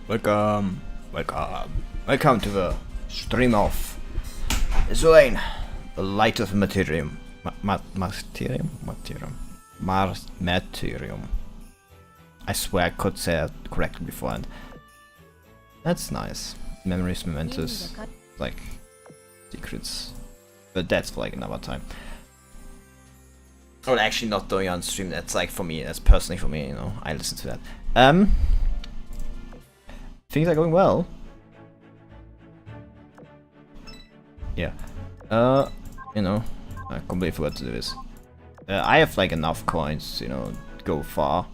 Welcome, welcome to the stream of Azur Lane, the light of Martyrium. Martyrium. I swear I could say it correctly beforehand. That's nice. Memories, mementos, like secrets. But that's for like another time. Well, actually not doing on stream, that's like for me, that's personally for me, you know, I listen to that. Things are going well. Yeah. You know, I completely forgot to do this. I have like enough coins, you know, to go far.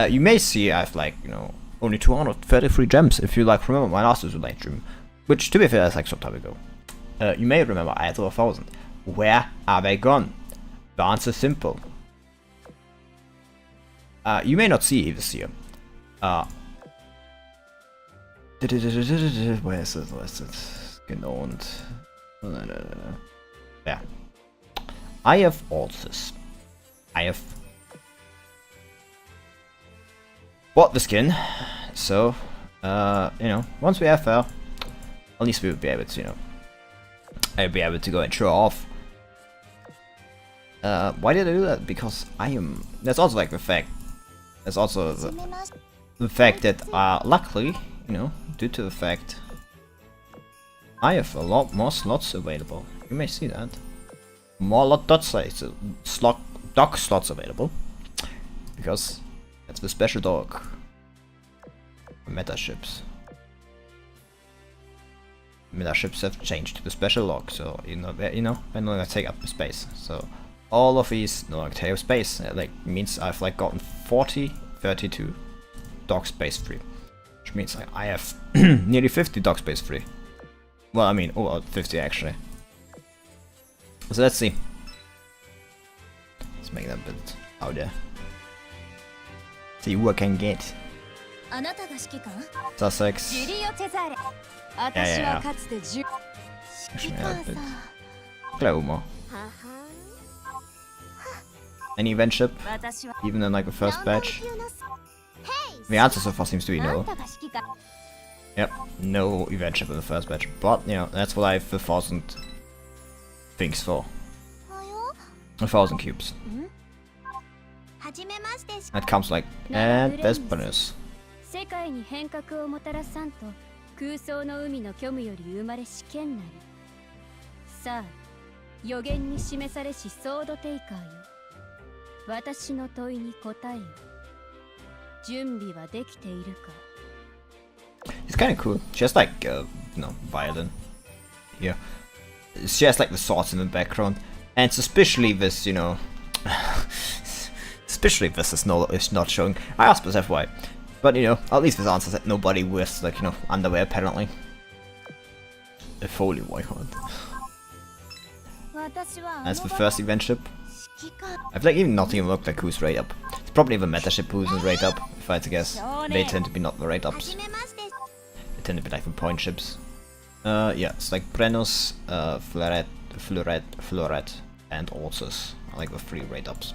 You may see I have like, you know, only 233 gems if you like remember my last Azur Lane stream. Which to be fair is like some time ago. You may remember I had 1,000. Where are they gone? The answer is simple. You may not see this here. Where is it? Where is it? Genowned. Yeah. I have Alsace. I have bought the skin. So, you know, once we have her, at least we will be able to, you know, I'll be able to go and show off. Why did I do that? Because I am. That's also like the fact. That's also the fact that, luckily, you know, due to the fact I have a lot more slots available. You may see that. More dot slots available. Because that's the special dog. Meta ships. Meta ships have changed to the special log, so you know they're no longer take up space. So all of these no longer take up space. Like means I've like gotten 32 dock space free, which means like, I have nearly 50 dock space free. Well, I mean, 50 actually. So let's see. Let's make that a bit out there. See what I can get. Sussex. Yeah. Actually, a bit. Glaumo. Any event ship? Even in like the first batch? The answer so far seems to be no. Yep, no event ship in the first batch. But, you know, that's what I have 1,000 things for. 1,000 cubes. That comes like, and there's bonus. 世界に変革をもたらさんと空想の海の虚無より生まれし剣なりさあ予言に示されしソードテイカーよ私の問いに答えよ準備はできているか It's kind of cool. She has like, you know, violin. Yeah. She has like the swords in the background. And suspiciously this, you know... Especially this is not showing. I asked myself why. But, you know, at least this answers that nobody wears, like, you know, underwear, apparently. A Foley, why not? That's the first event ship. I've like even not even looked like who's rate up. It's probably the meta ship who's in rate up, if I had to guess. They tend to be not the rate ups. They tend to be like the point ships. Yeah, it's like Brennos, Fleuret, and Alsace are like the 3 rate ups.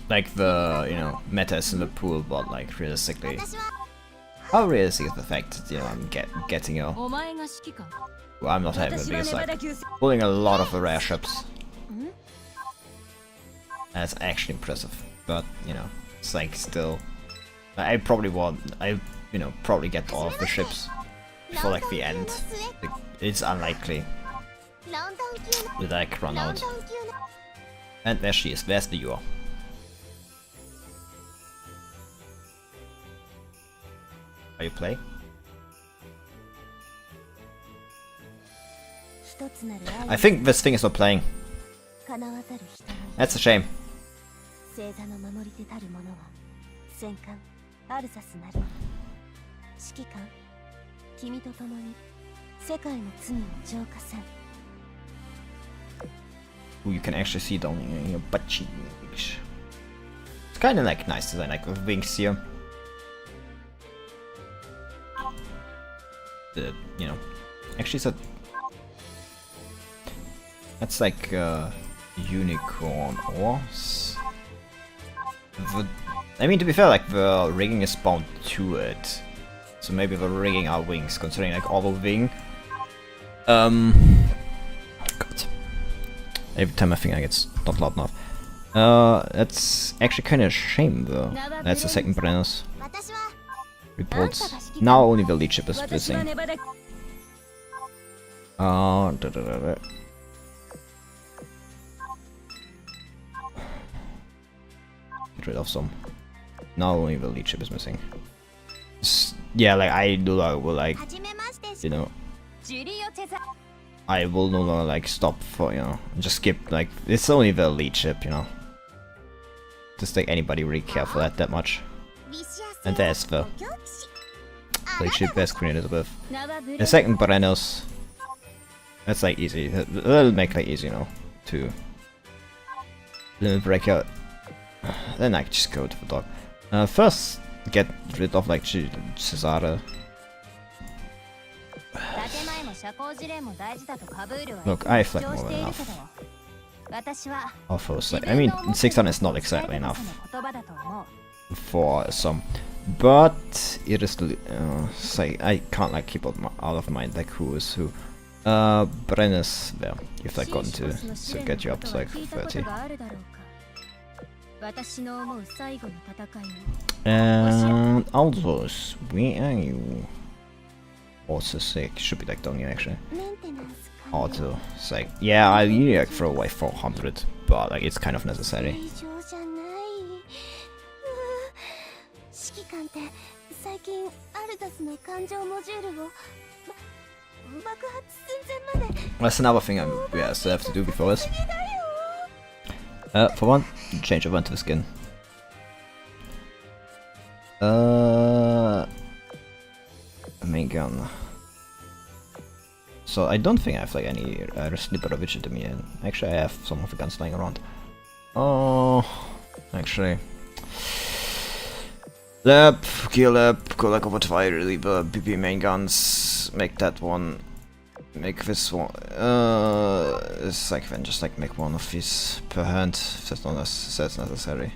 Like the, you know, meta is in the pool, but like realistically, how realistic is the fact that, you know, I'm getting a... Well, I'm not having it because like, pulling a lot of the rare ships. That's actually impressive, but, you know, it's like still... I probably won't, you know, probably get all of the ships before like the end. It's unlikely that I can run out. And there she is, there's the UR. Are you play? I think this thing is not playing. That's a shame. Ooh, you can actually see down in your butt cheeks. It's kind of like nice design, like with wings here. You know, actually it's a That's like unicorn ores. I mean, to be fair, like the rigging is bound to it. So maybe the rigging are wings, considering like all the wing. God. Every time I think I get not loud enough. That's actually kind of a shame though. That's the second Brennus. Reports. Now only the lead ship is missing. Get rid of some. Now only the lead ship is missing. Yeah, like I do will like, you know, I will no longer like stop for, you know, just skip, like it's only the lead ship, you know. Just think anybody really care for that much. And there's the lead ship, there's Queen Elizabeth. The second Brennus. That's like easy. That'll make like easy, you know, to limit breakout. Then I just go to the dock. First, get rid of like Cesare. Look, I have like more than enough. Alphos, like, I mean, 600 is not exactly enough for some, but it is say I can't like keep out of mind like who is who. Brennus there, you've like gotten to, so get you up to like 30. And Aldous, where are you? Also sick, should be like down here actually. Auto, it's like, yeah, I really like throw away 400, but like it's kind of necessary. That's another thing we still have to do before this. For one, change event to the skin. Main gun. So I don't think I have like any slipper of widget to me, and actually I have some of the guns lying around. Oh, actually. Lab, gear lab, go like over fire, lever, BP main guns, make that one, make this one, it's like then just like make one of these per hand, if that's not that's necessary.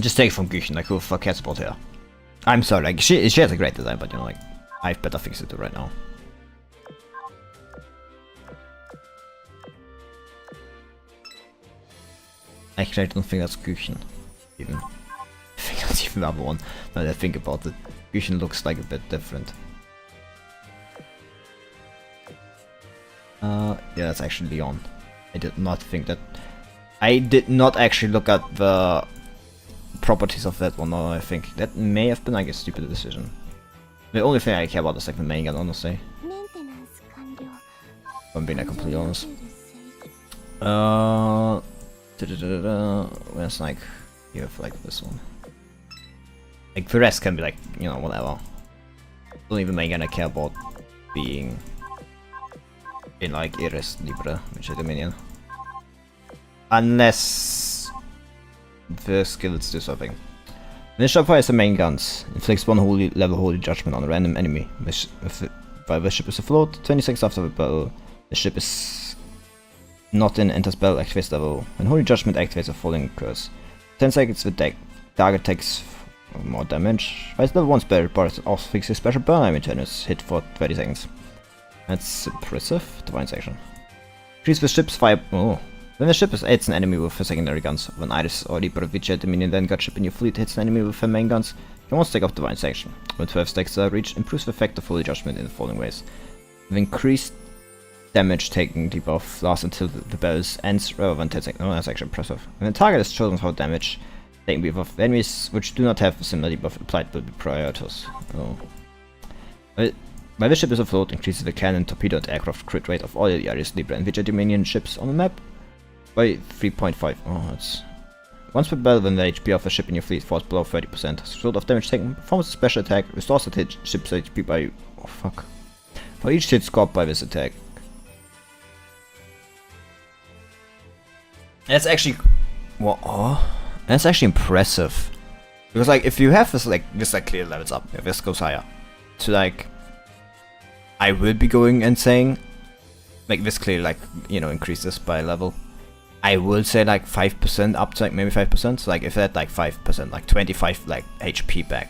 Just take it from Güchen, like who the fuck cares about her? I'm sorry, like she has a great design, but you know, like I have better things to do right now. Actually, I don't think that's Güchen, even. I think that's even the other one, now that I think about it. Güchen looks like a bit different. Yeah, that's actually Leon. I did not think that... I did not actually look at the properties of that one, no, I think. That may have been like a stupid decision. The only thing I care about is like the main gun, honestly. If I'm being like completely honest. Where's like... You have like this one. Like the rest can be like, you know, whatever. Only the main gun I care about being in like Iris Libre, which is Dominion. Unless the skills do something. When the shop fires the main guns, inflicts one level holy judgment on a random enemy. While the ship is afloat, 20 seconds after the battle, the ship is not in enter spell activates level. When holy judgment activates a falling curse. 10 seconds the target takes more damage. While level 1 spell but it also fixes special burn item return is hit for 30 seconds. That's impressive. Divine section. Increase the ship's fire. Oh. When the ship hits an enemy with secondary guns, when Iris or Libre Vicia Dominion then got ship in your fleet hits an enemy with main guns, you can 1 stack of Divine section. When 12 stacks are reached, improves the effect of Holy Judgment in the following ways. With increased damage taken, debuff lasts until the battle ends rather than 10 seconds. Oh, that's actually impressive. When the target is chosen for damage, taken debuff, enemies which do not have a similar debuff applied will be prioritized. Oh. While the ship is afloat, increases the cannon, torpedo, and aircraft crit rate of all the Iris, Libre, and Vicia Dominion ships on the map by 3.5. Oh, that's... Once per battle, when the HP of a ship in your fleet falls below 30%, as a result of damage taken, performs a special attack, restores the ship's HP by... Oh, fuck. For each hit scored by this attack. That's actually... Well, oh, that's actually impressive. Because, like, if you have this, like, clear levels up, if this goes higher, to, like... I will be going and saying Like this clearly like, you know, increases by level. I would say like 5% up to like maybe 5%. So like if that like 5%, like 25 like HP back.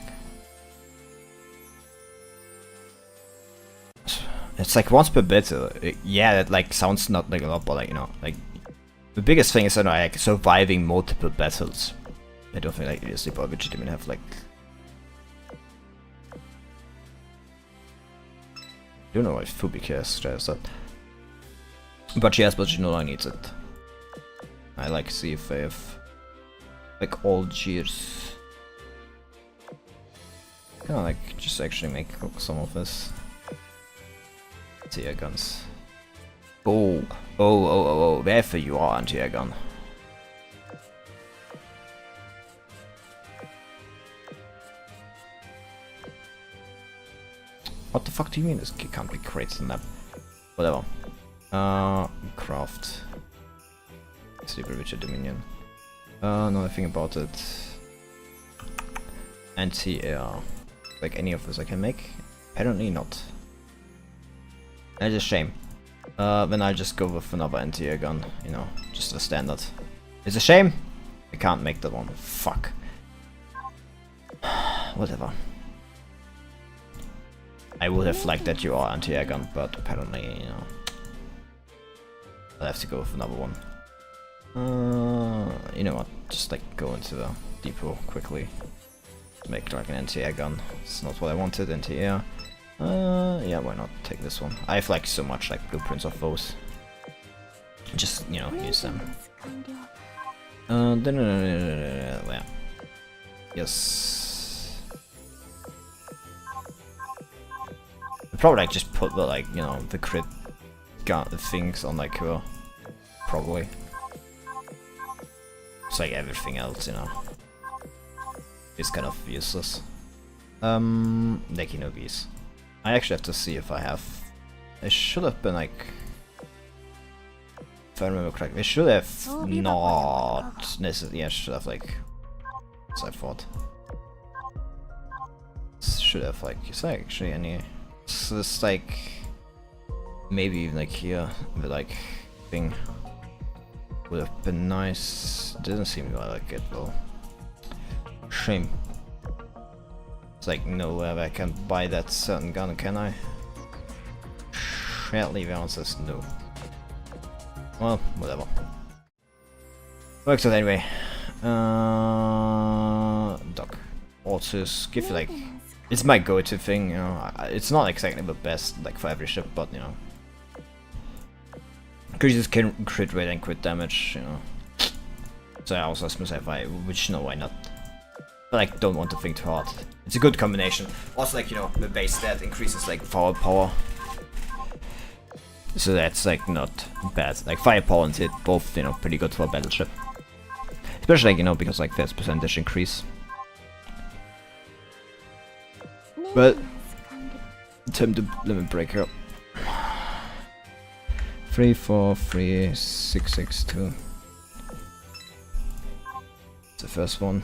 It's like once per battle. Yeah, that like sounds not like a lot, but like, you know, like the biggest thing is that like surviving multiple battles. I don't think like the Boy Witch even have like. I don't know if Fubika has stressed that. But yes, but Shinola needs it. I like see if I have like all gears. Kinda like just actually make some of this. Anti-air guns. Oh, therefore you are anti-air gun. What the fuck do you mean this can't be created in that? Whatever. Craft. Sleeper Witcher Dominion. Nothing about it. Anti-air. Like any of this I can make? Apparently not. That's a shame. Then I'll just go with another anti-air gun, you know, just a standard. It's a shame! I can't make that one. Fuck. Whatever. I would have liked that you are anti-air gun, but apparently, you know, I'll have to go with another one. You know what? Just like go into the depot quickly. Make like an anti-air gun. It's not what I wanted. Anti-air. Yeah, why not take this one? I have like so much like blueprints of those. Just, you know, use them. Yeah. Yes. I'd probably like just put the like, you know, the crit gun things on like her. Probably. It's like everything else, you know. It's kind of useless. Neki no bees. I actually have to see if I have. It should have been like. If I remember correctly, it should have not necessarily. Yeah, it should have like. As I thought. Should have like. Is there actually any? So it's like. Maybe even like here, the like thing would have been nice. Doesn't seem like it though. Shame. It's like nowhere I can buy that certain gun, can I? Sadly, the answer is no. Well, whatever. Works out anyway. Doc. Altus, give you like. It's my go-to thing, you know. It's not exactly the best, like for every ship, but you know. Creatures can crit rate and crit damage, you know. So I also specify, which no, why not? But like, don't want to think too hard. It's a good combination. Also, like, you know, the base stat increases like firepower. So that's like not bad. Like firepower and hit both, you know, pretty good for a battleship. Especially like, you know, because like there's percentage increase. But time to limit breaker. 3, 4, 3, 6, 6, 2. It's the first one.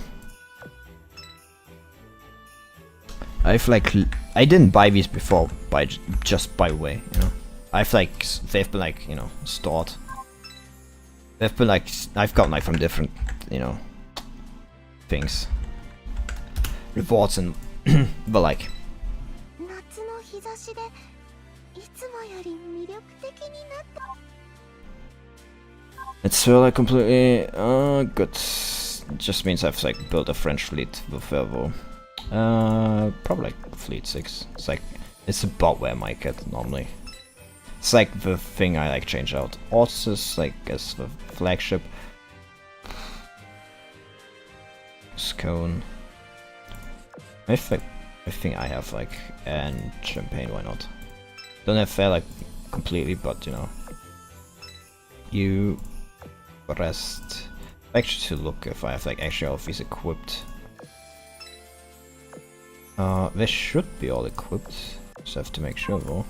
I've like I didn't buy these before, just by the way, you know. I've like they've been like, you know, stored. They've been like I've gotten like from different, you know, things, rewards and but like. It's like completely good. It just means I've like built a French fleet with Vervo. Probably like fleet 6. It's like it's about where I might get normally. It's like the thing I like change out. Altus like as the flagship. Scone. I think I have like and champagne. Why not? Don't have fair like completely, but you know. You rest. Actually, to look if I have like actually all of these equipped. They should be all equipped. Just have to make sure though.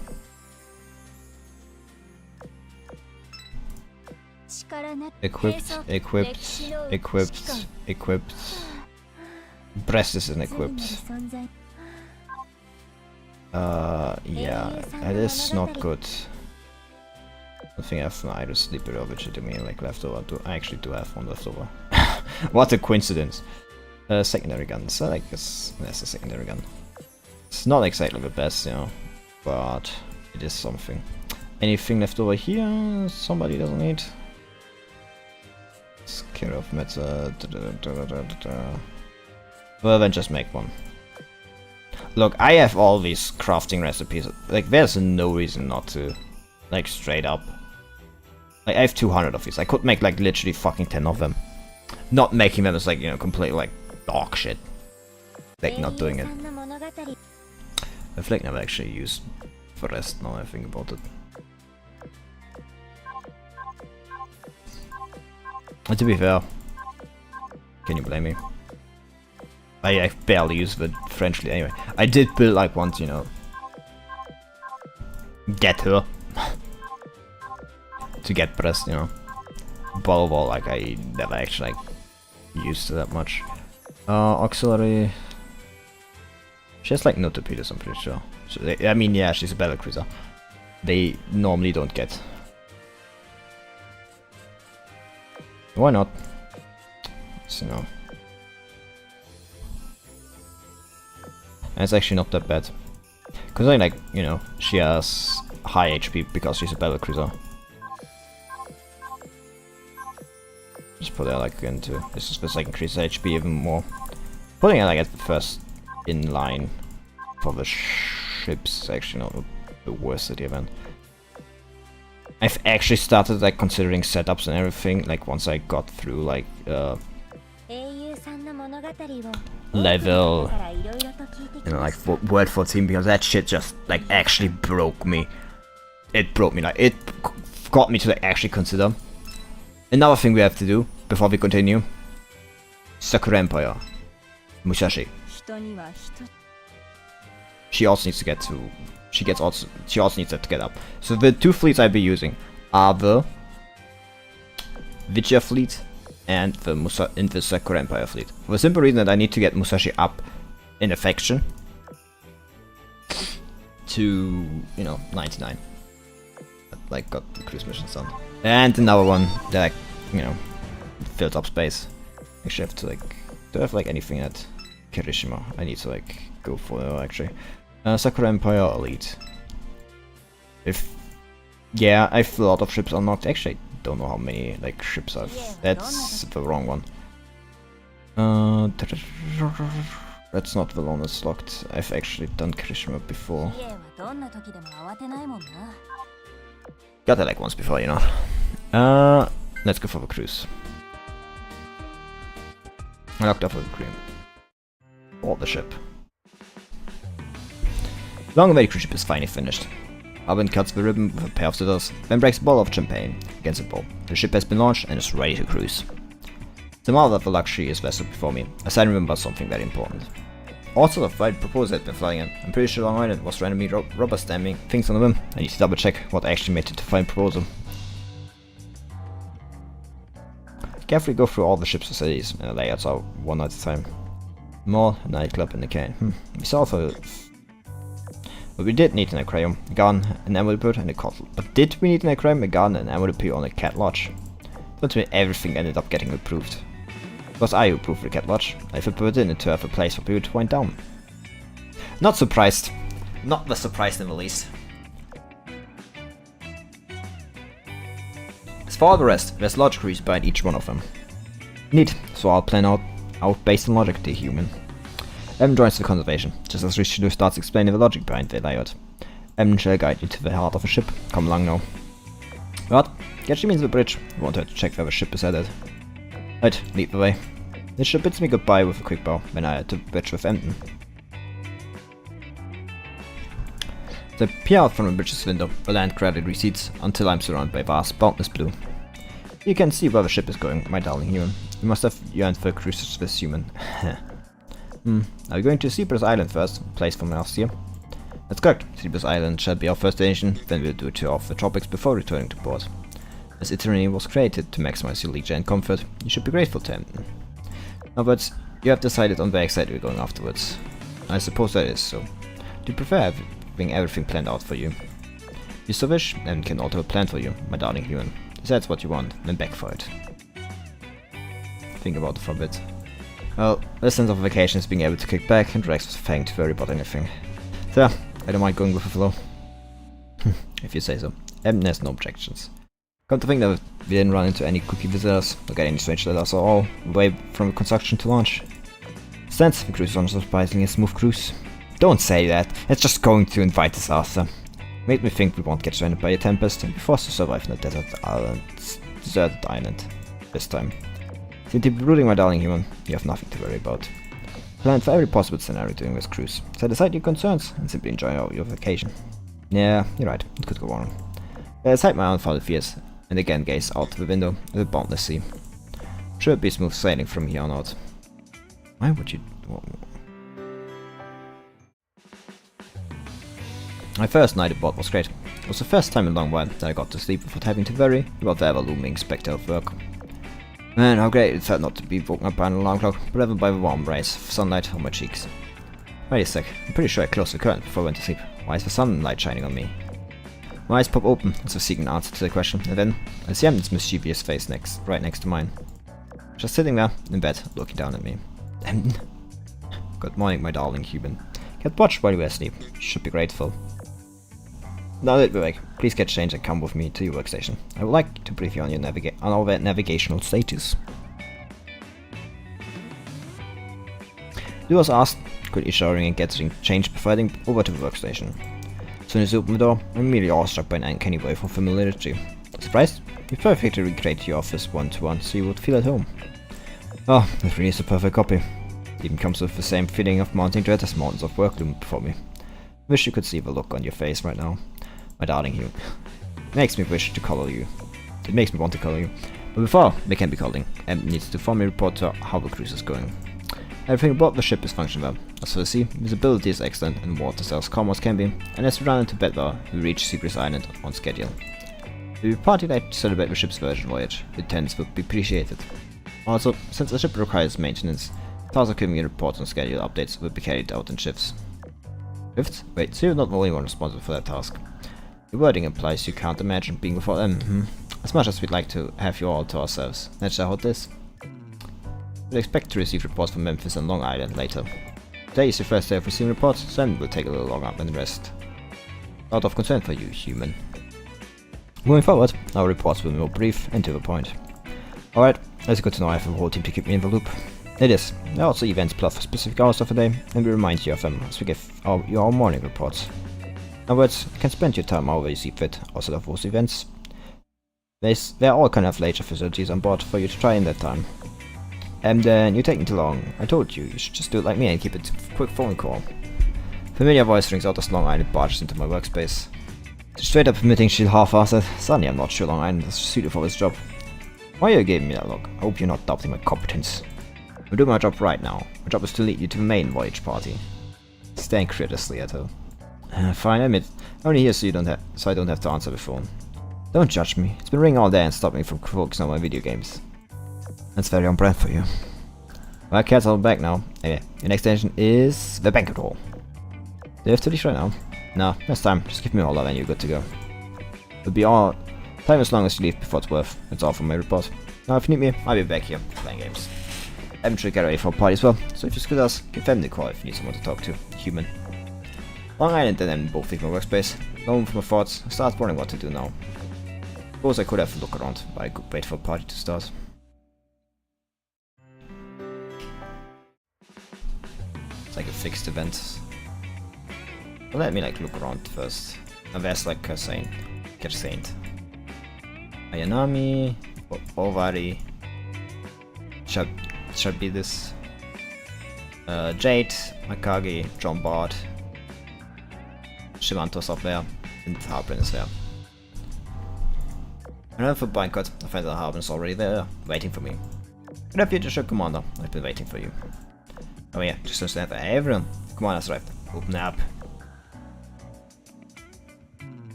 Equipped, equipped, equipped, equipped. Breast isn't equipped. Yeah, that is not good. I think I have an Iris Sleeper of which I mean like leftover. I actually do have one leftover. What a coincidence. Secondary gun, so I guess that's a secondary gun. It's not exactly the best, you know, but it is something. Anything left over here somebody doesn't need? Care of matter. Well, then just make one. Look, I have all these crafting recipes. Like, there's no reason not to. Like, straight up. Like, I have 200 of these. I could make, like, literally fucking 10 of them. Not making them as, like, you know, completely, like, dog shit. Like, not doing it. I feel like I've actually used the rest now I think about it. And to be fair, can you blame me? I barely use the French lead anyway. I did build like once, you know. Get her. To get pressed, you know. But overall, like I never actually like used it that much. Auxiliary. She has like no torpedoes, I'm pretty sure. So I mean, yeah, she's a battlecruiser. They normally don't get. Why not? So, you know. And it's actually not that bad. Because I like, you know, she has high HP because she's a battlecruiser. Just put her like into this is like increase HP even more. Putting her like at the first in line for the ships is actually not the worst at the event. I've actually started like considering setups and everything like once I got through like level, you know, like World 14 because that shit just like actually broke me. It broke me, like it got me to like actually consider. Another thing we have to do before we continue. Sakura Empire. Musashi. She also needs to get to. She also needs that to get up. So the two fleets I'll be using are the Vijaya fleet and the Sakura Empire fleet. For the simple reason that I need to get Musashi up in a faction to, you know, 99. Like got the cruise missions done. And another one that I, you know, filled up space. Actually have to like, do I have like anything at Kirishima? I need to like go for it actually. Sakura Empire Elite. Yeah, I have a lot of ships unlocked. Actually, I don't know how many like ships I've. That's the wrong one. That's not the one that's locked. I've actually done Kirishima before. Got it like once before, you know. Let's go for the cruise. I locked up with the cream. Or the ship. Long awaited cruise ship is finally finished. Arwen cuts the ribbon with a pair of scissors, then breaks a bottle of champagne against the bowl. The ship has been launched and is ready to cruise. The mother of the luxurious vessel before me, as I remember something very important. All sorts of wild proposals had been flying in. I'm pretty sure Long Island was randomly rubber stamping things on the whim. I need to double check what actually made it to find proposal. Carefully go through all the ship's facilities and the layouts are one at a time. Mall, nightclub, and the can. We saw for. But we did need an aquarium, a garden, an envelope, and a cottle. But did we need an aquarium, a garden, and an envelope on a cat lodge? Ultimately, everything ended up getting approved. It was I who approved the cat lodge. I put it in to have a place for people to wind down. Not surprised. Not the surprised in the least. As for all the rest, there's logic behind each one of them. Neat, so I'll plan out based on logic, the human. Em joins the conservation, just as Rishido starts explaining the logic behind the layout. Em shall guide you to the heart of the ship. Come along now. What? Get you means the bridge. I want her to check where the ship is headed. Right, lead the way. The ship bids me goodbye with a quick bow when I head to the bridge with Emden. As I peer out from the bridge's window, the land gradually recedes until I'm surrounded by vast, boundless blue. You can see where the ship is going, my darling human. You must have yearned for a cruise with this human. Are we going to Cyprus Island first, place from last year? That's correct. Cyprus Island shall be our first destination, then we'll do a tour of the tropics before returning to port. This itinerary was created to maximize your leisure and comfort. You should be grateful to him. Now, but you have decided on where exactly we're going afterwards. I suppose that is so. Do you prefer having everything planned out for you? You so wish, and can alter a plan for you, my darling human. If that's what you want, then back for it. Think about it for a bit. Well, the sense of vacation is being able to kick back and relax with Fang to worry about anything. So, I don't mind going with the flow. If you say so. There's no objections. Come to think that we didn't run into any cookie visitors, or get any strange letters at all, way from construction to launch. Since the cruise is on a surprisingly smooth cruise. Don't say that, it's just going to invite disaster. Made me think we won't get stranded by a tempest and be forced to survive in a deserted island. This time. Since you're brooding, my darling human, you have nothing to worry about. Plan for every possible scenario during this cruise. Set aside your concerns and simply enjoy your vacation. Yeah, you're right, it could go wrong. Aside my unfounded fears, and again gaze out the window at the boundless sea. Should be smooth sailing from here on out. Why would you... My first night aboard was great. It was the first time in a long while that I got to sleep without having to worry about the ever-looming spectre of work. Man, how great it felt not to be woken up by an alarm clock, but rather by the warm rays of sunlight on my cheeks. Wait a sec, I'm pretty sure I closed the curtain before I went to sleep. Why is the sunlight shining on me? My eyes pop open as I seek an answer to the question, and then I see Emden's mischievous face right next to mine. Just sitting there, in bed, looking down at me. Emden? Good morning, my darling human. Get watched while you were asleep. You should be grateful. Now that we're awake, please get changed and come with me to your workstation. I would like to brief you on your our navigational status. You was asked, quickly showering and getting changed before heading over to the workstation. As soon as you open the door, I'm immediately awestruck by an uncanny wave of familiarity. Surprised? You perfectly recreated your office one-to-one so you would feel at home. Oh, this really is a perfect copy. It even comes with the same feeling of mounting dread as mountains of work loom before me. Wish you could see the look on your face right now. My darling you. It makes me wish to color you. It makes me want to color you. But before they can be coloring, Em needs to formally report to how the cruise is going. Everything about the ship is functioning well. As for the sea, visibility is excellent and water as calm as can be, and as we run into bedwear, we reach Cypress Island on schedule. If we party like to celebrate the ship's virgin voyage, the attendance would be appreciated. Also, since the ship requires maintenance, tasks of giving you reports on schedule updates will be carried out in shifts. Shifts? Wait, so you're not the only one responsible for that task. Your wording implies you can't imagine being without them, As much as we'd like to have you all to ourselves. Let's share how it is. We'll expect to receive reports from Memphis and Long Island later. Today is your first day of receiving reports, so then will take a little longer than the rest. Out of concern for you, human. Moving forward, our reports will be more brief and to the point. Alright, it's good to know I have a whole team to keep me in the loop. It is. There are also events plot for specific hours of the day, and we remind you of them as we give you our morning reports. In other words, you can spend your time however you see fit outside of those events. There are all kind of leisure facilities on board for you to try in that time. And then you're taking too long. I told you, you should just do it like me and keep it a quick phone call. Familiar voice rings out as Long Island barges into my workspace. Straight up admitting she's half-assed, suddenly I'm not sure Long Island is suited for this job. Why are you giving me that look? I hope you're not doubting my competence. I'm doing my job right now. My job is to lead you to the main voyage party. Staring curiously at her. Fine, I admit. Only here so I don't have to answer the phone. Don't judge me. It's been ringing all day and stopping me from focusing on my video games. That's very on brand for you. Well, cats are back now. Anyway, your next station is the banquet hall. Do you have to leave right now? No, next time. Just give me all that and you're good to go. It'll be all time as long as you leave before it's worth. That's all from my report. Now if you need me, I'll be back here playing games. I'm sure get ready for a party as well, so if you screw us, give them the call if you need someone to talk to. Human. Long Island and then both leave my workspace. Alone from my thoughts, I start wondering what to do now. Suppose I could have a look around, but I could wait for a party to start. It's like a fixed event. Well, let me like look around first. And there's like a saint. Get a saint. Ayanami, Ovari, should be this. Jade, Makagi, John Bard, Shimanto's up there, and Harbin is there. And then for Banquet, I find that Harbin is already there, waiting for me. Good up, future ship commander, I've been waiting for you. Oh yeah, just understand that everyone. Commander's arrived. Open up.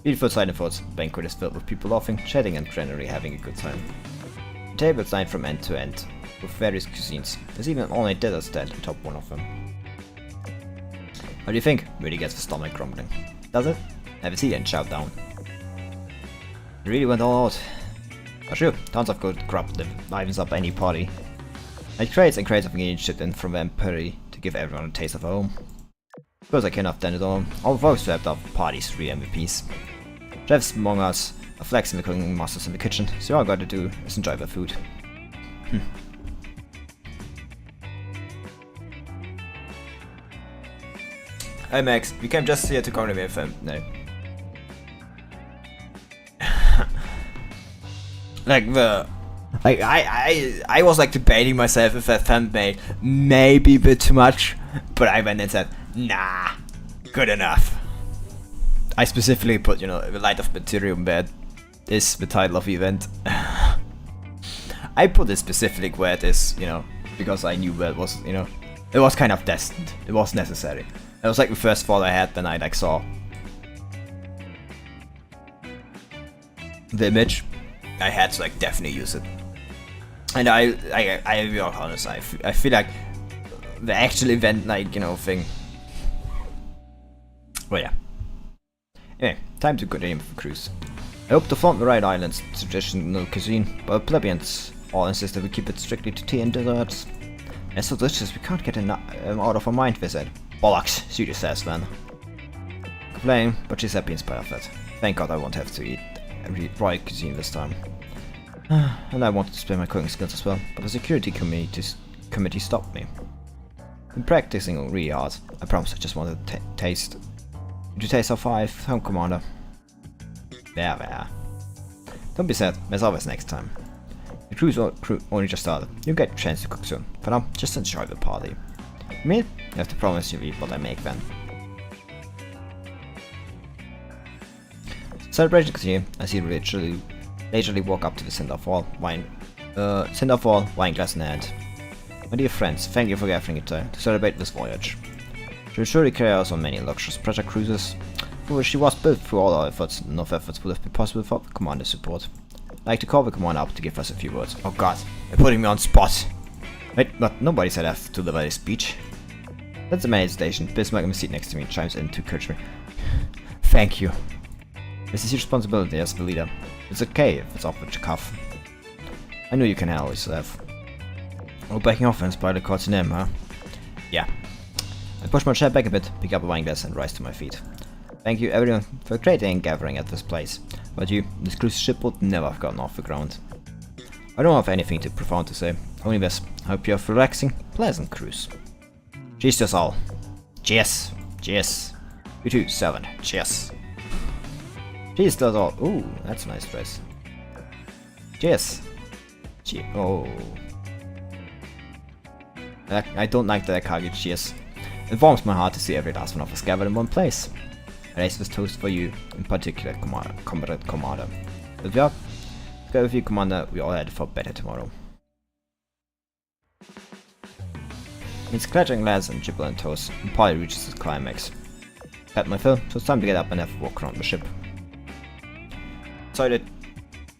Beautiful sight and thoughts. Banquet is filled with people laughing, chatting and generally having a good time. The table is lined from end to end, with various cuisines. There's even an all-night dinner stand atop one of them. What do you think? Really gets the stomach grumbling. Does it? Never see and shout down. He really went all out. But sure, tons of good crap livens up any party. And crates and crates of ingredient shipped in from Vampiri to give everyone a taste of home. Suppose I cannot done it all. All folks swept up parties 3 MVPs. Chefs among us are flexing the cooking masters in the kitchen, so all I gotta do is enjoy the food. Hey Max, you came just here to come to me FM. No. I was like debating myself if that thumbnail maybe a bit too much, but I went and said, nah, good enough. I specifically put, you know, the light of Martyrium bed is the title of the event. I put it specifically where it is, you know, because I knew where it was, you know, it was kind of destined. It was necessary. It was like the first thought I had when I like saw the image. I had to like definitely use it. And I'll be honest, I feel like the actual event, like, you know, thing. Well, yeah. Anyway, time to continue with the cruise. I hope to find the right island's traditional cuisine, but plebeians all insist that we keep it strictly to tea and desserts. It's so delicious we can't get out of our mind with it. Bollocks, Judy says then. Complaining, but she's happy in spite of that. Thank God I won't have to eat right cuisine this time. And I wanted to display my cooking skills as well, but the security committee stopped me. I'm practicing really hard. I promise I just wanted to taste. Did you taste our 5, Home Commander? There. Don't be sad, there's always next time. The cruise only just started. You'll get a chance to cook soon. For now, just enjoy the party. Me? You have to promise you eat what I make then. Celebration continue as he leisurely walk up to the send-off wall, wine glass in hand. My dear friends, thank you for gathering it to celebrate this voyage. She will surely carry us on many luxurious pleasure cruises, for which she was built through all our efforts. None of efforts would have been possible without the commander's support. I'd like to call the commander up to give us a few words. Oh god, they're putting me on spot. Wait, but nobody said I have to deliver a speech. That's the main station. Bismarck in the seat next to me chimes in to encourage me. Thank you. This is your responsibility as the leader. It's okay if it's off with your cuff. I know you can handle yourself. Oh, backing off and inspire the court's name, huh? Yeah. I push my chair back a bit, pick up a wine glass and rise to my feet. Thank you everyone for creating and gathering at this place. But you, this cruise ship would never have gotten off the ground. I don't have anything too profound to say. Only this. I hope you have a relaxing, pleasant cruise. Cheers to us all. Cheers. Cheers. You too, 7. Cheers. Cheers to us all. Ooh, that's a nice dress. Cheers. Cheers. Oh. I don't like that I can't get cheers. It warms my heart to see every last one of us gathered in one place. I raise this toast for you, in particular, Comrade Commander. But yeah, together with you, Commander, we all headed for better tomorrow. It's clattering lads and gibble and toast, and party reaches its climax. Had my fill, so it's time to get up and have a walk around the ship. Sorry that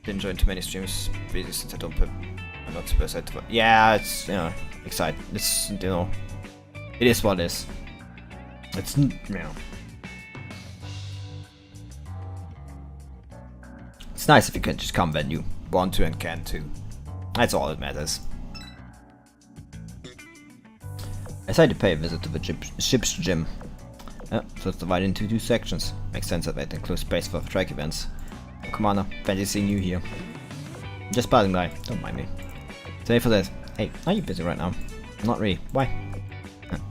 didn't join too many streams, busy since I don't put. I'm not supposed to. Yeah, it's, you know, exciting. It's, you know, it is what it is. It's, you know. It's nice if you can just come when you want to and can too. That's all that matters. I decided to pay a visit to the ship's gym. So it's divided into 2 sections. Makes sense that it includes space for track events. Commander, fancy seeing you here. Just passing by, don't mind me. Today for this. Hey, are you busy right now? Not really. Why?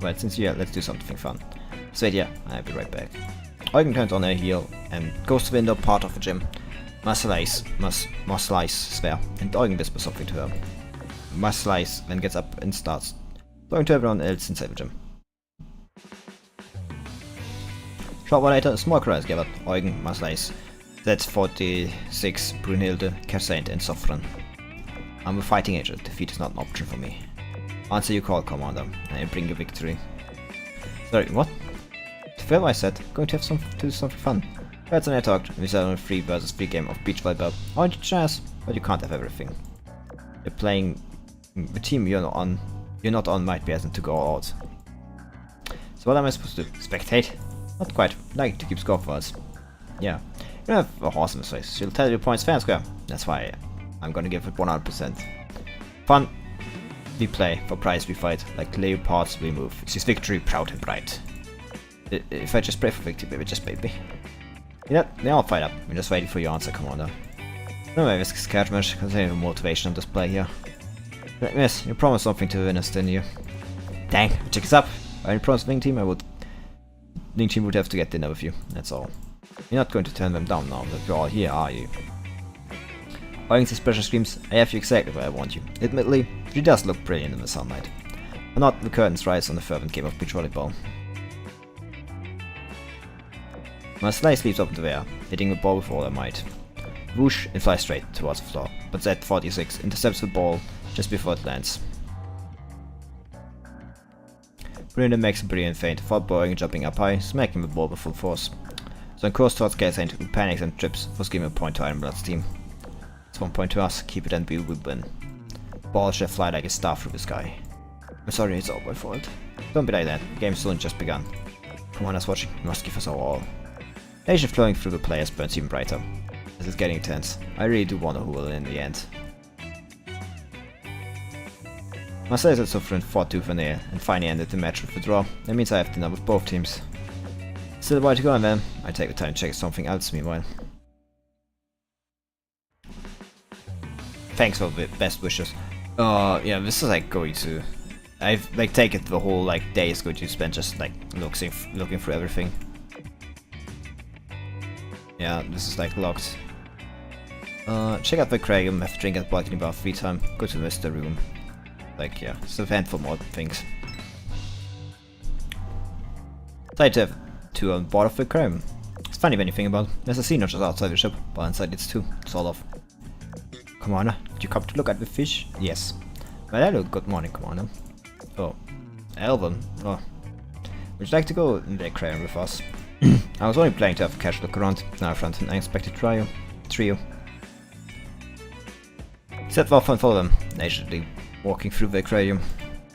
Well, since you're here, let's do something fun. So yeah, I'll be right back. Eugen turns on her heel and goes to the indoor part of the gym. Marcelice is there, and Eugen whispers something to her. Marcelice then gets up and starts talking to everyone else inside the gym. Short while later, a small crowd is gathered. Eugen, Marcelice, Z46, Brunhilde, Kersaint, and Sophron. I'm a fighting agent. Defeat is not an option for me. Answer your call, Commander, and I bring you victory. Sorry, what? To fail, I said, going to have do something fun. That's when I talked. We said on a 3 versus 3 game of beach volleyball. I want you chance, but you can't have everything. You're playing the team you're not on might be asking to go all out. So what am I supposed to do? Spectate? Not quite. I'd like to keep score for us. yeah. You have a horse in this race. She'll tell you points fair and square. That's why I'm gonna give it 100%. Fun, we play. For prize we fight. Like leopards we move. It's victory, proud and bright. If I just pray for victory, baby, just baby. Yeah, they all fight up. We're just waiting for your answer, Commander. No way, risk scared much, considering the motivation on display here. Yes, you promised something to win us, didn't you? Dang, check this up. I promised Wing Team Wing Team would have to get dinner with you, that's all. You're not going to turn them down now that you're all here, are you? Owing to special screams, I have you exactly where I want you. Admittedly, she does look brilliant in the sunlight. And not the curtains rise on the fervent game of beach volleyball. My sleigh leaps up into the air, hitting the ball with all their might. Whoosh, it flies straight towards the floor, but Z-46 intercepts the ball just before it lands. Brilliant makes a brilliant feint, followed by and jumping up high, smacking the ball with full force. So on course towards Gacha, who panics and trips, for giving a point to Ironblood's team. It's 1 point to us, keep it and we will win. Ball shall fly like a star through the sky. I'm sorry, it's all my fault. Don't be like that, the game's still just begun. Commanders watching, you must give us our all. Nation flowing through the players burns even brighter. This is getting intense. I really do wonder who will win in the end. Marseille and Sofrin fought tooth and nail, and finally ended the match with a draw. That means I have dinner with both teams. Still a while to go, and then I take the time to check something else meanwhile. Thanks for the best wishes. Yeah, this is like going to... I've like taken the whole like day is going to spend just like looking through everything. Yeah, this is like locked. Check out the Martyrium, have a drink at Balcony Bar free time, go to the Mr. Room. Like, yeah, it's a event for more things. Decided to have 2 on board of the Martyrium. It's funny when you think about it. There's a scene just outside the ship, but inside it's 2, sort of. Commander, did you come to look at the fish? Yes. Well, hello, good morning, Commander. Oh, Elvin. Oh. Would you like to go in the aquarium with us? I was only planning to have a casual look around. Now I found an unexpected trio. Set off and follow them, leisurely walking through the aquarium.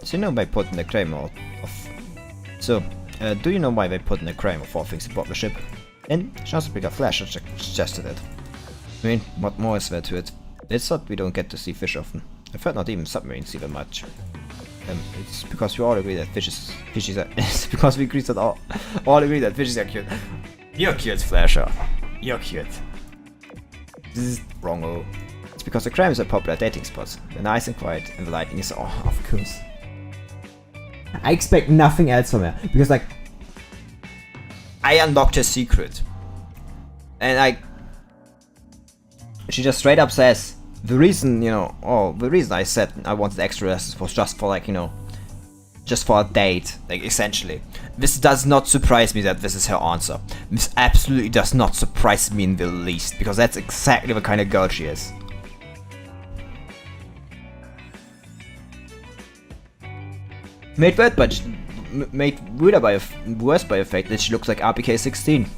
So you know why they put in the aquarium do you know why they put in the aquarium of all things aboard the ship? And Chesapeake Flash suggested it. I mean, what more is there to it? It's that we don't get to see fish often. I've heard not even submarines see them much. It's because we all agree that fishes are it's because we agree that all agree that fishes are cute. You're cute, Flasher. You're cute. This is wrong. It's because the aquariums are popular dating spots. They're nice and quiet, and the lighting is of course. I expect nothing else from her because like I unlocked her secret, and she just straight up says. The reason, the reason I said I wanted extra lessons was just for like, just for a date, like essentially. This does not surprise me that this is her answer. This absolutely does not surprise me in the least, because that's exactly the kind of girl she is. Made worse by the fact that she looks like RPK 16.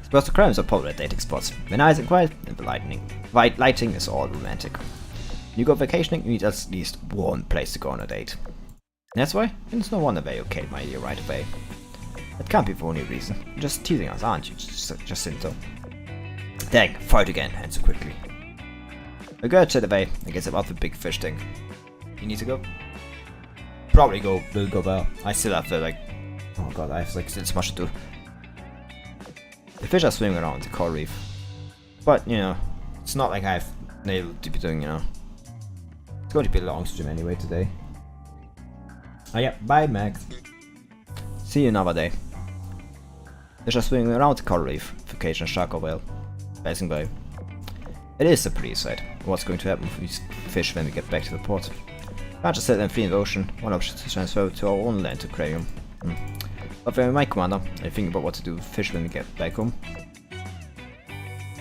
Because the crimes are popular dating spots. When eyes are quiet, and the lighting is all romantic. You go vacationing, you need at least one place to go on a date. And that's why, and it's no wonder they okayed my idea right away. That can't be the only reason. You're just teasing us, aren't you, Jacinto? Dang, fight again, and so quickly. The girl chat away and gets about the big fish thing. You need to go? Probably we'll go there. I still have to oh god, I have still so much to do. The fish are swimming around the coral reef. But, it's not like I've nailed to be doing, It's going to be a long stream anyway today. Oh yeah, bye Max. See you another day. Fish are swimming around the coral reef, with occasional shark or whale passing by. It is a pretty sight. What's going to happen with these fish when we get back to the port? Can't just set them free in the ocean. One option is to transfer to our own land aquarium. But when my commander, I think about what to do with fish when we get back home.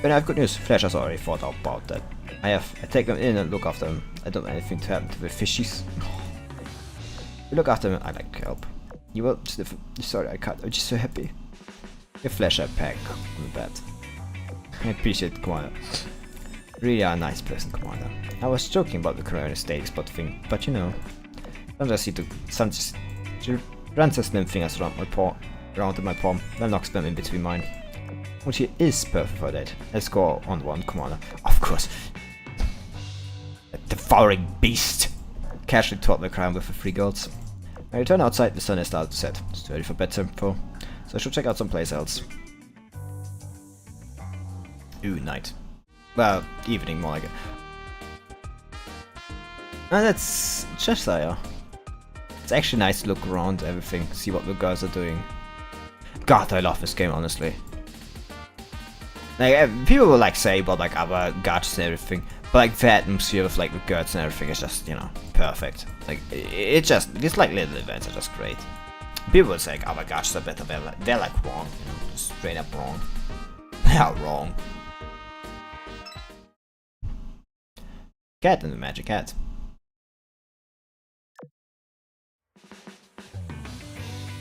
But I have good news, Flash has already thought about that. I take them in and look after them. I don't want anything to happen to the fishies. We look after them, I like to help. You will sorry I can't, I'm just so happy. Give Flash a pack on the bed. I appreciate it, Commander. Really are a nice person, Commander. I was joking about the Corona dating spot thing, but sometimes she runs her slim fingers around my palm, then knocks them in between mine. which he is perfect for that. Let's go on one commander. Of course. A devouring beast. Casually taught the crown with the 3 golds. When I return outside, the sun has started to set. It's ready for bedtime, so I should check out someplace else. Ooh, night. Well, evening more like it. And that's Cheshire. It's actually nice to look around everything, see what the guys are doing. God, I love this game, honestly. Like, people will like say about like other gachas and everything, but like the atmosphere with like the girls and everything is just, you know, perfect. Like, these like little events are just great. People will say like other gachas are better, they're like wrong, you know, just straight up wrong. They are wrong. Cat and the magic hat.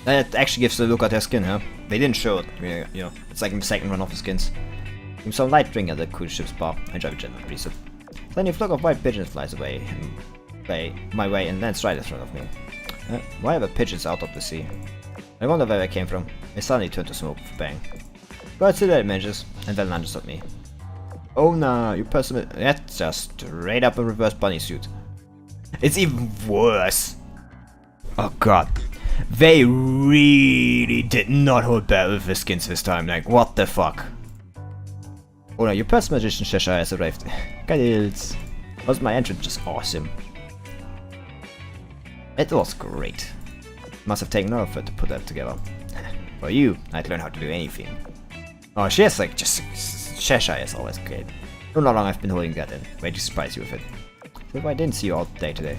That actually gives a look at their skin, huh? They didn't show it, you know, it's like in the second run of the skins. Give some light drink at the cruise ship's bar. I drive a jet with preset. Then a flock of white pigeons flies my way and lands right in front of me. Why are the pigeons out of the sea? I wonder where they came from. They suddenly turned to smoke with a bang. Bird still manages, and then lunges at me. Oh nah, you person, that's just straight up a reverse bunny suit. It's even worse. Oh god. They really did not hold back with the skins this time, like what the fuck. Oh no, your first magician Cheshire has arrived. Gadils. Was my entrance just awesome? It was great. Must have taken no effort to put that together. For you, I'd learn how to do anything. Oh, she has like just Cheshire is always great. Don't know how long I've been holding that in. Way to surprise you with it. So if I didn't see you all day today,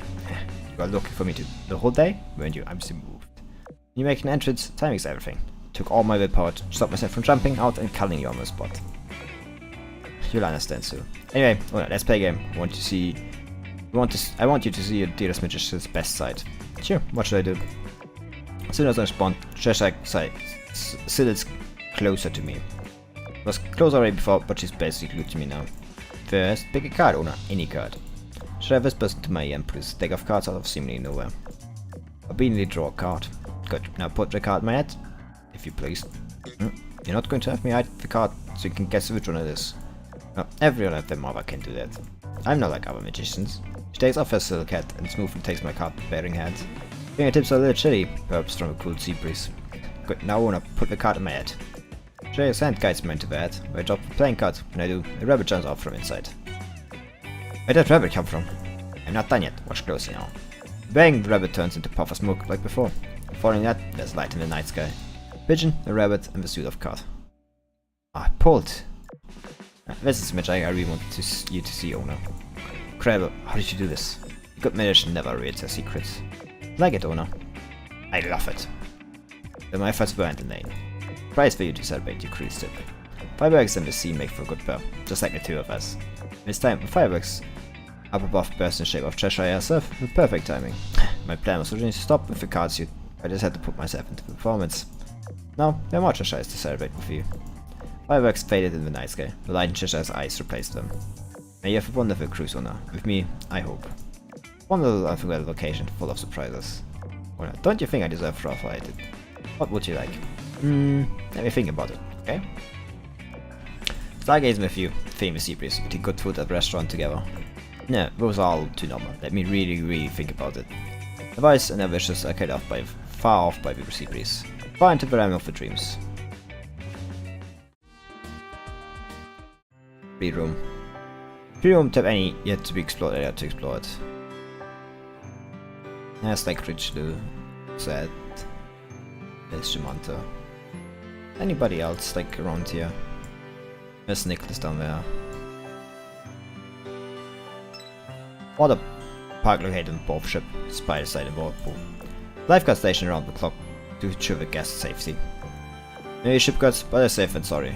you are looking for me the whole day, weren't you? I'm still moved. When you make an entrance, timing is everything. Took all my willpower to stop myself from jumping out and killing you on the spot. You'll understand soon. Anyway, let's play a game. I want you to see your dearest magician's best side. Sure, what should I do? As soon as I respond, Cheshire sidles closer to me. Was close already before, but she's basically glued to me now. First, pick a card, owner, any card. Cheshire whispers into my ear and pulls a deck of cards out of seemingly nowhere. Obediently draw a card. Good, now put the card in my head, if you please. You're not going to have me hide the card, so you can guess which one it is. No, every one of them other can do that. I'm not like other magicians. She takes off her silk hat and smoothly takes my card-bearing hand. Fingertips are a little chilly, perhaps from a cool sea breeze. Good, now I wanna put the card in my head. Shay's hand guides me into the head, where I drop the playing card. When I do, a rabbit jumps out from inside. Where did that rabbit come from? I'm not done yet, watch closely now. Bang, the rabbit turns into a puff of smoke like before. Following that, there's light in the night sky. Pigeon, a rabbit, and the suit of card. Ah, pulled. This is magic I really want you to see, owner. Incredible, how did you do this? A good magician never reveals their secrets. Like it, owner. I love it. Then my first word in the name. Prize for you to celebrate your cruise trip. Fireworks and the sea make for a good pair, just like the two of us. This time, the fireworks up above burst in the shape of Cheshire herself with perfect timing. My plan was originally to stop with the card suit, but I just had to put myself into the performance. Now, there are more Cheshires to celebrate with you. Fireworks faded in the night sky, the light in Cheshire's eyes replaced them. May you have a wonderful cruise, owner. With me, I hope. One little unforgettable vacation full of surprises. Owner, don't you think I deserve for all I did? What would you like? Let me think about it, okay? Stargazing with you, famous sea breeze, eating good food at the restaurant together. No, those are all too normal. Let me really think about it. The voice and their wishes are carried off far off by the sea breeze. Far into the realm of the dreams. Free room. Free room to have any yet to be explored area to explore it. That's like Richlu said. There's Shimanta. Anybody else like around here? There's Nicholas down there. Or the park located on both ship, spider side and board pool. Lifeguard station around the clock to ensure the guest safety. Maybe ship guards, but they're safe and sorry.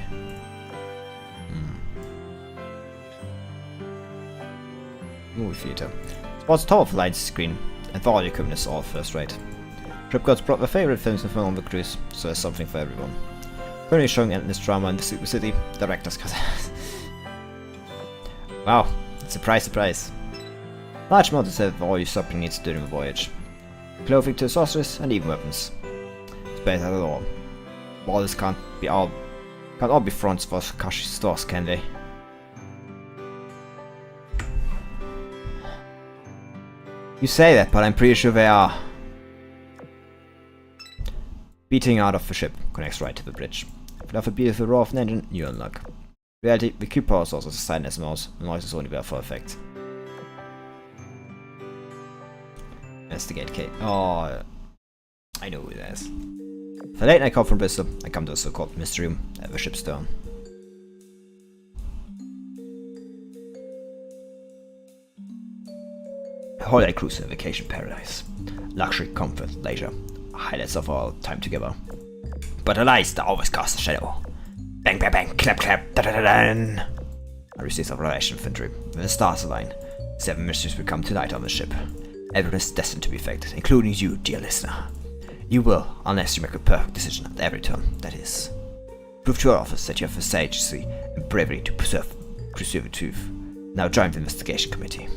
Movie theater. Sports top of light screen, and for all your equipment is all first rate. Trip gods brought their favorite films and film on the cruise, so there's something for everyone. Currently showing endless drama in the city, director's cut. Wow, surprise surprise. Large amounts of all your shopping needs during the voyage. Clothing to sorcerers and even weapons. It's better than all. All this can't be all Can't all be fronts for Kashi stores, can they? You say that, but I'm pretty sure they are. Beating out of the ship connects right to the bridge. Without the beautiful roar of an engine, you're in luck. In reality, the Q power source is a silent as mouse, the noise is only there for effect. Investigate K. Oh, I know who that is. For late night call from Bristol, I come to the so-called Martyrium at the ship's stern. A holiday cruise in a vacation paradise. Luxury, comfort, leisure. Highlights of our time together. But the lights that always cast a shadow. Bang, bang, bang, clap, clap, da da da da. I receive of relation infantry. When the stars align, 7 mysteries will come tonight on the ship. Everyone is destined to be affected, including you, dear listener. You will, unless you make a perfect decision at every turn, that is. Prove to our office that you have the sagacity and bravery to preserve the truth. Now join the investigation committee.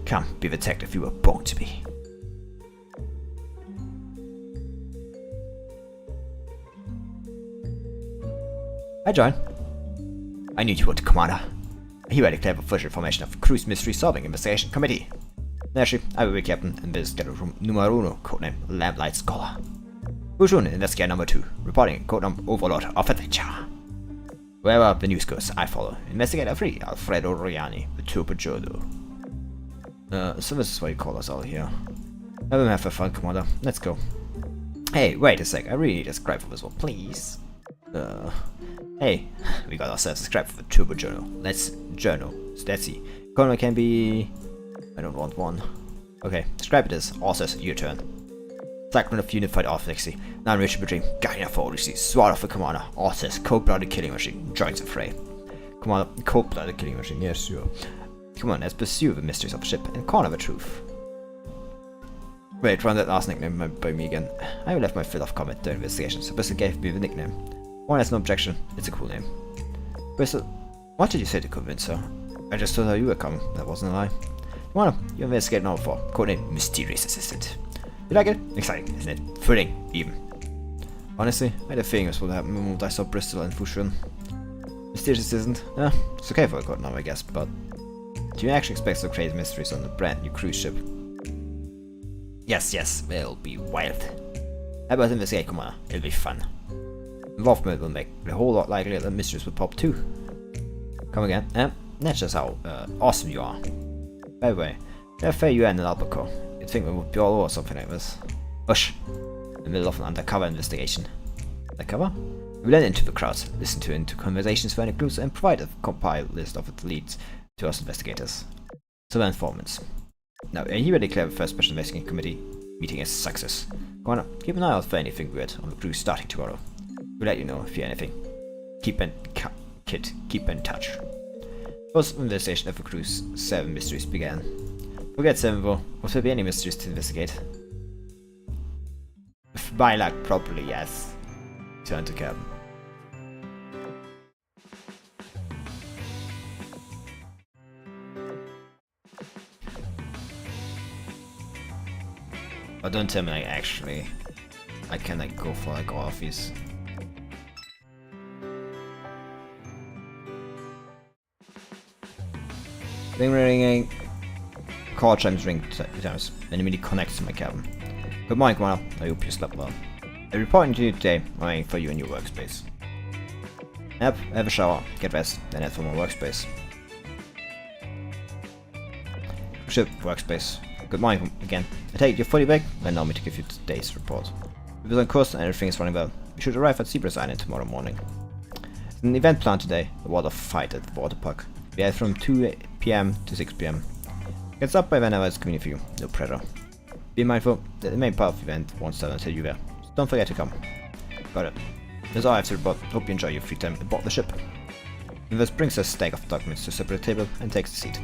Come, be the detective you were born to be. I join. I knew you would, Commander. I hereby declare the official formation of the Cruise Mystery Solving Investigation Committee. Naturally, I will be captain in the schedule room numero uno, codename Lamplight Scholar. Bushun, investigator number 2, reporting codename Overlord of Adventure. Wherever the news goes, I follow. Investigator 3, Alfredo Riani, the Turbo Jodo. So this is what you call us all here. I will have fun, Commander. Let's go. Hey, wait a sec, I really need a scribe for this one, please. Hey, we got ourselves a scribe for the Turbo Journal. Let's see. Colonel can be... I don't want one. Okay, scribe it is. Alsace, your turn. Fragment of unified orthodoxy. Non-reachable dream. Guiding for Odyssey. Sword of the Commander. Alsace, cold-blooded killing machine. Joins the fray. Commander, cold-blooded killing machine. Yes, sure. Come on, let's pursue the mysteries of the ship and corner the truth. Wait, run that last nickname by me again. I will have my fill of comment during the investigation, so Bristol gave me the nickname. One has no objection. It's a cool name. Bristol, what did you say to convince her? I just told her you were coming. That wasn't a lie. Commander, you investigate number 4. Codename Mysterious Assistant. You like it? Exciting, isn't it? Thrilling, even. Honestly, I had a feeling this would happen the moment I saw Bristol and Fushun. Mysterious Assistant? It's okay for a code now, I guess, but... Do you actually expect to create mysteries on a brand new cruise ship? Yes, they'll be wild. How about investigate, Commander? It'll be fun. Involvement will make it a whole lot likely that mysteries will pop too. Come again? That's just how awesome you are. By the way, they're fair you and an albacore. You'd think we would be all over something like this. Hush! In the middle of an undercover investigation. Undercover? We blend into the crowds, listen to conversations for any clues, and provide a compiled list of the leads to us investigators. So the informants. Now, I hereby declare the first Special Investigating Committee meeting as a success. Commander, keep an eye out for anything weird on the cruise starting tomorrow. We'll let you know if you hear anything. Keep in touch. Post investigation of the cruise, 7 mysteries began. Forget 7 though. Will there be any mysteries to investigate? By luck, probably yes. Turn to cabin. But don't tell me like actually I can like go for like all of these. Ring. Call chimes ring 2 times. Then immediately connects to my cabin. Good morning, Commander. I hope you slept well. I'm reporting to you today. I'm waiting for you in your workspace. Yep, have a shower, get rest, then head for my workspace. Ship workspace. Good morning again. I take your fully back and allow me to give you today's report. We're on course and everything is running well. We should arrive at Zebra's Island tomorrow morning. There's an event planned today, a water fight at the water park. We have from 2 PM to 6 PM. Get stopped by whenever it's convenient for you, no pressure. Be mindful that the main part of the event won't start until you're there, so don't forget to come. Got it. That's all I have to report. Hope you enjoy your free time aboard the ship. And this brings a stack of documents to a separate table and takes a seat.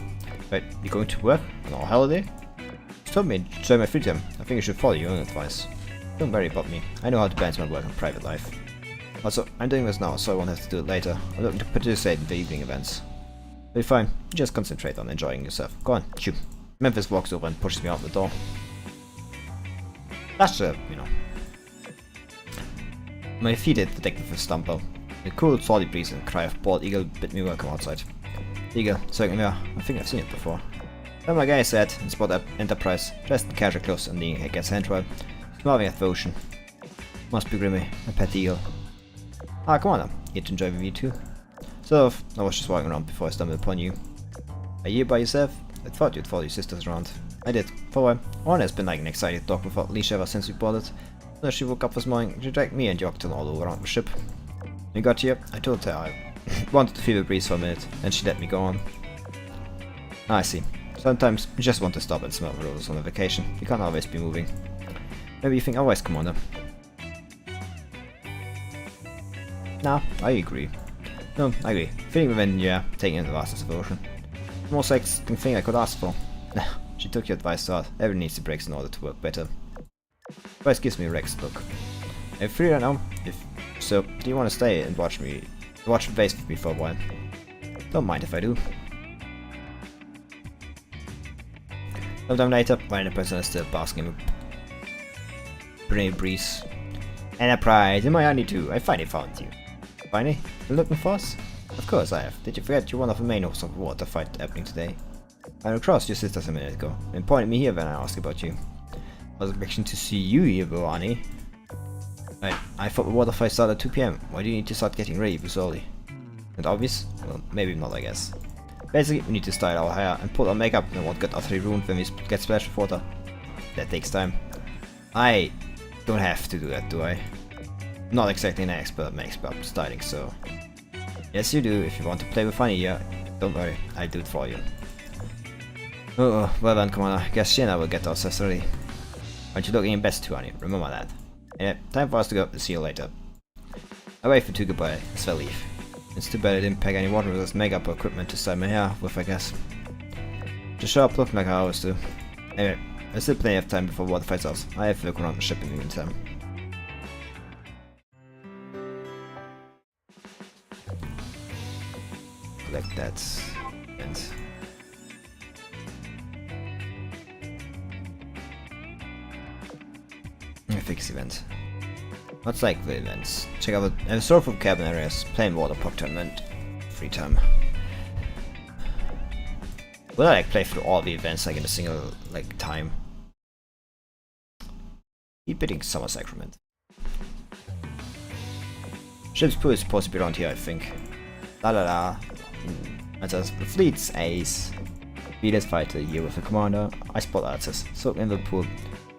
Right, you going to work on our holiday? You told me to enjoy my free time. I think you should follow your own advice. Don't worry about me. I know how to balance my work and private life. Also, I'm doing this now, so I won't have to do it later. I'm looking to participate in the evening events. It'll be fine. Just concentrate on enjoying yourself. Go on, shoot. Memphis walks over and pushes me out the door. That's you know. My defeated detective stumble. The cool salty breeze and cry of bald eagle bid me welcome outside. Eagle, circling there. I think I've seen it before. Then my guy said, in spot up Enterprise, dressed in casual clothes and leaning against handrail, smiling at the ocean. Must be Grimmy, a pet eagle. Ah, come on now, you to enjoy the view too. So, I was just walking around before I stumbled upon you. Are you by yourself? I thought you'd follow your sisters around. I did, for a while. One has been like an excited dog without leash ever since we bought it. So she woke up this morning, she dragged me and Yorkton all over around the ship. When we got here, I told her I wanted to feel the breeze for a minute, and she let me go on. I see. Sometimes you just want to stop and smell the roses on a vacation. You can't always be moving. Maybe you think otherwise, Commander. Nah, I agree. No, I agree. Feeling within, yeah, taking in the vastness of the ocean. The most exciting thing I could ask for. She took your advice to heart. Everyone needs the breaks in order to work better. Advice gives me a Rex look. Are you free right now? If so, do you want to stay and watch the base with me for a while? Don't mind if I do. Sometime later, my Enterprise is still basking in a brain breeze. Enterprise, am I only too? I finally found you. Finally? You looking for us? Of course I have. Did you forget you're one of the main hosts of the water fight happening today? I ran across your sisters a minute ago and pointed me here when I asked about you. I was expecting to see you here, Boani. I thought the water fight started at 2 PM. Why do you need to start getting ready this early? And obvious? Well, maybe not, I guess. Basically, we need to style our hair and put our makeup and won't get utterly ruined when we get splashed with water. That takes time. I don't have to do that, do I? I'm not exactly an expert at styling, so... Yes, you do. If you want to play with funny here, don't worry, I'll do it for you. Oh, well then, Commander. Guess she and I will get ourselves ready. Aren't you looking your best too, honey? Remember that. Yeah, time for us to go. See you later. I wave for two goodbye as I leave. It's too bad I didn't pack any water resist makeup or equipment to style my hair with, I guess. Just show up looking like I always do. Anyway, there's still plenty of time before water fight starts. I have to look around the ship in the meantime. Collect that and fix event. What's like the events? Check out the surf of cabin areas, plain water pop tournament, free time. Will I like play through all the events like in a single like time? Keep bidding Summer Sacrament. Ship's pool is supposed to be around here, I think. La la la. And says the fleet's ace. Leaders fight the year with the commander. I spot Alsace, soak in the pool.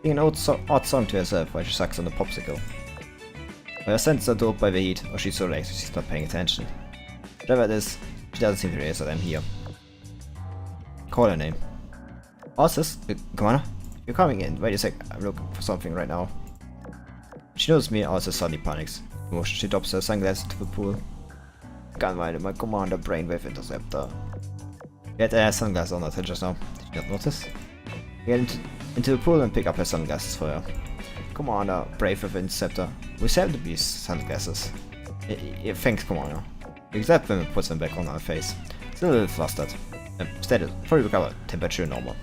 Sing an odd song to herself while she sucks on the popsicle. Her senses are dulled by the heat, or she's so relaxed she's not paying attention. Whatever it is, she doesn't seem to realize that I'm here. Call her name. Alsace, Commander? You're coming in. Wait a sec, I'm looking for something right now. She knows me, Alsace suddenly panics. Emotion, she drops her sunglasses into the pool. Can't mind it, my commander brainwave interceptor. Get her sunglasses on her just now. Did you not notice? Get into the pool and pick up her sunglasses for her. Commander, brave with interceptor. We sell these sunglasses. Thanks, Commander. Except when we put them back on her face. Still a little flustered. Steady, fully recover, temperature normal.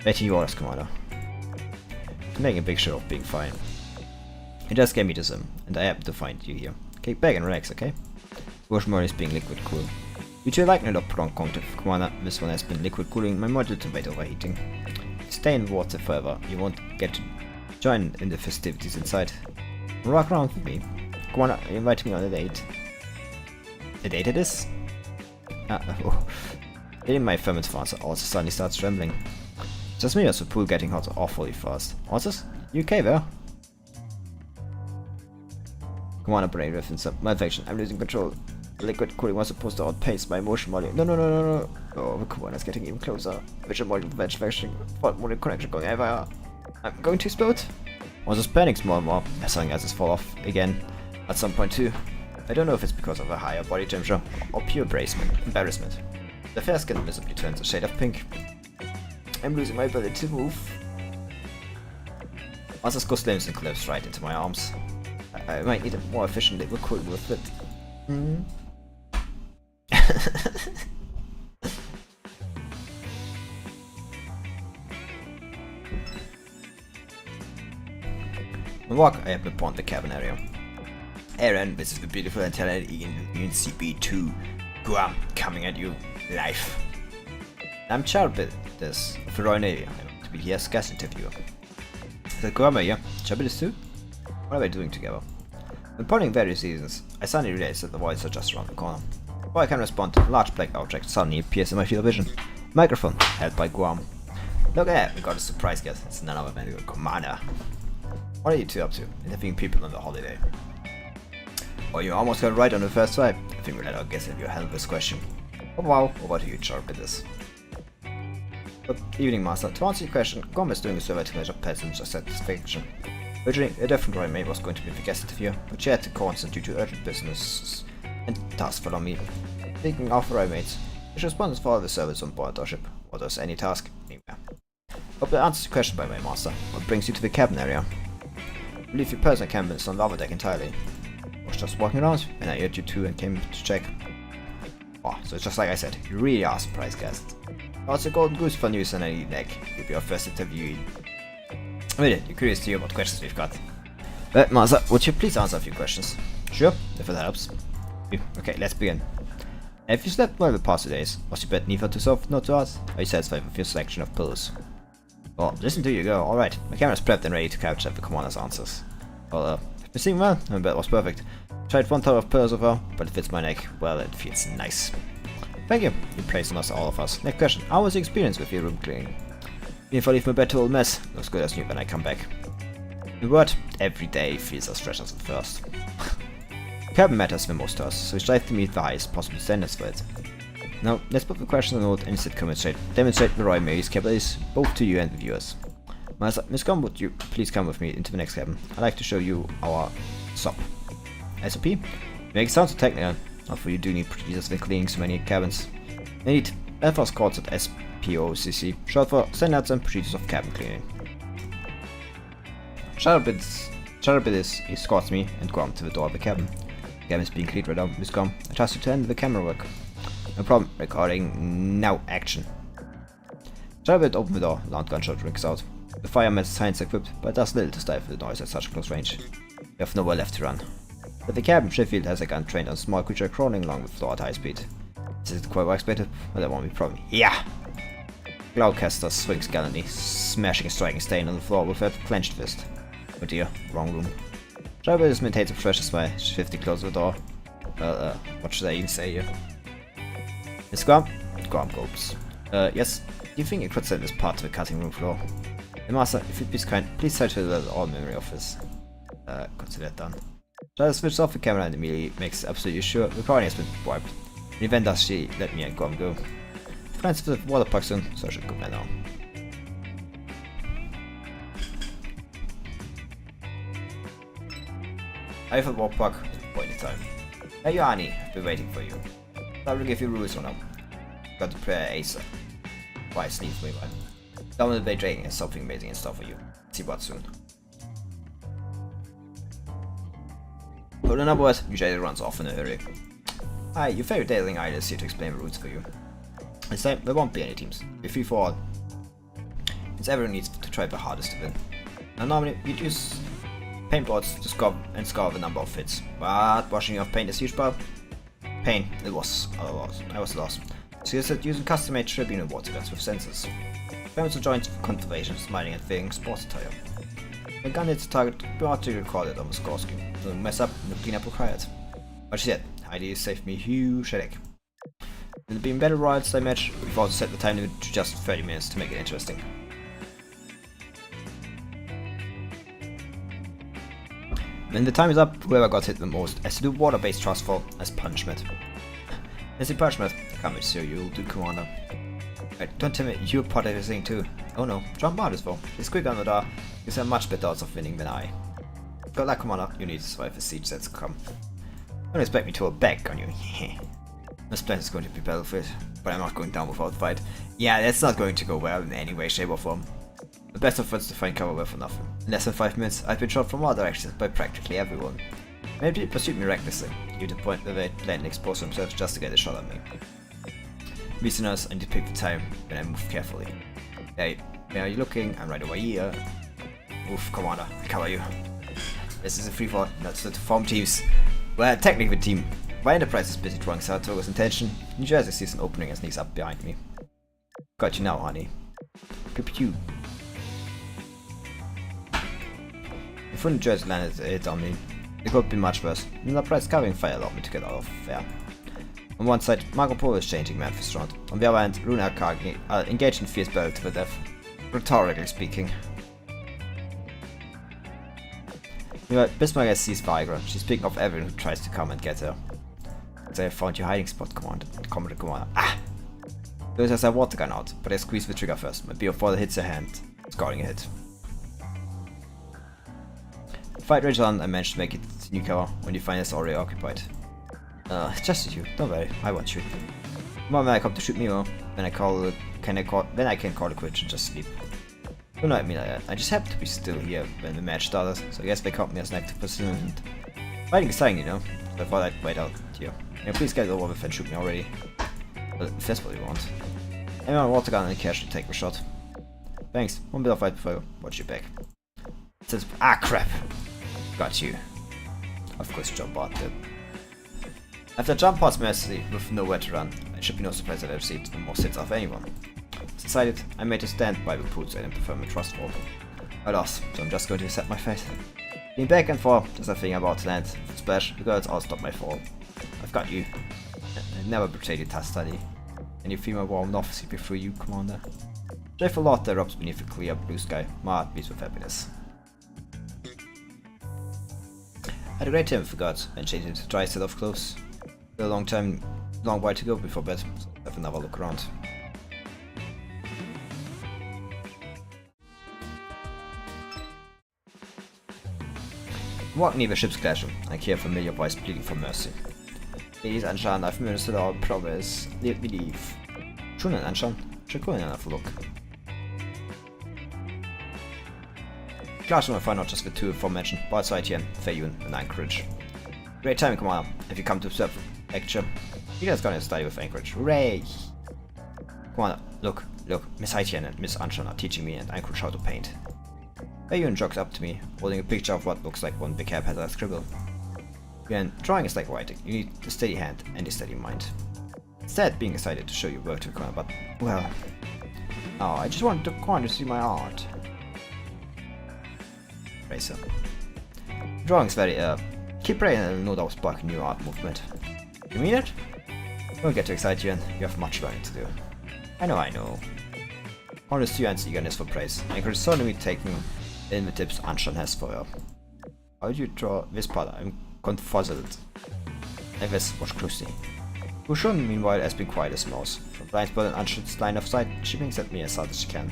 Waiting your orders, Commander. Making a big show of being fine. You just gave me to sim, and I happen to find you here. Kick back and relax, okay? Bushmore is being liquid cool. You two like not prong contact, Commander. This one has been liquid cooling my module to bait overheating. Stay in water forever. You won't get to join in the festivities inside. Rock around with me. Commander, invite me on a date. A date it is? Oh. Getting my ferment faster also suddenly starts trembling. Just me as the pool getting hot awfully fast. Alsace? You okay there? Commander brain riff and some malfunction. I'm losing control. The liquid cooling was supposed to outpace my motion module. No. Oh, the commander's getting even closer. Visual module manufacturing. Fault module connection going everywhere. I'm going to explode. Alsace panics more and more as sunglasses fall off again at some point too. I don't know if it's because of a higher body temperature or pure embarrassment. The fair skin visibly turns a shade of pink. I'm losing my ability to move. Alsace goes slams and clips right into my arms. I might need a more efficient liquid cooling with it. On walk, I happen upon the cabin area. Aaron, this is the beautiful and talented Union CB2 Guam coming at you live. I'm Charbidis of the Royal Navy. I'm to be here as guest interviewer. The Guam here, Charbidis too? What are we doing together? When pointing various seasons, I suddenly realized that the voids are just around the corner. Before I can respond, a large black object suddenly appears in my field of vision. Microphone, held by Guam. Look at that, we got a surprise guest. It's none other than the commander. What are you two up to? Interviewing people on the holiday. Oh, you almost got it right on the first try. I think we'll let our guest have your handle this question. Oh wow, over to you, Charbidis. Good evening, Master. To answer your question, Guam is doing a survey to measure passenger satisfaction. Originally, a different Royal Maid was going to be the guest interviewer, but she had to cancel due to urgent business and tasks follow me. Speaking of Royal Maids, she responds for all the service on board our ship, or does any task, anywhere. Hope that answers your question, by the way, Master. What brings you to the cabin area? I believe your personal cabin is on the other deck entirely. I was just walking around, and I heard you two and came to check. Oh, so it's just like I said, you really are a surprise guest. Oh, it's a golden goose for news on any neck. You'll be our first interviewee. Really, you're curious to hear what questions we've got. But Master, would you please answer a few questions? Sure, if it helps. Okay, let's begin. Have you slept well the past 2 days? Was your bed neither too soft nor too hard? Are you satisfied with your selection of pillows? Well, listen to you go, alright. My camera's prepped and ready to capture the commander's answers. Well, I've been sleeping well, my bed was perfect. Tried one tower of pillows of her, but it fits my neck. Well, it feels nice. Thank you. You praised on us, all of us. Next question. How was your experience with your room cleaning? Even if I leave my bed to a mess, looks good as new when I come back. The word, every day feels as fresh as the first. Cabin matters the most to us, so we strive to meet the highest possible standards for it. Now, let's put the question on note and instead demonstrate the Royal Mary's capabilities, both to you and the viewers. Master, Miss Gum, would you please come with me into the next cabin? I'd like to show you our SOP. SOP? You make it sound so technical, although you do need procedures when cleaning so many cabins. Indeed, that was called at SPOCC, short for Standards and Procedures of Cabin Cleaning. Charbidis escorts me and Guam to the door of the cabin. The cabin is being cleaned right now, Miss Gum. I trust you to handle the camera work. No problem. Recording now. Action. Charbid opened the door. Loud gunshot rings out. The fireman is science equipped, but does little to stifle the noise at such close range. We have nowhere left to run. But the cabin, Sheffield has a gun trained on a small creature crawling along the floor at high speed. This is quite well expected, but that won't be a problem. Yeah! Cloudcaster swings gallantly, smashing and striking Stain on the floor with a clenched fist. Oh dear, wrong room. Charbid maintains a precious smile, swiftly closes the door. Well, what should I even say here? Miss Guam? Guam gulps. Yes, do you think you could send this part to the cutting room floor? Hey, Master, if you'd be kind, please search the all memory office. Consider that done. Charbid switches off the camera and immediately makes absolutely sure the recording has been wiped. In the event that she let me and Guam go. Friends with the water park soon, so I should go by now. I have a water park, point in time. Hey Yohani, I've been waiting for you. I will give you rules or no. Got to play ASA. Why sleep me one? Download the trading has something amazing in store for you. See what soon. But in other words, usually runs off in a hurry. Hi, your favorite daring idol is here to explain the routes for you. This time, there won't be any teams. Be free for all. Since everyone needs to try the hardest to win. Now normally, you'd use paintboards to score the number of hits, but washing off paint is huge problem. Pain, I was lost. So you said using custom-made tribune water guns with sensors. Famous to join conservation, smiling and feeling sports attire. The gun hits the target, but to record it on the score screen. Don't mess up, no cleanup required. But she said, Heidi saved me a huge headache. In the Beam Battle Royale style match, we've also set the time limit to just 30 minutes to make it interesting. When the time is up, whoever got hit the most has to do water-based thrust fall as punishment. As in punishment, come with sir, you'll do commander. Right, don't tell me you're part of this thing too. Oh no, John Bard is well. He's quick on the door, he's have much better odds of winning than I. Good luck, commander, you need to survive the siege that's come. Don't expect me to hold back on you. This plan is going to be battlefield, but I'm not going down without a fight. Yeah, that's not going to go well in any way, shape or form. The best efforts to find cover were for nothing. In less than 5 minutes, I've been shot from all directions by practically everyone. Maybe he pursued me recklessly, due to the point where they blatantly exposed themselves just to get a shot at me. Listeners, I need to pick the time when I move carefully. Hey, where are you looking? I'm right over here. Move, commander, I cover you. This is a free fall, not to form teams. Well, technically the team. My Enterprise is busy drawing Saratoga's intention. New Jersey sees an opening and sneaks up behind me. Got you now, honey. Pew pew. If New Jersey landed a hit on me, it could be much worse. The Enterprise covering fire allowed me to get out of there. On one side, Marco Polo is changing Memphis front. On the other hand, Rune Akagi are engaged in fierce battle to the death, rhetorically speaking. Meanwhile, Bismarck has seized Viagra. She's speaking of everyone who tries to come and get her. I have found your hiding spot, Commander. Ah! Lewis has her water gun out, but I squeeze the trigger first. My BO4 hits her hand, scoring a hit. The fight rages on. I managed to make it to new cover when you find us already occupied. Just you. Don't worry, I won't shoot. The moment I come to shoot me more, then I can call it quits and just sleep. Don't know at me like that. I just happened to be still here when the match started, so I guess they caught me as an active participant. Fighting is dying, you know, so I thought I'd wait out here. Yeah, please get it over with and shoot me already. But if that's what you want. Anyone with a water gun and cash to take the shot. Thanks. One bit of fight before I watch your back. It says, ah crap! Got you. Of course John Bart did. After jump past Mercy with nowhere to run, it should be no surprise that I've received the most hits of anyone. Decided, I made a stand by the pools I didn't prefer my trust fall. I lost, so I'm just going to set my face. Being back and forth, there's a thing about to land. Splash, the girls all stop my fall. I've got you. I never betrayed you, Tastani. And you feel my warm officer before you, Commander. Joyful laughter erupts beneath the clear blue sky. My heart beats with happiness. I had a great time with the gods and changed into a dry set of clothes. Still a long while to go before bed, so I'll have another look around. Walk near the ship's classroom, I hear a familiar voice pleading for mercy. Please anschauen, I've missed our promise. Let me leave. Schon anschauen? Schon cool enough look. Classroom I find not just the two aforementioned, but outside here in Fayun and Anchorage. Great time, Commander. If you come to observe the lecture, you guys gonna study with Anchorage. Hooray! Commander, look, Miss Haitian and Miss Anshan are teaching me and Anchorage how to paint. Fayun jogs up to me, holding a picture of what looks like one big cap has a scribble. Again, drawing is like writing. You need a steady hand and a steady mind. Instead, being excited to show you work to the corner, but, well... Oh, I just wanted the corner to see my art. Racer. Drawing's very, keep praying and no doubt spark a new art movement. You mean it? Don't get too excited, Yuan. You have much learning to do. I know. Honest Yuan's eagerness for praise. I could certainly be taking in the tips Anshan has for her. How do you draw this part? I'm confuzzled. Neves, watch closely. Bushun, meanwhile, has been quiet as a mouse. From blind spot and Anshan's line of sight, she winks at me as hard as she can.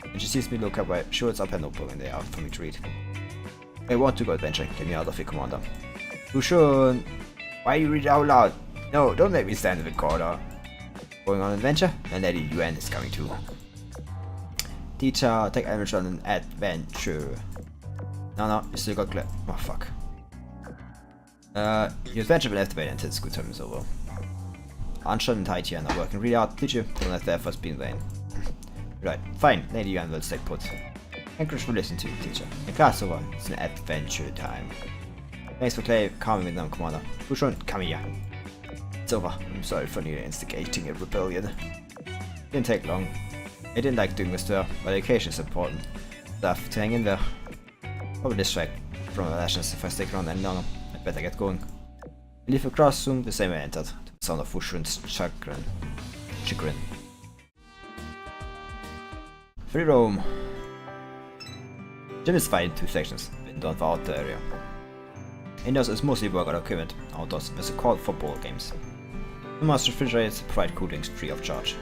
When she sees me look away, she holds up her notebook and they are for me to read. I want to go adventuring. Get me out of here, Commander. Bushun! Why you read out loud? No, don't make me stand in the corner. Going on an adventure? And Lady Yuan is coming too. Teacher, take advantage on an adventure. No, you still got clear. Oh, fuck. Your adventure will have to wait until school term is over. Anshan and Haitian are working really hard. Teacher, don't let their efforts be in vain. Right, fine. Lady Yuan will stay put. Anchorage will listen to you, teacher. The class over. It's an adventure time. Thanks for calming me down, Commander. Bushun, come here. It's over. I'm sorry for you instigating a rebellion. Didn't take long. I didn't like doing this to her, but education is important. Stuff to hang in there. Probably distract from her lessons if I stick around any longer. I'd better get going. I leave the classroom the same way I entered, to the sound of Bushun's chagrin. Free roam. Gym is divided in two sections, indoor and the outdoor area. Indoors is mostly workout equipment, outdoors is a court for board games. The master refrigerators provide cool drinks free of charge.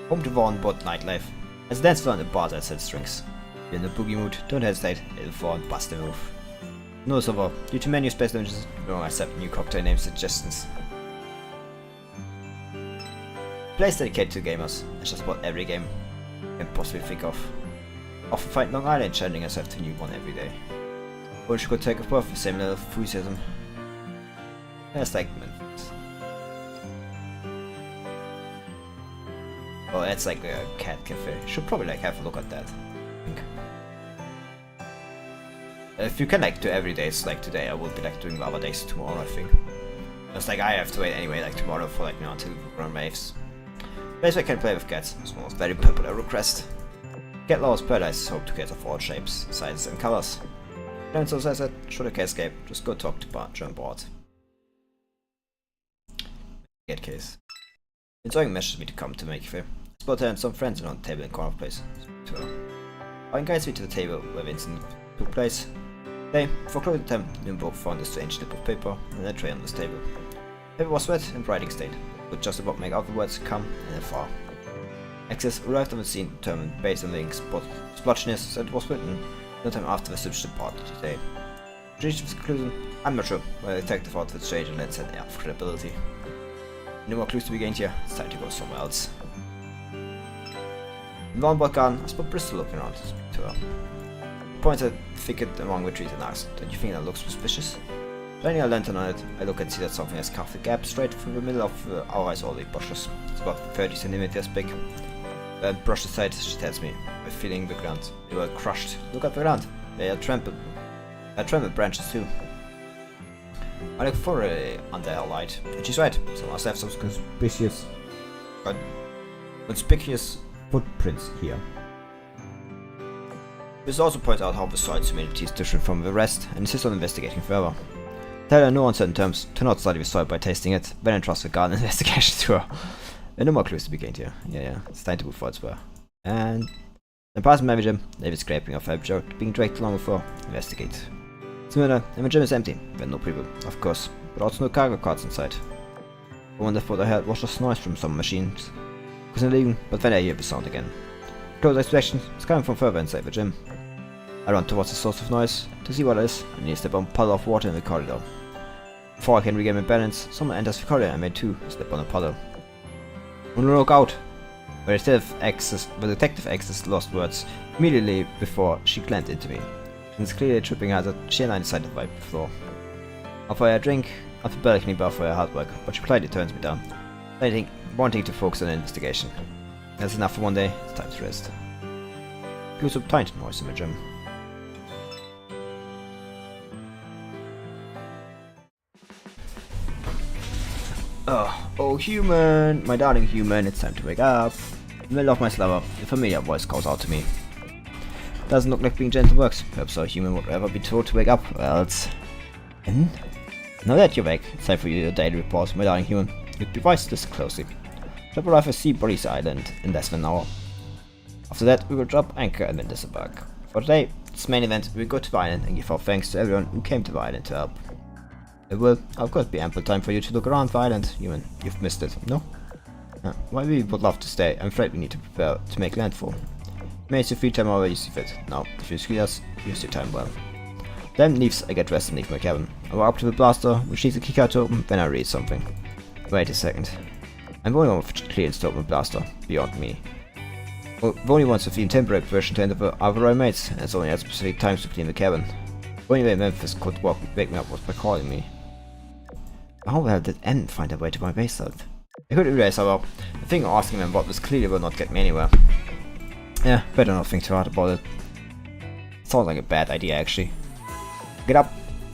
Home to Vaughn bought nightlife. As a dance floor and a bar that sells drinks. If you're in the boogie mood, don't hesitate, it'll fall and bust the move. No over. Due to menu space limitations, we won't accept new cocktail name suggestions. Place dedicated to gamers. I just bought every game I can possibly think of. Often find Long Island challenging herself to a new one every day. Or she could take a puff with the same level of enthusiasm. There's like Memphis. Oh, that's like a cat cafe. Should probably like have a look at that. I think. If you can like do every days like today, I will be like doing the other days tomorrow, I think. Just like I have to wait anyway, like tomorrow for like until run waves. Basically I can play with cats, it's one of very popular request. Cat lovers paradise hope to cats of all shapes, sizes and colors. And so as I said, should a cat escape, just go talk to John Board. Cat case. Enjoying messaged me to come to make fair. Spot her and some friends around the table in the corner of the place. To her. I invites me to the table where the incident took place. Today, for closing time, Nymburk found a strange slip of paper and a tray on this table. The paper was wet and writing state, would just about make out the words come and far. Access arrived on the scene determined based on the ink splotchiness that was written no time after the ship departed today. To reach this conclusion, I'm not sure whether the detective thought that strange and lends an air of credibility. No more clues to be gained here, it's time to go somewhere else. In the Lombard garden, I spot Bristol looking around to speak to her. He points at the thicket among the trees and asks, don't you think that looks suspicious? Shining a lantern on it, I look and see that something has carved a gap straight through the middle of our eyes all the bushes. It's about 30 centimeters big. Brush aside, she tells me, by feeling the ground. They were crushed. Look at the ground. They are trampled branches too. I look for under her light, and she's right. So must have some conspicuous footprints here. This also points out how the soil humidity is different from the rest, and insists on investigating further. Tell her in no uncertain terms to not study the soil by tasting it, then entrust the garden investigation to her. There are no more clues to be gained here. Yeah, it's time to move forward where. And then past the gym, David scraping off help joke being dragged along before. Investigate. Similar, and the gym is empty. There are no people, of course, but also no cargo carts inside. I wonder what I heard was just noise from some machines. Wasn't leaving, but then I hear the sound again. Close inspection is coming from further inside the gym. I run towards the source of noise to see what it is. I need to step on a puddle of water in the corridor. Before I can regain my balance, someone enters the corridor and I too step on a puddle. Oh no, look out! The detective accessed lost words immediately before she glanced into me. And it's clearly a tripping hazard, she and I decided to wipe the floor. Offer her a drink, after balcony bar for her hard work, but she politely turns me down. Wanting to focus on the investigation. That's enough for one day, it's time to rest. Clues obtained noise in the gym. Oh human, my darling human, it's time to wake up. In the middle of my slumber, a familiar voice calls out to me. Doesn't look like being gentle works. Perhaps a human would ever be told to wake up, or else. And? Now that you're awake, it's time for your daily report, my darling human. You'd be watched this closely. Drop arrive at Sea Breeze Island in less than an hour. After that, we will drop anchor and then disembark. For today, this main event, we will go to the island and give our thanks to everyone who came to the island to help. It will, of course, be ample time for you to look around the island, human. You've missed it, no? While we would love to stay, I'm afraid we need to prepare to make landfall. May use your free time however you see fit. Now, if you see us, use your time well. Then leaves, I get dressed and leave my cabin. I walk up to the blaster, which needs a keycard to open, then I read something. Wait a second. I'm the only one with clearance to open the blaster, beyond me. Well, the only ones with the temporary version to enter are the roommates, and it's only at specific times to clean the cabin. The only way Memphis could wake me up was by calling me. How the hell did N find a way to my base side? I couldn't realize, however, the thing of asking them about this clearly will not get me anywhere. Yeah, better not think too hard about it. Sounds like a bad idea, actually. Get up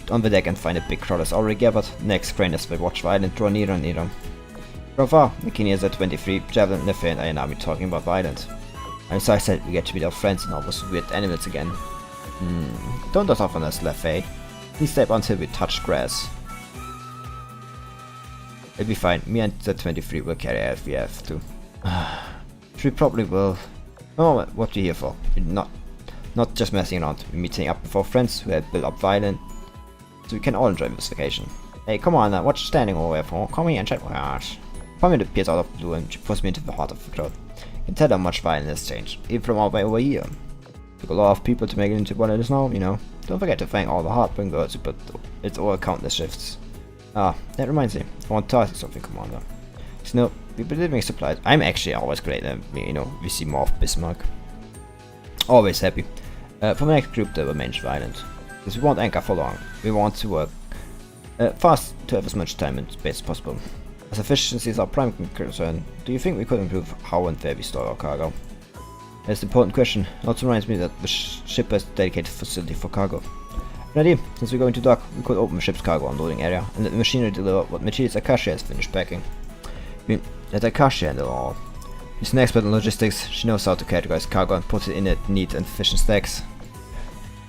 on the deck and find a big crowd is already gathered. Next, crane as we watch the island draw nearer and nearer. From far, the Kenias at 23, Javelin, Nefe and I and Army talking about the island. And so I said we get to meet our friends and all those weird animals again. Don't dot off on us, Lefe. Please step until we touch grass. It'll be fine, me and the 23 will carry out if we have to. We probably will. Oh, what are you here for? We're not just messing around, we're meeting up with our friends who have built up the island, so we can all enjoy this vacation. Hey, come on now, what you standing over there for? Come here and check my ass. Pamela appears out of the blue and she puts me into the heart of the crowd. You can tell how much the island has changed, even from our way over here. Took a lot of people to make it into what it is now, you know. Don't forget to thank all the hard-working girls who put it's all countless shifts. Ah, that reminds me, I want to ask you something, Commander. So, we've been delivering supplies. I'm actually always great and, you know, we see more of Bismarck. Always happy. For the next group that will manage the island. Because we won't anchor for long. We want to work fast to have as much time and space as possible. As efficiency is our prime concern, do you think we could improve how and where we store our cargo? That's an important question. It also reminds me that the ship has a dedicated facility for cargo. An idea. Since we're going to dock, we could open the ship's cargo unloading area and let the machinery deliver what materials Akashi has finished packing. I mean, let Akashi handle all. She's an expert in logistics. She knows how to categorize cargo and put it in neat and efficient stacks.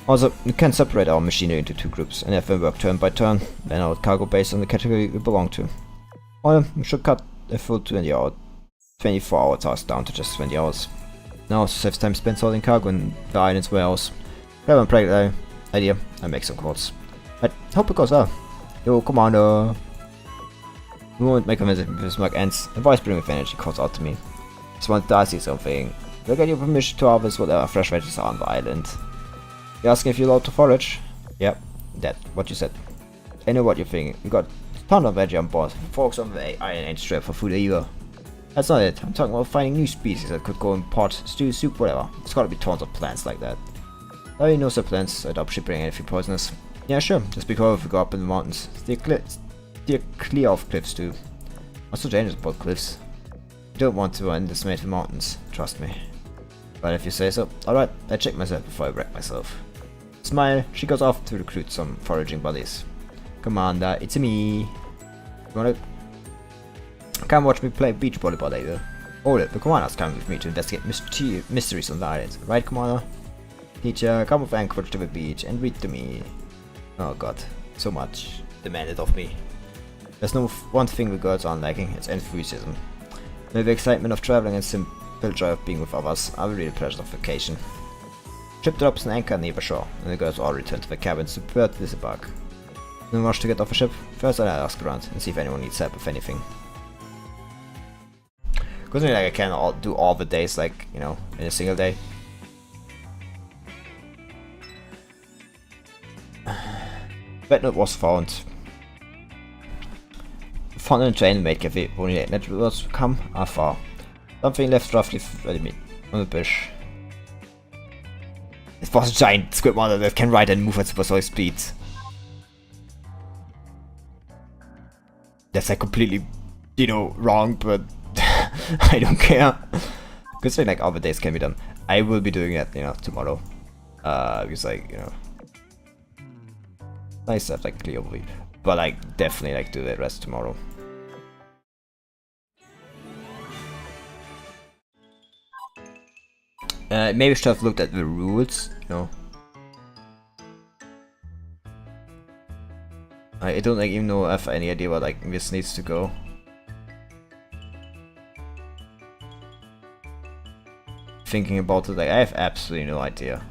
Also, we can separate our machinery into 2 groups and have them work turn by turn, then out cargo based on the category we belong to. Or we should cut a full 24-hour task down to just 20 hours. Now also saves time spent sorting cargo in the island's warehouse. Grab and practical idea and make some quotes. I hope it goes well. Yo, Commander! The moment my conversation with Smug ends, a voice bringing with energy calls out to me. Just wanted to ask you something. Do I get your permission to harvest whatever fresh veggies are on the island? You're asking if you're allowed to forage? Yep, that's what you said. I know what you're thinking. We got a ton of veggie on board. Folks on the island ain't strapped for food either. That's not it. I'm talking about finding new species that could go in pot, stew, soup, whatever. There's gotta be tons of plants like that. I know some plants. I doubt shipping anything poisonous. Yeah, sure. Just be careful if you go up in the mountains. Steer clear of cliffs too. What's so dangerous about cliffs? You don't want to end this made for mountains. Trust me. But if you say so, alright. I check myself before I wreck myself. Smile. She goes off to recruit some foraging buddies. Commander, it's me. You wanna come watch me play beach volleyball later? Hold it, the commander's coming with me to investigate mysteries on the island. Right, Commander? Teacher, come with Anchorage to the beach and read to me. Oh god, so much demanded of me. There's no one thing the girls aren't lacking, it's enthusiasm. Maybe the excitement of traveling and simple joy of being with others are the real pleasure of vacation. Ship drops an anchor near the shore, and the girls all return to the cabins to prepare to disembark. No rush to get off the ship. First I'll ask around and see if anyone needs help with anything. Cause like I can't do all the days like, you know, in a single day. Bed note was found. Found in a train made cafe, only networks come are far. Something left roughly 30 meters on the bush. It was a giant squid monster that can ride and move at supersonic speeds. That's like completely, you know, wrong, but I don't care. Because like other days can be done. I will be doing that, you know, tomorrow. Because like, you know, nice to have like clear overview. But like definitely like do the rest tomorrow. Maybe should have looked at the rules, you know. I don't like even know if I have any idea what like this needs to go. Thinking about it, like I have absolutely no idea.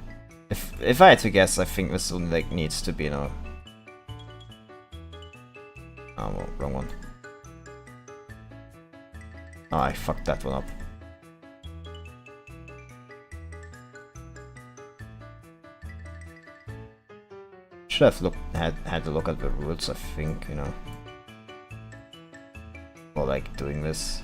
If I had to guess, I think this only like needs to be, you know. Oh, well, wrong one. Oh, I fucked that one up. Should have had a look at the rules, I think, you know. Or like doing this.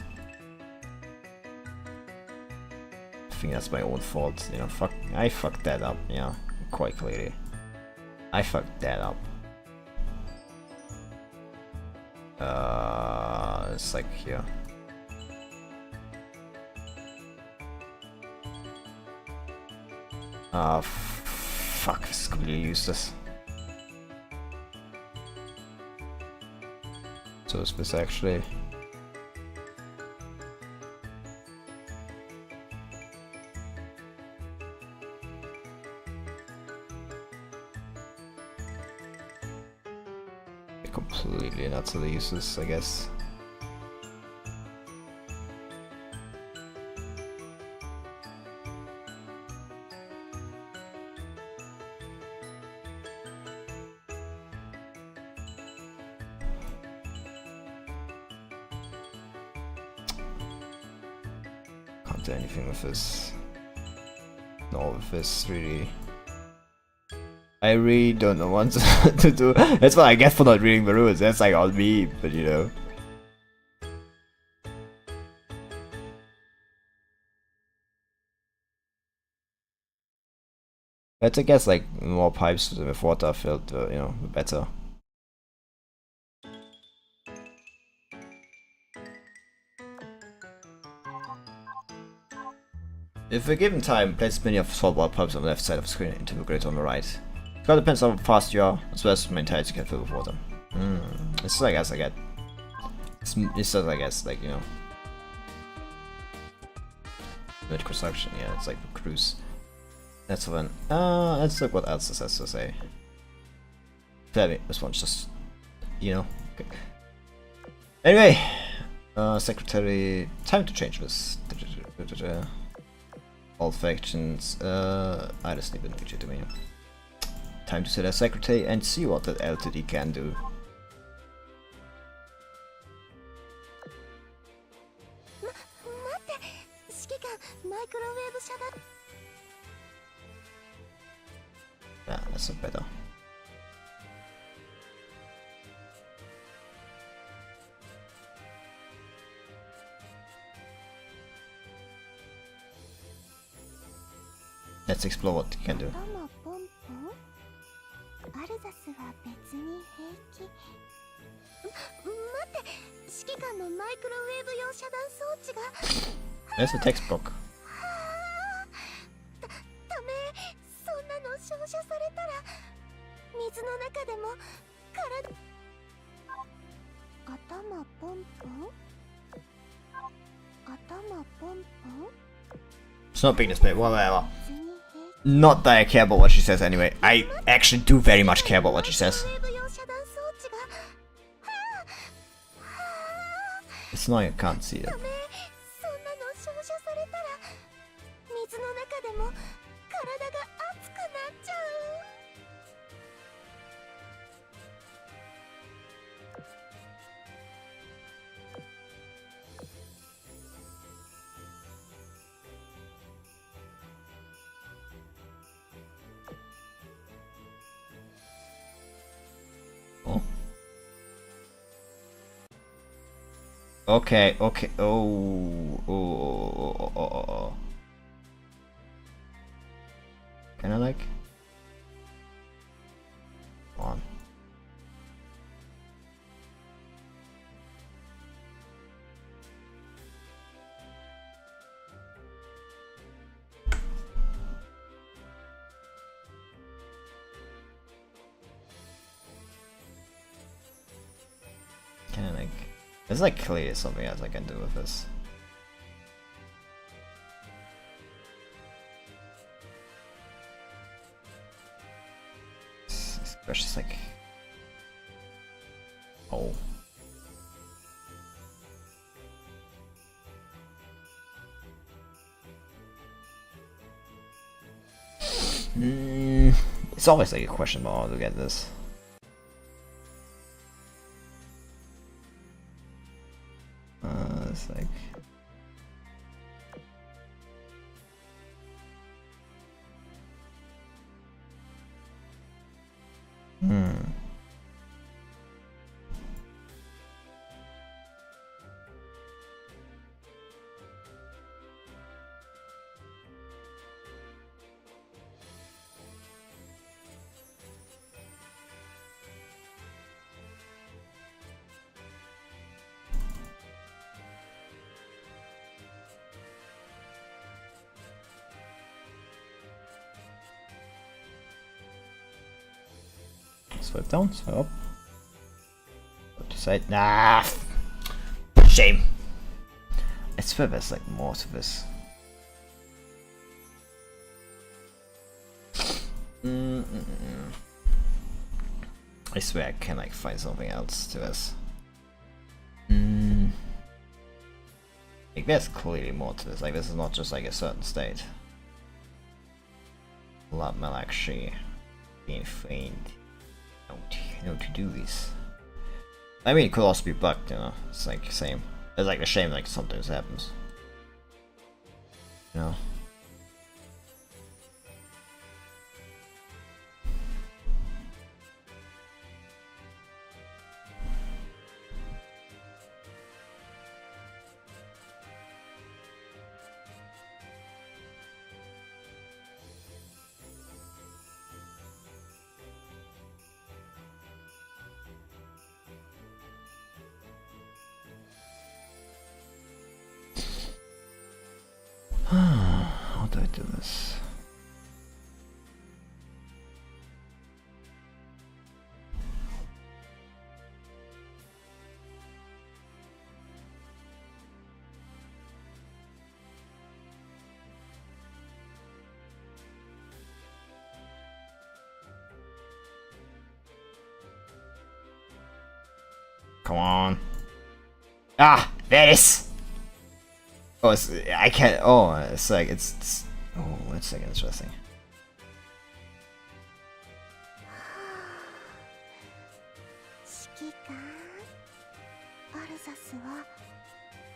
I think that's my own fault, you know. I fucked that up, yeah, quite clearly. I fucked that up. It's like here. Fuck, this is completely useless. So is this actually? Completely and utterly useless, I guess. Can't do anything with this. No, with this really. I really don't know what to do. That's what I get for not reading the rules. That's like on me, but you know. But I guess like more pipes with water filled, you know, the better. If we're given time, place many of saltwater pipes on the left side of the screen, integrate on the right. It depends how fast you are, as well as how many tides you can fill with water. It's like as I get. It's just I guess like, you know, mid construction. Yeah, it's like the cruise. That's one. Let's look what else has to say. Clearly, this one's just, you know. Okay. Anyway, secretary, time to change this. All factions. I just need an legitimate. Time to set a secretary and see what that LTD can do. Yeah, that's not better. Let's explore what you can do. There's a textbook. It's not being this bit, whatever. Not that I care about what she says anyway. I actually do very much care about what she says. It's annoying, I can't see it. Okay, okay. Oh. Can I like? Come on. Can I like? There's like clearly something else I can do with this. It's just like, oh. It's always like a question about how to get this. It's like, swipe down, swipe up. Go to side. Nah! Shame! I swear there's like more to this. I swear I can like find something else to this. Like there's clearly more to this, like this is not just like a certain state. Lot Malakshi being feigned. You know to do this. I mean it could also be bugged, you know, it's like same. It's like a shame like sometimes happens. You know. How do I do this? Come on. Ah, there it is. Oh, I can't. Oh, it's like it's. Oh, it's like interesting. 指揮官、アルザスは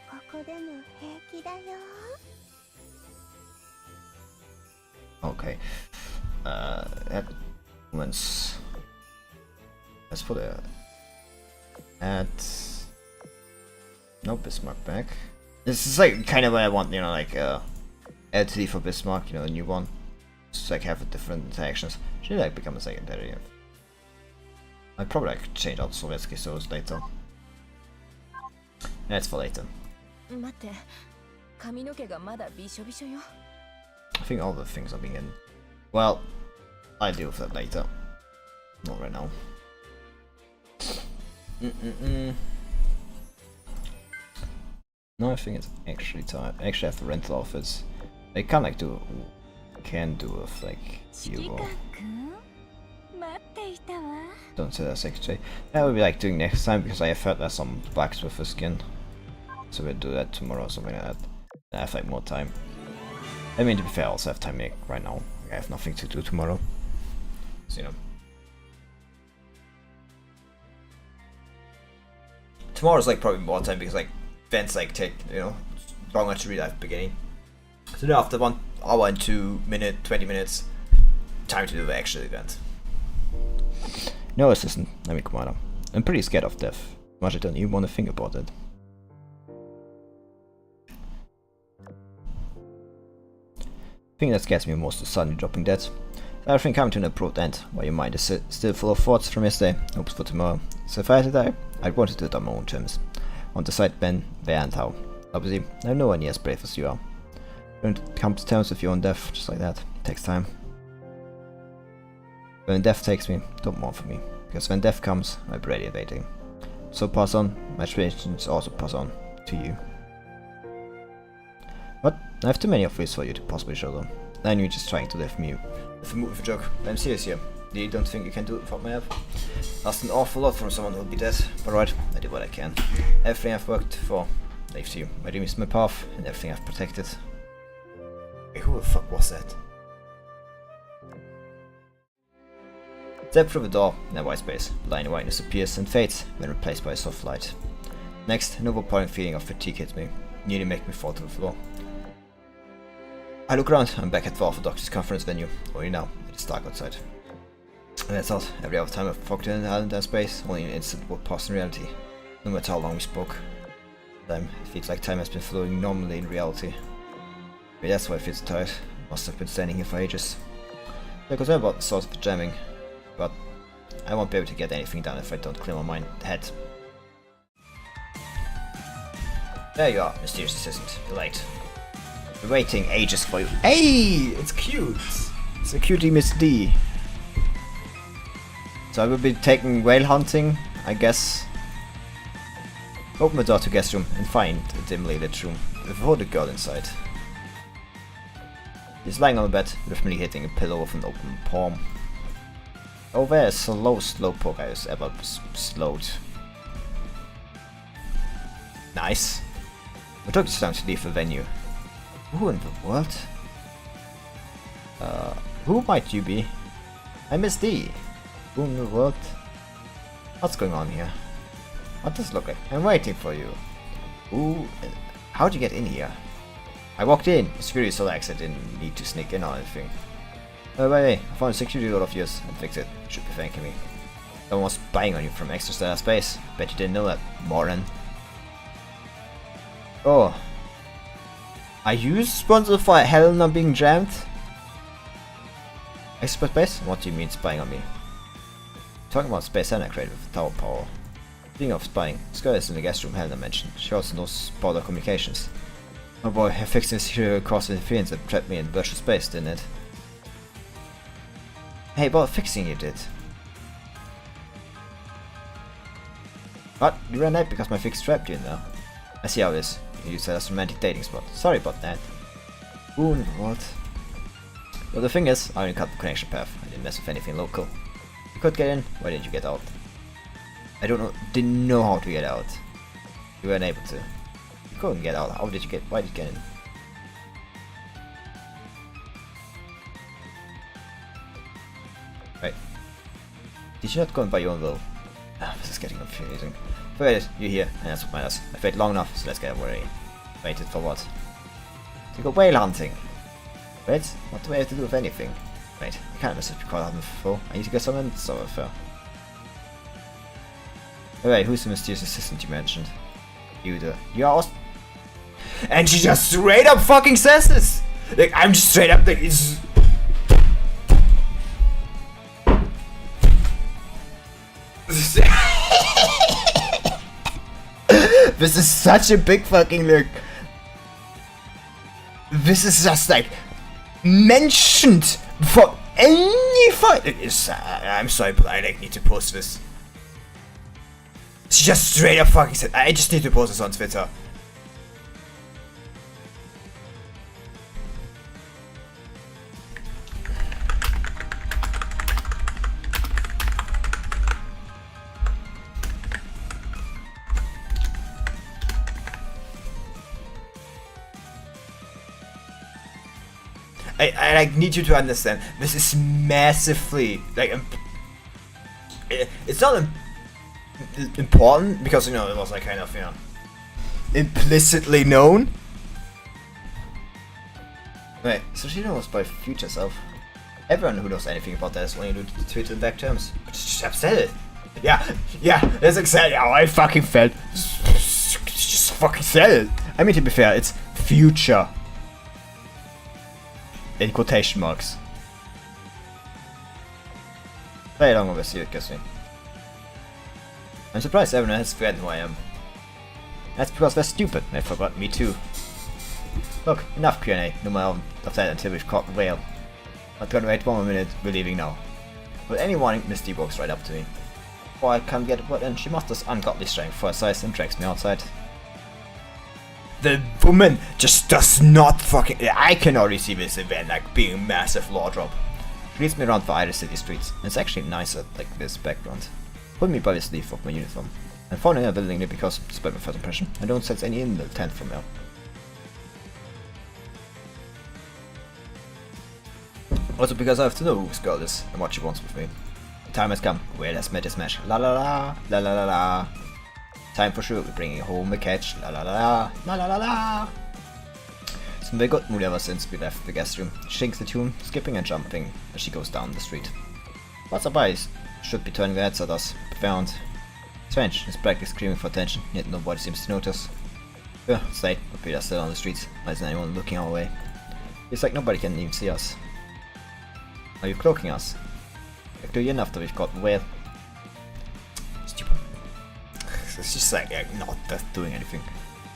ここでも平気だよ。 Okay. Once. Let's put a add. No Bismarck back. This is like kind of what I want, you know, like LTD for Bismarck, you know, a new one. Just like have different interactions. Should like become a secondary. I'd probably like change out Sovietsky souls later. That's for later. I think all the things are being in. Well, I'll deal with that later. Not right now. No, I think it's actually time. Actually, I have to rent outfits. I can't like do. Can do with like Euro. Don't say that, secretary. That will be like doing next time because I have heard there's some bugs with the skin. So we'll do that tomorrow or something like that. I have like more time. I mean, to be fair, I also have time like, right now. I have nothing to do tomorrow. So, you know. Tomorrow's like probably more time because like events like take, you know, longer to read at the beginning. So then after 1 hour and 2 minutes, 20 minutes, time to do the actual event. No assistant, let me come on. I'm pretty scared of death. Much I don't even want to think about it. The thing that scares me most is suddenly dropping dead. Everything coming to an abrupt end, while your mind is still full of thoughts from yesterday, hopes for tomorrow. So if I had to die, I'd want to do it on my own terms. Want to decide when, where and how. Obviously, I'm nowhere near as brave as you are. Learn to come to terms with your own death, just like that. It takes time. When death takes me, don't mourn for me, because when death comes, I'll be ready waiting. So pass on, my traditions also pass on to you. What? I have too many of these for you to possibly show them. I knew you're just trying to lift me with a joke. I'm serious here. You don't think you can do it without my help? That's an awful lot from someone who'll be dead, but right, I did what I can. Everything I've worked for, leaves to you. My dream is my path, and everything I've protected. Wait, who the fuck was that? Step through the door in a white space. Blind whiteness appears and fades when replaced by a soft light. Next, an overpowering feeling of fatigue hits me, nearly making me fall to the floor. I look around, I'm back at the Orthodox conference venue, only now, it's dark outside. And that's all, every other time I've walked in that space, only an instant would pass in reality, no matter how long we spoke. Time, it feels like time has been flowing normally in reality. Maybe that's why I feel so tired, must have been standing here for ages. I'm concerned about the source of the jamming, but I won't be able to get anything done if I don't clear my head. There you are, mysterious assistant, you're late. Been waiting ages for you. Hey! It's cute! It's a cutie Miss D. So I will be taking whale hunting, I guess. Open the door to guest room and find a dimly lit room with a hooded girl inside. She's lying on the bed, rhythmically hitting a pillow with an open palm. Oh, there's the slowest slowpoke I was ever slowed. Nice. We took this time to leave the venue. Who in the world? Who might you be? I'm Miss D. Who in the world? What's going on here? What does it look like? I'm waiting for you. Ooh, how'd you get in here? I walked in. Security so lax I didn't need to sneak in or anything. By the way, I found a security all of yours and fixed it. You should be thanking me. Someone was spying on you from extrastellar space. Bet you didn't know that, moron. Oh. Are you responsible for Helena being jammed? Expert base? What do you mean spying on me? Talking about space Helena created with tower power. Speaking of spying, this girl is in the guest room Helena mentioned. She also knows powder communications. Oh boy, I fixed this serial cross interference that trapped me in virtual space, didn't it? Hey, about fixing you did. What? You ran out because my fix trapped you in there? I see how it is. You use that as a romantic dating spot. Sorry about that. Ooh, what? Well, the thing is, I only cut the connection path. I didn't mess with anything local. You could get in, why didn't you get out? I don't know, didn't know how to get out. You weren't able to. You couldn't get out. How did you get, why did you get in? Right. Did you not go in by your own will? Ah, this is getting confusing. Forget it, you're here, and that's what matters. I've waited long enough, so let's get away. Waited for what? To go whale hunting. Wait, what do I have to do with anything? Wait, I can't message because I haven't before. I need to get someone, so fair. Wait, who's the mysterious assistant you mentioned? You are and she just straight up fucking says this! Like, I'm just straight up like, it's... This is such a big fucking look. This is just like mentioned for any fight. It is. I'm sorry, but I like need to post this. She just straight up fucking said, I just need to post this on Twitter. I like need you to understand. This is massively like it's not important because you know it was like kind of implicitly known. Wait, so she knows by future self. Everyone who knows anything about that is only alluded to Twitter in back terms. But just have said it. Yeah, that's exactly how I fucking felt. Just fucking said it. I mean, to be fair, it's future. In quotation marks. Very long of a circus me. I'm surprised everyone has forgotten who I am. That's because they're stupid. They forgot me too. Look, enough Q&A. No more of that until we've caught the whale. Not gonna wait 1 more minute, we're leaving now. With any warning, Misty walks right up to me. Before I can get what, and she musters ungodly strength for her size and drags me outside. The woman just does not fucking... I can already see this event like being a massive law drop. She leads me around the Irish city streets. And it's actually nicer like this background. Pulled me by the sleeve of my uniform. I'm following her willingly because, despite my first impression, I don't sense any intent from her. Also because I have to know who this girl is and what she wants with me. The time has come. Well, let's met this match. La la la, la la la la. Time for sure, we're bringing home a catch. La la la la, la la la la. It's been a good mood ever since we left the guest room. She sings the tune, skipping and jumping as she goes down the street. Passersby should be turning their heads at us, but found. Strange, it's practically screaming for attention, yet nobody seems to notice. Yeah, it's late, but Peter's still on the streets. Why isn't anyone looking our way? It's like nobody can even see us. Are you cloaking us? Like, do you enough that we've got the whale? Stupid. It's just like not doing anything.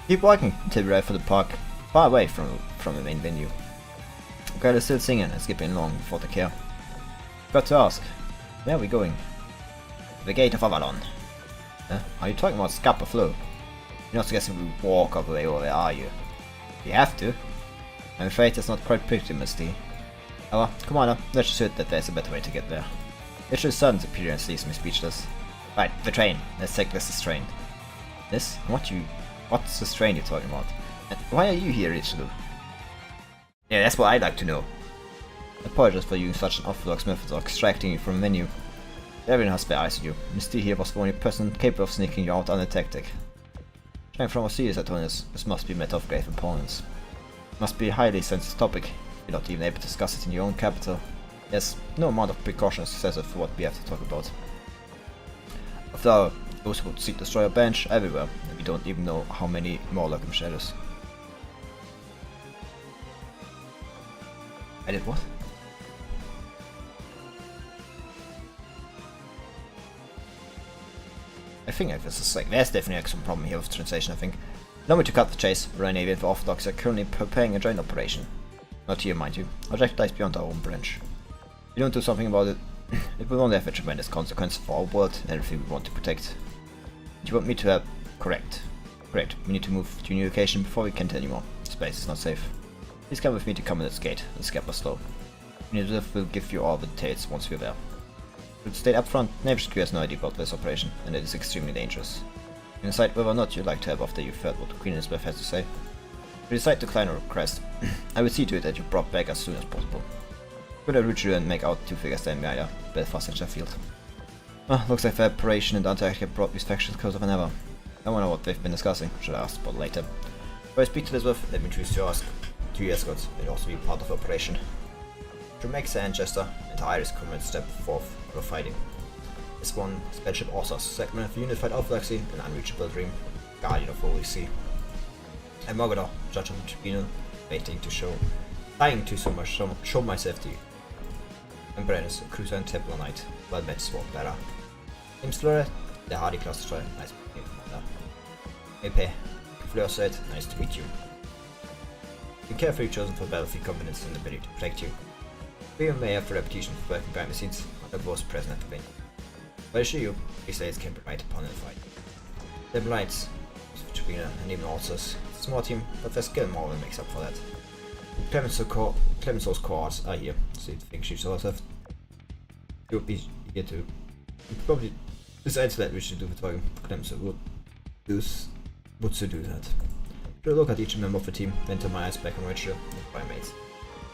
Keep walking until we arrive at the park, far away from the main venue. The crowd is still singing and skipping along before they care. Got to ask, where are we going? The gate of Avalon. Are you talking about Scapa Flow? You're not suggesting we walk all the way over there, are you? You have to. I'm afraid that's not quite pretty, Misty. Oh well, come on now, let's just hope that there's a better way to get there. Literally sudden appearance leaves me speechless. Right, the train. Let's take this train. This? What's this train you're talking about? And why are you here, Richard? Yeah, that's what I'd like to know. I apologize for using such an orthodox method of extracting you from a menu. Everyone has their eyes on you. Misty here was the only person capable of sneaking you out undetected. Trying from overseas, Adonis, this must be a matter of grave importance. It must be a highly sensitive topic. You're not even able to discuss it in your own capital. Yes, no amount of precaution is excessive for what we have to talk about. After all, those who would seek to destroy our bench are everywhere, and we don't even know how many more lurk in the shadows. I did what? I think this is like, there's definitely some problem here with translation, I think. Allow me to cut the chase. Royal Navy and Orthodox are currently preparing a joint operation. Not here, mind you. Our objective lies beyond our own branch. If we don't do something about it, it will only have a tremendous consequence for our world and everything we want to protect. Do you want me to help? Correct. Correct. We need to move to a new location before we can't anymore. This place is not safe. Please come with me to Commander's Gate. The Scapa Slow. We'll give you all the details once we're there. Should state up front, Navy HQ has no idea about this operation, and it is extremely dangerous. You decide whether or not you'd like to help after you've heard what Queen Elizabeth has to say. If you decide to decline a request, I will see to it that you're brought back as soon as possible. Could I reach you and make out two figures standing behind Belfast and Sheffield? Oh, looks like the operation in Antarctica brought these factions closer than ever. I wonder what they've been discussing, should I ask about later. Before I speak to Elizabeth, let me choose to ask. 2 escorts will also be part of the operation. To make Manchester and Iris comrades step forth for the fighting. This one, Spaceship Alsace, segment of Unified Galaxy, an unreachable dream, Guardian of Holy Sea. And Mogador, Judge of the Tribunal, dying to show myself to you. And Brennus, a cruiser and Templar Knight, well met sword bearer. James Fleuret, the Hardy class destroyer, nice meeting you, Commander. Epe, Fleur said, nice to meet you. Be carefully chosen for battlefield competence and ability to protect you. We may have a reputation for working behind the scenes, but I was present at the venue. But I assure you, these ladies can be right upon in the fight. They're Lights, Tribuna, and even Alsace. It's a small team, but their skill more than makes up for that. Clemenceau's cohorts are here, so you think she should have. You'll be here too. You probably decides that we should do the talking. Clemenceau would do that. Should look at each member of the team, then turn my eyes back on Rachel and my mates.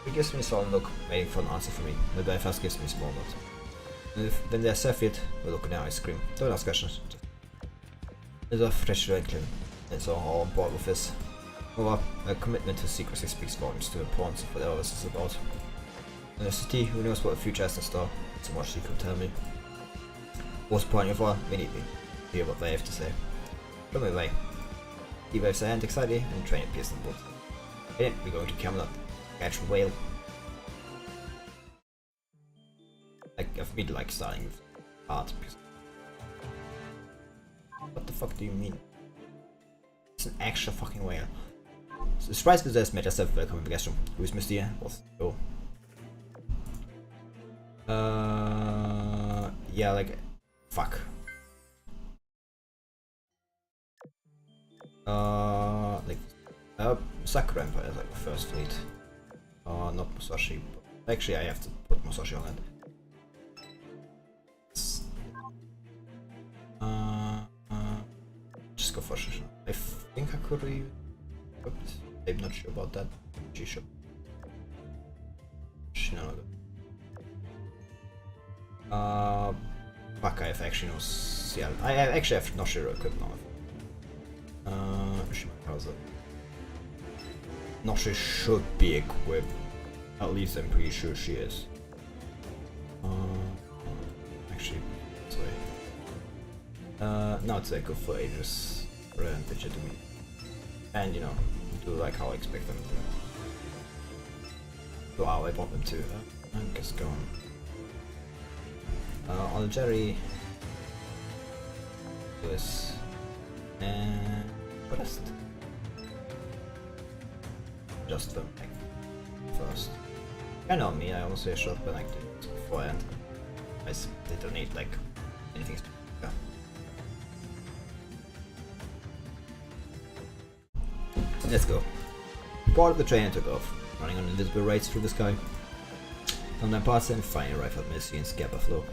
He gives me a solemn look, waiting for an answer from me, but Belfast gives me a small nod. And when they're Sheffield, we look in their eyes, scream. Don't ask questions. There's a fresh red clean, and so all on board with this. However, a commitment to secrecy speaks volumes to the importance of whatever this is about. In a city, who knows what the future has in store? So much she could tell me. What's the point of all? We need to hear what they have to say. Show me the way. He waves a hand excitedly and train appears in the boat. In it, we're going to Camelot, catch a whale. I've been like starting with art because. What the fuck do you mean? It's an actual fucking whale. So, surprise visitors made yourself welcome in the guest room. Who is Miss Deer? What's go? Yeah, like, fuck. Sakura Empire is like the first fleet. Not Musashi. Actually, I have to put Musashi on it. Just go for Shisha. I think I could read. I'm not sure about that. Shisha. Shinaga. Fuck, I have actually no. Yeah, I actually have no Shiro equipped now. Shimakaza. Noshi should be equipped. At least I'm pretty sure she is. Actually, sorry. Now it's like go for Aegis and Pitcher to me. And you know, do like how I expect them to. So how I want them to. I guess go on. Algeri. This. And rest. Just them like first. I know me, I honestly shot but like this beforehand. They don't need like anything to go. Let's go. Part of the train took off, running on invisible rails through the sky. Sometime passed and finally arrived at Missy and Scabba Flow.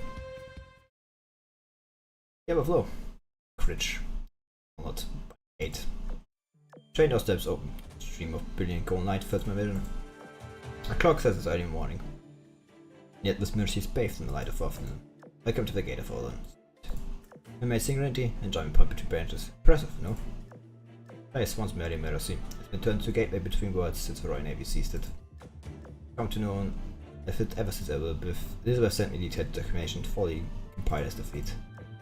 Scabba Flow. Critch. Not 8. Train door steps open. A stream of brilliant golden light fills my vision. A clock says it's early morning. Yet this mercy is bathed in the light of afternoon. Welcome to the gate of Orlan. I made singularity and joined point between branches. Impressive, no? Place once merely mercy. It's been turned to a gateway between worlds since the Royal Navy seized it. Come to know if it ever since Elizabeth sent me detailed documentation to fully compile as the fleet.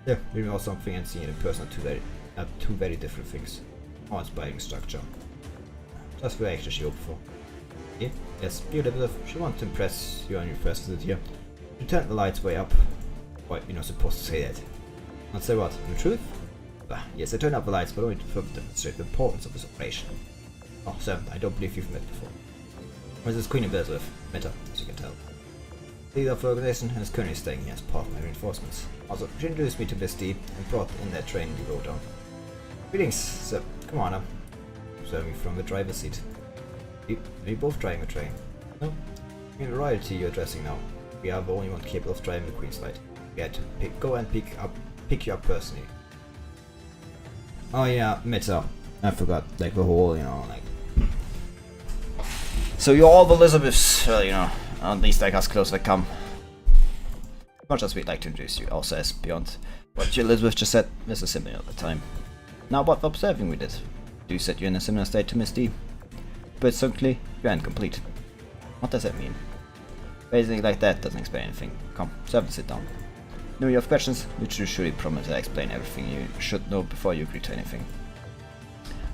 Yeah, reading about something and seeing it in person are two very different things. More inspiring structure. Just the reaction she hoped for. Okay? Yes, be Elizabeth, she wanted to impress you on your first visit here. She turned the lights way up. Why, you're not supposed to say that. Not say what? The truth? Bah, yes, I turned up the lights, but only to further demonstrate the importance of this operation. Oh, sir, I don't believe you've met before. Mrs. Queen Elizabeth, met her, as you can tell. The leader of the organization and is currently staying here as part of my reinforcements. Also, she introduced me to Miss D and brought in that train you rode on. Greetings, sir. Come on now. Observing from the driver's seat. Are you both driving a train? No. In royalty you're addressing now. We are the only one capable of driving the Queen's Light. Yeah, to go and pick you up personally. Oh yeah, Meta. I forgot, like the whole, you know, like. So you're all the Elizabeths, you know, at least like as close as they come. Much as we'd like to introduce you, Alsace, beyond what Elizabeth just said, this is simply not the time. Now what observing we did. Do set you in a similar state to Miss D. But simply, you aren't complete. What does that mean? Basically like that doesn't explain anything. Come, serve and sit down. No, you have questions, which you surely promise to explain everything you should know before you agree to anything.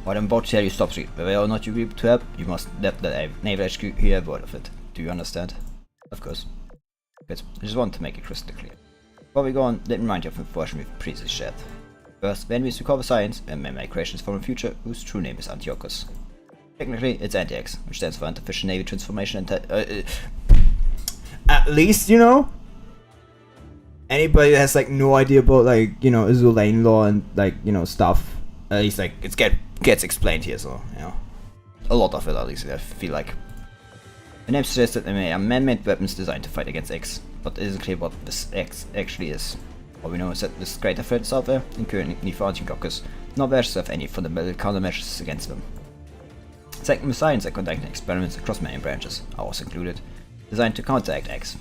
What I'm about to tell you stops you. Whether or not you agree to help, you must let the Naval HQ hear a word of it. Do you understand? Of course. Good. I just want to make it crystal clear. Before we go on, let me remind you of information we've previously shared. First, the enemies recover science and may make creations from a future whose true name is Antiochus. Technically, it's Anti-X, which stands for Artificial Navy Transformation and at least, you know, anybody that has like no idea about like, you know, Azur Lane law and like, you know, stuff, at least like it gets explained here, so, you know, a lot of it at least, I feel like. The name suggests that they are man-made weapons designed to fight against X, but it isn't clear what this X actually is. All we know is that this greater threat is out there, and currently for Antiochus, not versus have any fundamental countermeasures against them. Second, the science are conducting experiments across many branches, ours included, designed to counteract X.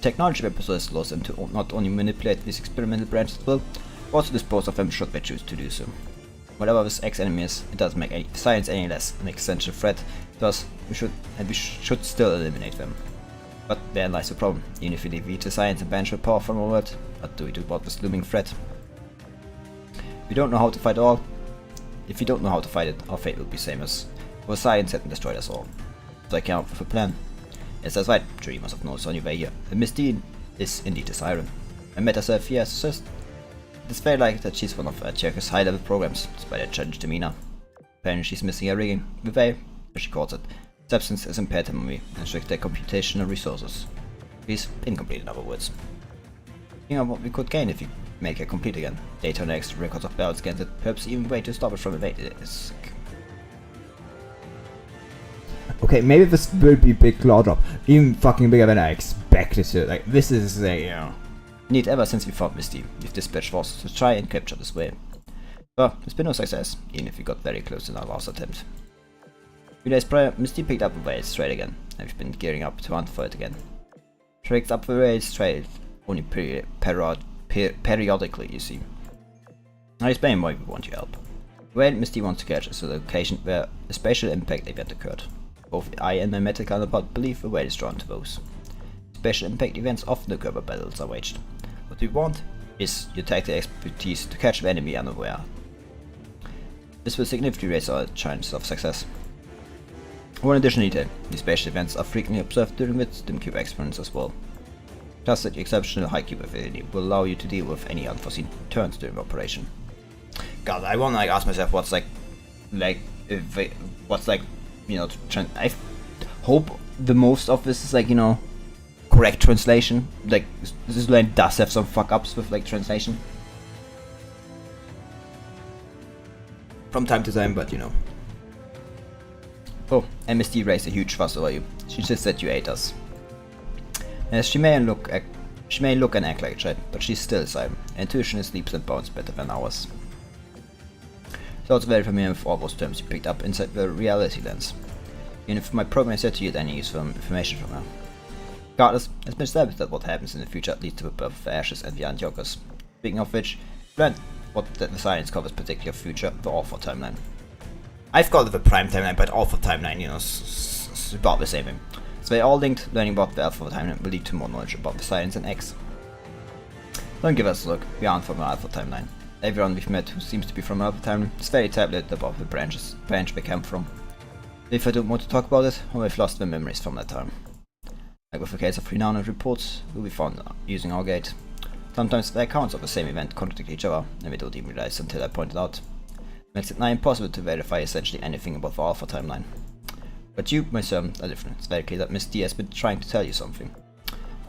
Technology we possess allows them to not only manipulate these experimental branches as well, but also dispose of them should they choose to do so. Whatever this X enemy is, it doesn't make science any less an existential threat to us, we should still eliminate them. But there lies the problem. Even if we defeat the science and banish the power from our world, what do we do about this looming threat? We don't know how to fight it all. If we don't know how to fight it, our fate will be same as our science hadn't destroyed us all. So I came up with a plan. Yes, that's right, sure you must have noticed on your way here. The Miss D is indeed a siren. I met herself here as a assist. It is very likely that she's one of Antiochus' high-level programs, despite her challenge demeanor. Apparently she's missing her rigging, the way, as she calls it. Substance has impaired her memory and restricted their computational resources. She's incomplete in other words. Think of what we could gain if we make her complete again. Data on extra records of battles against it, perhaps even a way to stop it from evading it. Okay, maybe this will be a big claw drop, even fucking bigger than I expected to. Like, this is a, you know, need ever since we found Misty. We've dispatched forces to try and capture this whale. But it's been no success, even if we got very close in our last attempt. 2 days prior, Misty picked up the whale's trail again, and we've been gearing up to hunt for it again. She picked up the whale's trail only periodically, you see. I'll explain why we want your help. The whale Misty wants to catch is a location where a spatial impact event occurred. Both I and my metal counterpart believe the whale is drawn to those. Spatial impact events often occur where battles are waged. What we want is your tactical expertise to catch the enemy unaware. This will significantly raise our chances of success. One additional detail, these spatial events are frequently observed during the StimCube experiments as well. Plus that your exceptional high cube ability will allow you to deal with any unforeseen turns during the operation. God, I wanna like ask myself what's you know, I hope the most of this is like, you know, correct translation. Like, this line does have some fuck ups with like translation from time to time, but you know. Oh, MSD raised a huge fuss over you. She just said you ate us. As she may look and act like a child, but she's still a siren. Her intuition is leaps and bounds better than ours. So it's very familiar with all those terms you picked up inside the reality lens. Even if my program said to you any useful information from her. Regardless, it's been established that what happens in the future leads to the birth of the Ashes and the Antiochus. Speaking of which, learn what the science covers particular future, the Alpha timeline. I've called it the Prime timeline, but Alpha timeline, you know, it's about the same thing. So they're all linked. Learning about the Alpha timeline will lead to more knowledge about the science and X. Don't give us a look, we aren't from the Alpha timeline. Everyone we've met who seems to be from Alpha timeline is very tablet about the branch they come from. If I don't want to talk about it, or I've lost their memories from that time. Like with the case of renowned reports will be found using our gate. Sometimes the accounts of the same event contradict each other, and we don't even realize until I point it out. It makes it nigh impossible to verify essentially anything about the Alpha timeline. But you, my son, are different. It's very clear that Miss D has been trying to tell you something.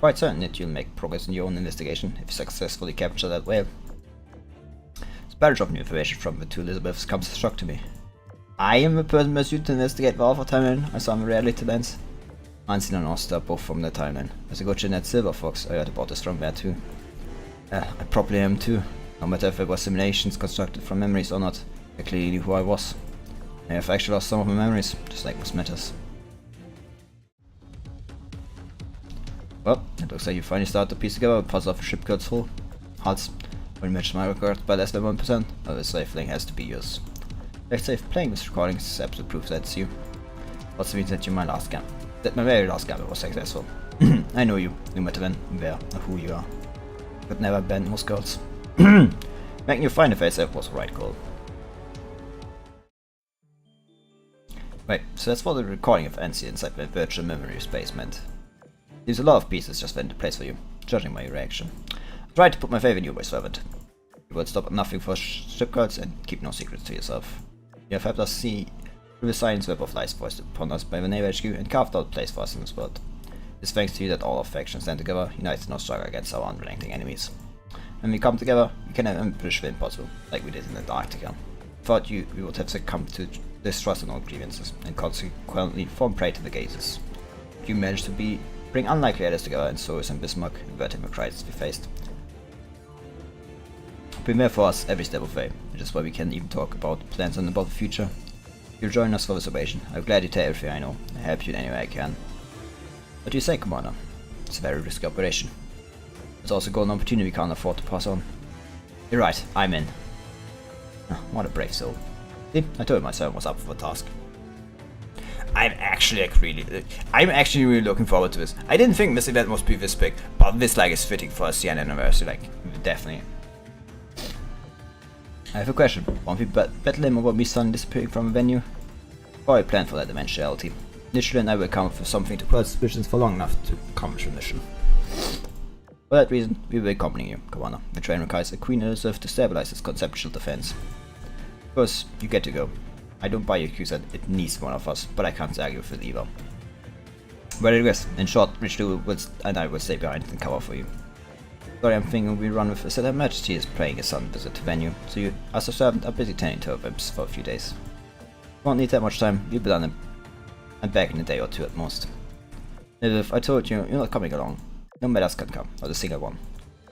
Quite certain that you'll make progress in your own investigation if you successfully capture that whale. This barrage of new information from the two Elizabeths comes as a shock to me. I am the person most suited to investigate the Alpha timeline. I saw the reality lens. Unseen and Oster, both from the timeline. As I go to that Silver Fox, I heard about this from there too. I probably am too. No matter if it was simulations constructed from memories or not, I clearly knew who I was. I have actually lost some of my memories, just like most matters. Well, it looks like you finally started to piece together a puzzle of a ship girl's full hearts. When you match my record by less than 1%, well, this safe link has to be yours. Let's say if playing this recording is absolute proof that's you. Also means that my very last gamble was successful. I know you, no matter when, where, or who you are. But never bend most girls. Making you find a face app was the right goal. Right, so that's what the recording of NC inside my virtual memory space meant. There's a lot of pieces just went into place for you, judging my reaction. I tried to put my faith in you, my servant. You would stop at nothing for ship guards and keep no secrets to yourself. You have helped us see through the science web of lies foisted upon us by the Navy HQ and carved out a place for us in this world. It's thanks to you that all our factions stand together, united in our struggle against our unrelenting enemies. When we come together, we can accomplish the impossible, like we did in Antarctica. Without you, we would have succumbed to distrust and all grievances, and consequently fallen prey to the gazes. You managed to bring unlikely allies together, and so is in Bismarck, averting the crisis we faced. Been there for us every step of the way, which is why we can even talk about plans and about the future. You'll join us for this operation. I'll gladly tell everything I know, and help you in any way I can. What do you say, Commander? It's a very risky operation. It's also a golden opportunity we can't afford to pass on. You're right, I'm in. Oh, what a brave soul. See, I told myself I was up for the task. I'm actually really looking forward to this. I didn't think this event must be this big, but this is fitting for a CN anniversary, definitely. I have a question. Won't we battle him over me suddenly disappearing from a venue? Or I plan for that eventuality. Nichelle and I will come up with something to cause suspicions for long enough to accomplish the mission. For that reason, we will accompany you, Commander. The train requires a Queen Elizabeth to stabilize its conceptual defense. Of course, you get to go. I don't buy your excuse that it needs one of us, but I can't argue with it either. But it is. In short, Richelieu and I will stay behind and cover for you. Sorry, I'm thinking we run with a set of Majesty is paying a sudden visit to venue, so you, as a servant, are busy tending to her whims for a few days. Won't need that much time, you'll be done and back in a day or two at most. If I told you, you're not coming along. No matters can come, not a single one.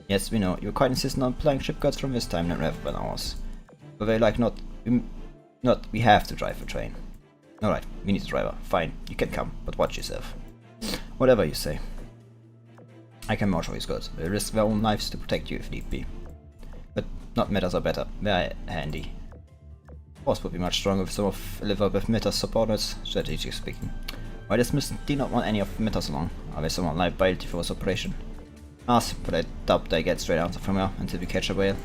Yes, we know, you're quite insistent on playing ship guards from this time rather than ours. But they like we have to drive the train. Alright, we need a driver. Fine, you can come, but watch yourself. Whatever you say. I can marshal these girls. They'll risk their own lives to protect you if need be. But not matters are better. They're handy. Force would be much stronger if some of Elizabeth Mitter's supporters, strategically speaking. Why does Miss D not want any of Mitters along? Are they someone liability for this operation? Ask, but I doubt they get straight answer from her until we catch a whale.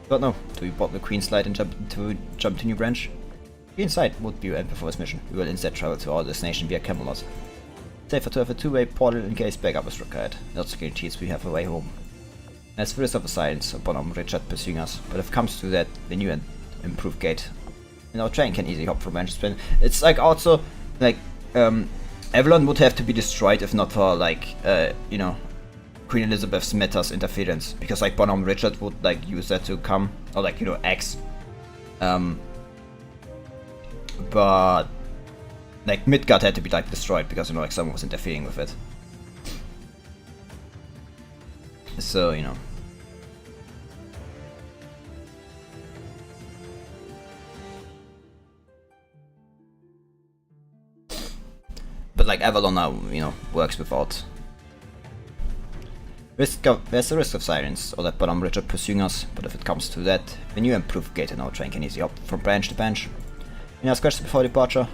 But no, do we board the Queen's Light and jump to New Branch? Queen's Light would be your end before this mission. We will instead travel to our destination via Camelot. Safer to have a two-way portal in case backup is required. That guarantees we have a way home. As for the rest of the science, Bonhomme Richard pursuing us, but if it comes to that, the new and improved gate. And our train can easily hop from branch to branch. It's like also, like, Avalon would have to be destroyed if not for, like, you know, Queen Elizabeth's Meta's interference. Because, like, Bonhomme Richard would, like, use that to come, or, like, you know, X. But like Midgard had to be like destroyed because, you know, like someone was interfering with it. So, you know. But like Avalon now, you know, works without there's the risk of sirens or that Bonhomme Richard pursuing us, but if it comes to that, the new improved gate in our train can easily hop from branch to branch. Any other questions before departure?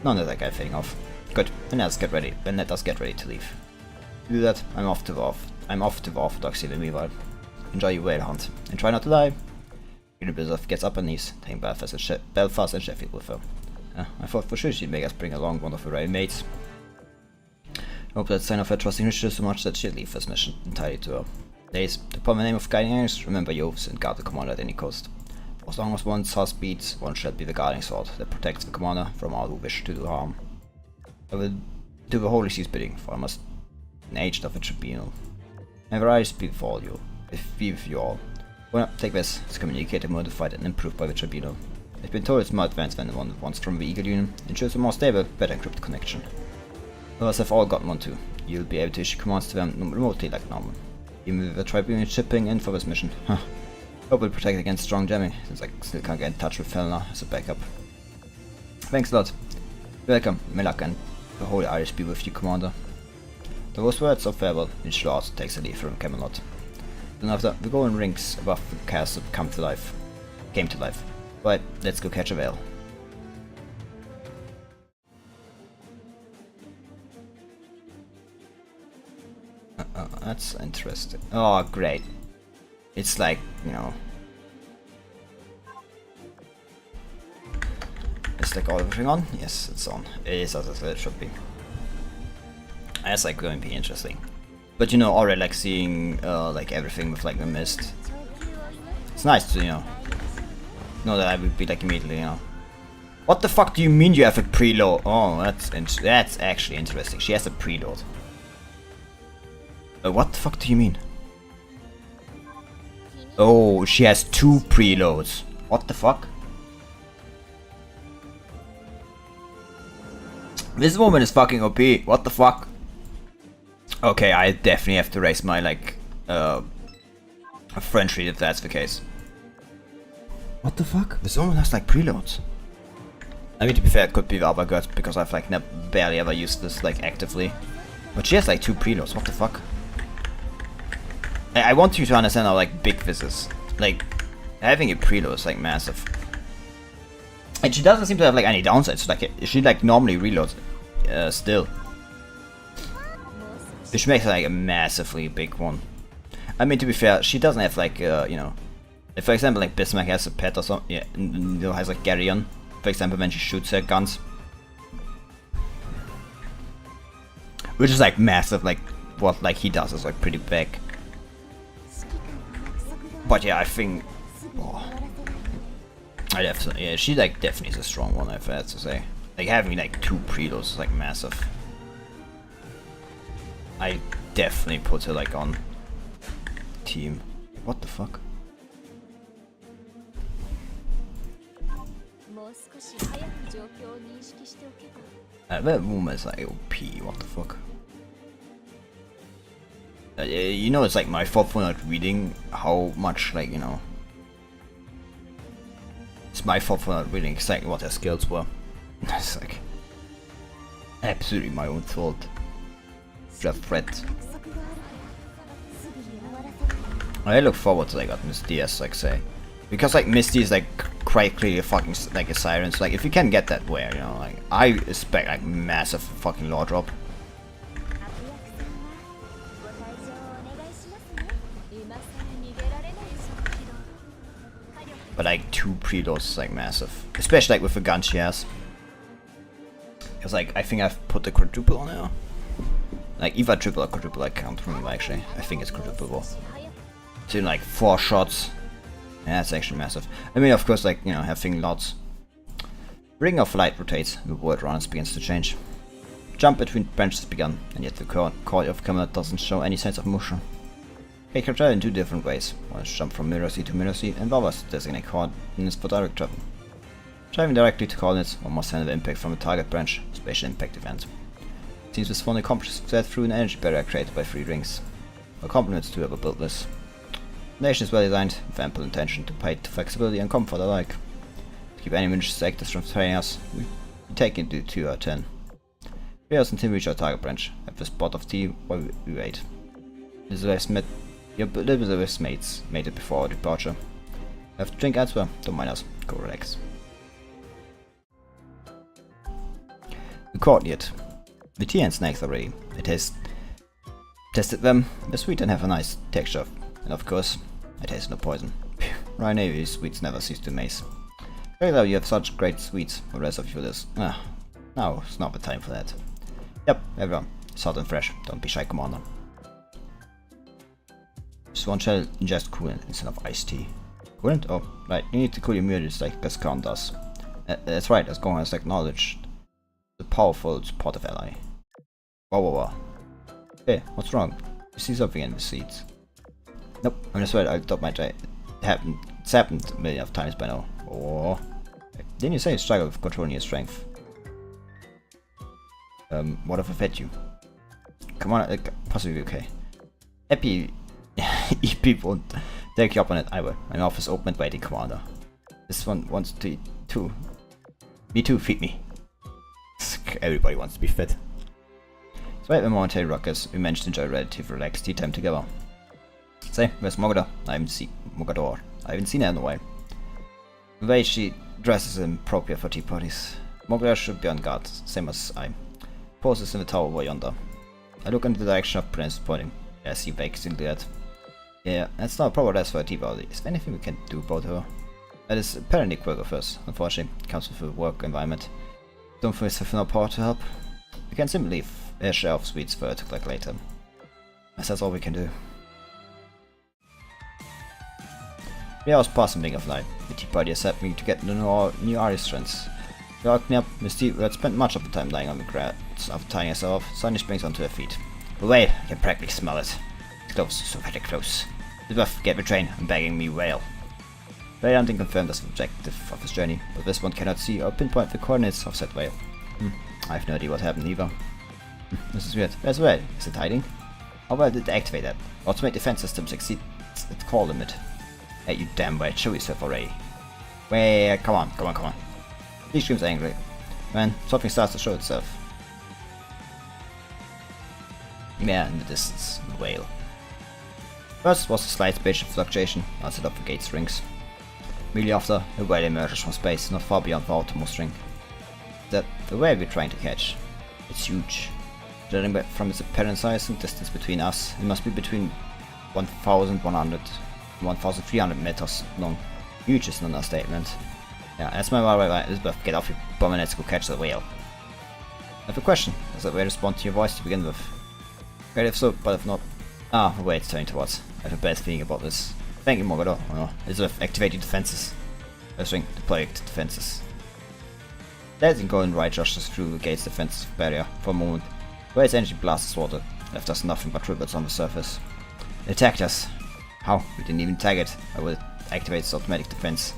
None of that guy fading off. Good, then let us get ready to leave. To do that, I'm off to the Orthodoxy in the meanwhile. Enjoy your whale hunt, and try not to die. Elizabeth gets up and leaves, taking Belfast and Sheffield with her. I thought for sure she'd make us bring along one of her rail mates. I hope that's a sign of her trusting Richard so much that she'll leave this mission entirely to her. Ladies, upon the name of guiding iris, remember your oaths and guard the commander at any cost. For as long as one's heart beats, one shall be the guarding sword that protects the commander from all who wish to do harm. I will do the Holy See's bidding, for I must be an agent of the tribunal. Never I speak for you, be with you all. Well, take this, it's communicated, modified and improved by the tribunal. I've been told it's more advanced than the one that wants from the Eagle Union, ensures a more stable, better encrypted connection. Others have all gotten one too. You'll be able to issue commands to them remotely like normal. Even with a Tribune shipping in for this mission. Huh. Hope we'll protect against strong jamming, since I still can't get in touch with Felna as a backup. Thanks a lot. Welcome, Milak, and the Holy Irish be with you, Commander. Those words of farewell, each lord takes a leave from Camelot. Then after, the golden rings above the castle came to life. Right, let's go catch a whale. That's interesting. Oh, great. It's like, you know... Is like everything on? Yes, it's on. It is as I said it should be. That's like going to be interesting. But you know, already like seeing like everything with like the mist. It's nice to, you know that I would be like immediately, you know. What the fuck do you mean you have a preload? Oh, that's actually interesting. She has a preload. What the fuck do you mean? Oh, she has 2 preloads. What the fuck? This woman is fucking OP. What the fuck? Okay, I definitely have to raise my like French read if that's the case. What the fuck? This woman has like preloads. I mean, to be fair, it could be the other girls because I've like barely ever used this like actively. But she has like 2 preloads. What the fuck? I want you to understand how like big this is. Like having a preload is like massive. And she doesn't seem to have like any downsides. Like she like normally reloads still. Which makes her like a massively big one. I mean, to be fair, she doesn't have like you know, if for example like Bismarck has a pet or something, yeah, you know, has like Garyon, for example, when she shoots her guns, which is like massive. Like what like he does is like pretty big. But yeah, I think. Oh, I definitely, yeah, she like definitely is a strong one, if I had to say. Like having like 2 preloads is like massive. I definitely put her like on team. What the fuck? That woman is like OP, what the fuck? You know, it's like my fault for not reading how much, like, you know. It's my fault for not reading exactly what their skills were. It's like absolutely my own fault. Just threat. I look forward to like what Misty has like say, because like Misty is like quite clearly fucking like a siren. So like if you can get that way, you know, like I expect like massive fucking lore drop. But like 2 preloads is like massive, especially like with the gun she has. Because like I think I've put the quadruple on her. Like either triple or quadruple, I can't remember actually. I think it's quadruple. So in like 4 shots. Yeah, that's actually massive. I mean, of course, like, you know, having lots. Ring of light rotates, the world around us begins to change. Jump between branches begun, and yet the core of Camelot doesn't show any signs of motion. It can travel in 2 different ways. One is jump from mirror sea to mirror sea, and the other is designate coordinates for direct travel. Driving directly to coordinates, one must handle the impact from a target branch, spatial impact event. It seems this one accomplishes that through an energy barrier created by 3 rings. Our compliments to whoever built this. The nation is well designed, with ample intention to pay to flexibility and comfort alike. To keep any malicious actors from threatening us, we take into 2 out of 10. We us until we reach our target branch, at the spot of tea while we wait. Elizabeth's mates made it before our departure. Have to drink elsewhere, don't mind us, go relax. We caught yet. The tea and snacks are ready. I tested them, they're sweet and have a nice texture. And of course, I taste no poison. Ryan Navy sweets never cease to amaze. Very well, you have such great sweets, the rest of you this. Now, it's not the time for that. Yep, everyone, it's hot and fresh, don't be shy, Commander. Just one shell, ingest coolant instead of iced tea. Coolant? Oh, right, you need to cool your meal just like Gascon does. That's right, as Gong has acknowledged. The powerful supportive ally. Whoa. Hey, what's wrong? You see something in the seats? Nope, I'm just worried I thought my try. It's happened a million of times by now. Oh. Didn't you say you struggle with controlling your strength? What if I fed you? Come on, possibly okay. Happy EP won't take you up on it. I will. My mouth is open and waiting, Commander. This one wants to eat too. Me too, feed me. Everybody wants to be fed. Despite the momentary ruckus, we managed to enjoy relatively relaxed tea time together. Say, where's Mogador? I haven't seen her in a while. The way she dresses is appropriate for tea parties. Mogador should be on guard, same as I. Poses in the tower over yonder. I look in the direction of Prince pointing. I see vacancy that. Yeah, that's not a proper dress for a tea party. Is there anything we can do about her? That is apparently quirk of hers. Unfortunately, it comes with a work environment. Don't feel have no power to help. We can simply leave a share of sweets for her to collect later. That's all we can do. Yeah, I was passing being of life. The tea party has helped me to get to know new Irish friends. They woke me up, Misty, who had spent much of the time lying on the grass after tying herself off, suddenly springs onto her feet. But wait, I can practically smell it. It's close, so very close. The buff get betrayed and begging me wail. Very hunting confirmed as the objective of his journey, but this one cannot see or pinpoint the coordinates of said whale. I have no idea what happened either. This is weird. Where's the whale? Is it hiding? How well did they activate that? Automatic defense systems exceed its core limit. Hey, you damn whale, show yourself already. Wait, come on. He screams angrily. When something starts to show itself. Yeah, in the distance, the whale. First was a slight spatial fluctuation as it up the gate's rings. Immediately after, a whale emerges from space not far beyond the outermost ring. That the whale we're trying to catch. It's huge. Judging from its apparent size and distance between us, it must be between 1,100 and 1,300 meters long. Huge is an understatement. Yeah, that's my right, Elizabeth, get off your bum and let's go catch the whale. I have a question. Does that whale respond to your voice to begin with? Great if so, but if not... Ah, the way it's turning towards. I have a bad feeling about this. Thank you, Mogador. Oh, Elizabeth, activate your defenses. First ring, deploy defenses. Letting go and right rushes through the gate's defensive barrier for a moment. Where its energy blasts water, left us nothing but ribbons on the surface. It attacked us. How? We didn't even tag it. I will activate its automatic defense.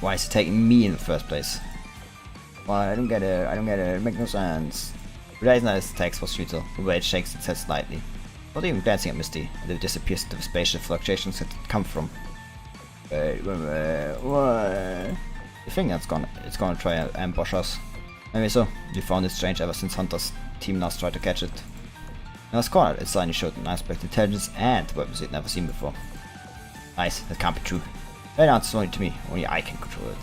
Why is it taking me in the first place? Why, I don't get it, it makes no sense. Realizing that its attacks was futile, the way it shakes its head slightly. Not even glancing at Misty, and it disappears into the spatial fluctuations it come from. What? You think it's gonna try and ambush us? Maybe so. We found it strange ever since Hunter's team last tried to catch it. Now it's cornered, it suddenly showed an aspect of intelligence and weapons we'd never seen before. Nice, that can't be true. Right now it's only to me, only I can control it.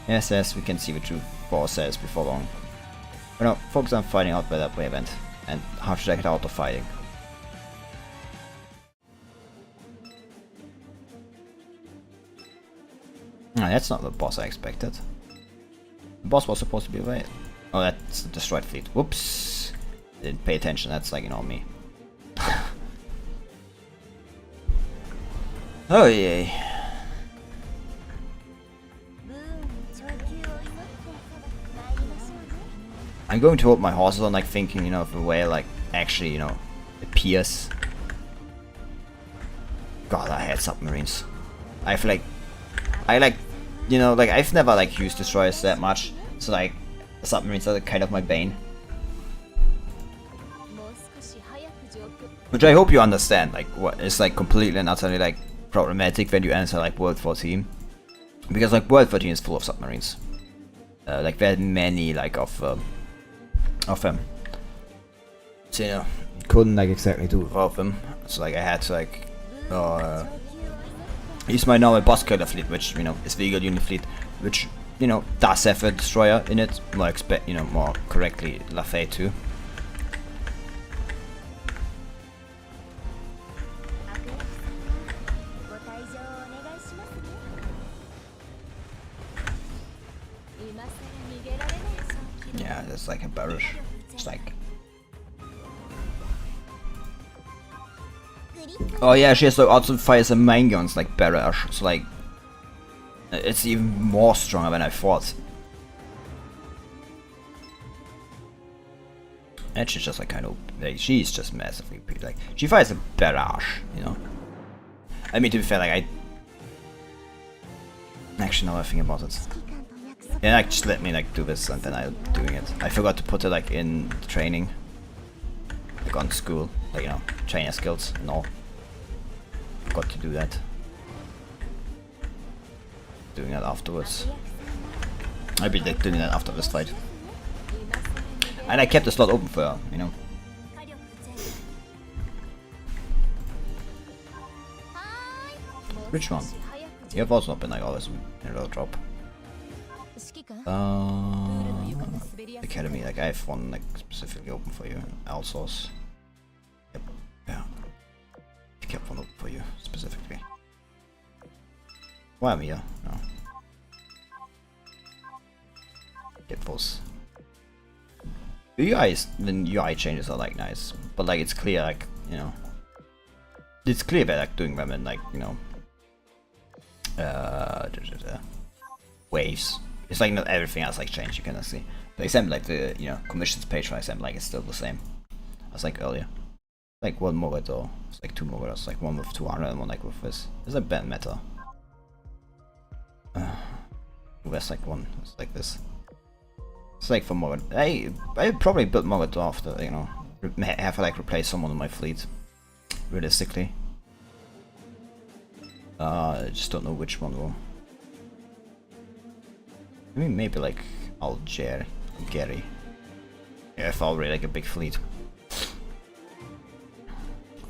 Yes, we can see the truth for ourselves before long. But now, focus on finding out where that way went, and how should I get out of fighting. No, that's not the boss I expected. The boss was supposed to be away. Oh, that's the destroyed fleet. Whoops! Didn't pay attention, that's like, me. Oh yay. I'm going to hold my horses on, like, thinking, of a way, like, actually, appears. God, I hate submarines. I feel like, I've never, like, used destroyers that much, so, like, submarines are kind of my bane. Which I hope you understand, like, what is, like, completely and utterly, like, problematic when you enter, like, World 14. Because, like, World 14 is full of submarines. Like, there are many, like, of them. So, couldn't, like, exactly do without them. So, like, I had to, like, use my normal boss killer fleet, which, is the Eagle unit fleet, which, does have a destroyer in it, more correctly, Lafayette too. Yeah, that's like a barrage. It's like... Oh yeah, she also fires some mine guns like barrage, so like... It's even more stronger than I thought. And she's just like kind of... Like, she's just massively pretty, like... She fires a barrage, I mean, to be fair, like, I... Actually, now I think about it. Yeah, like, just let me, like, do this and then I'm doing it. I forgot to put it, like, in the training. Like, on school. Like, trainer skills and all. to do that. Doing that afterwards. I'll be like doing that after this fight. And I kept the slot open for her, you know. Which one? You have also not been like always in a low drop. Academy, like I have one like specifically open for you. Alsace. Yep. Yeah. I kept one open for you specifically. Why am I here? No. Get those. The UI changes are like nice, but like it's clear, like, you know, it's clear that like doing them in like, you know, waves. It's like not everything else like changed, you can see. For example, like the, you know, commissions page for example, like it's still the same as like earlier. Like one more or it's like two more, it's like one with 200 and one like with this. It's a bad meta. There's like one, it's like this. It's like for more. I probably built more after, you know, have like replace someone in my fleet. Realistically. I just don't know which one will. I mean, maybe like Gary. Yeah, if I'll really like a big fleet.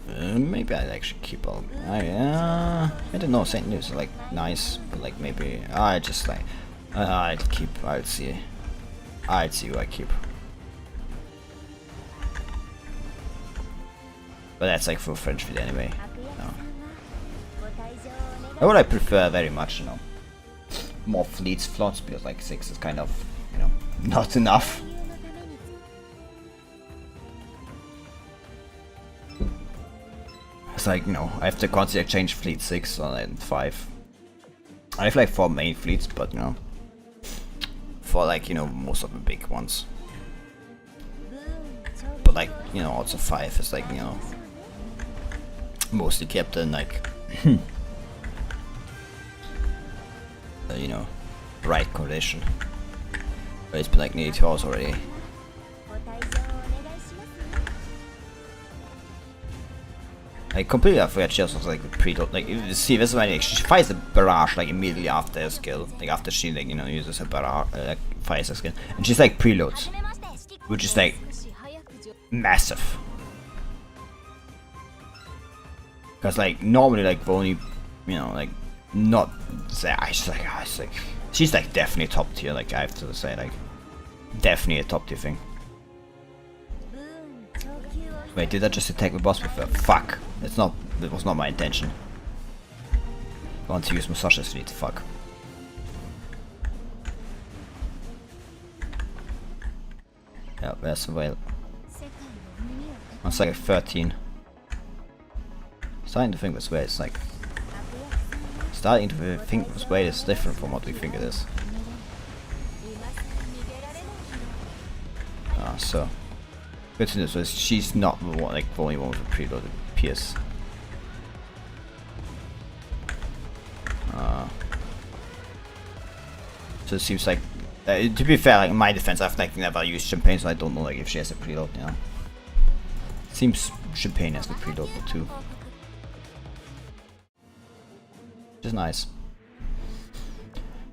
Maybe I'd actually keep all. I don't know. St. Louis is like nice, but like maybe I just like I'd keep. I'd see who I keep. But that's like for French fleet anyway. No. I would prefer very much, you know, more fleets slots, because like 6 is kind of, you know, not enough. It's like, you know, I have to constantly change fleet 6 and 5. I have like 4 main fleets, but you know, for like, you know, most of the big ones. But like, you know, also 5 is like, you know, mostly kept in like you know, right condition. But it's been like nearly 2 hours already. I completely forgot she also was like preload. Like, you see, this is when she fires the barrage like immediately after her skill, like after she like, you know, uses her barrage, fires her skill, and she's like preloads, which is like massive. Because like normally like the only, you know, like not she's like definitely top tier, like I have to say, like definitely a top tier thing. Wait, did I just attack the boss with her? Fuck. That was not my intention. I want to use Masasha's fleet, fuck. Yeah, where's the whale? It's like 13. Starting to think this way, it's like starting to think this way is different from what we think it is. Ah, so good to know. So she's not the one, like the only one with a preloaded PS. So it seems like, to be fair, like in my defense, I've like never used Champagne, so I don't know like if she has a preload. You know, seems Champagne has the preload too. Which is nice.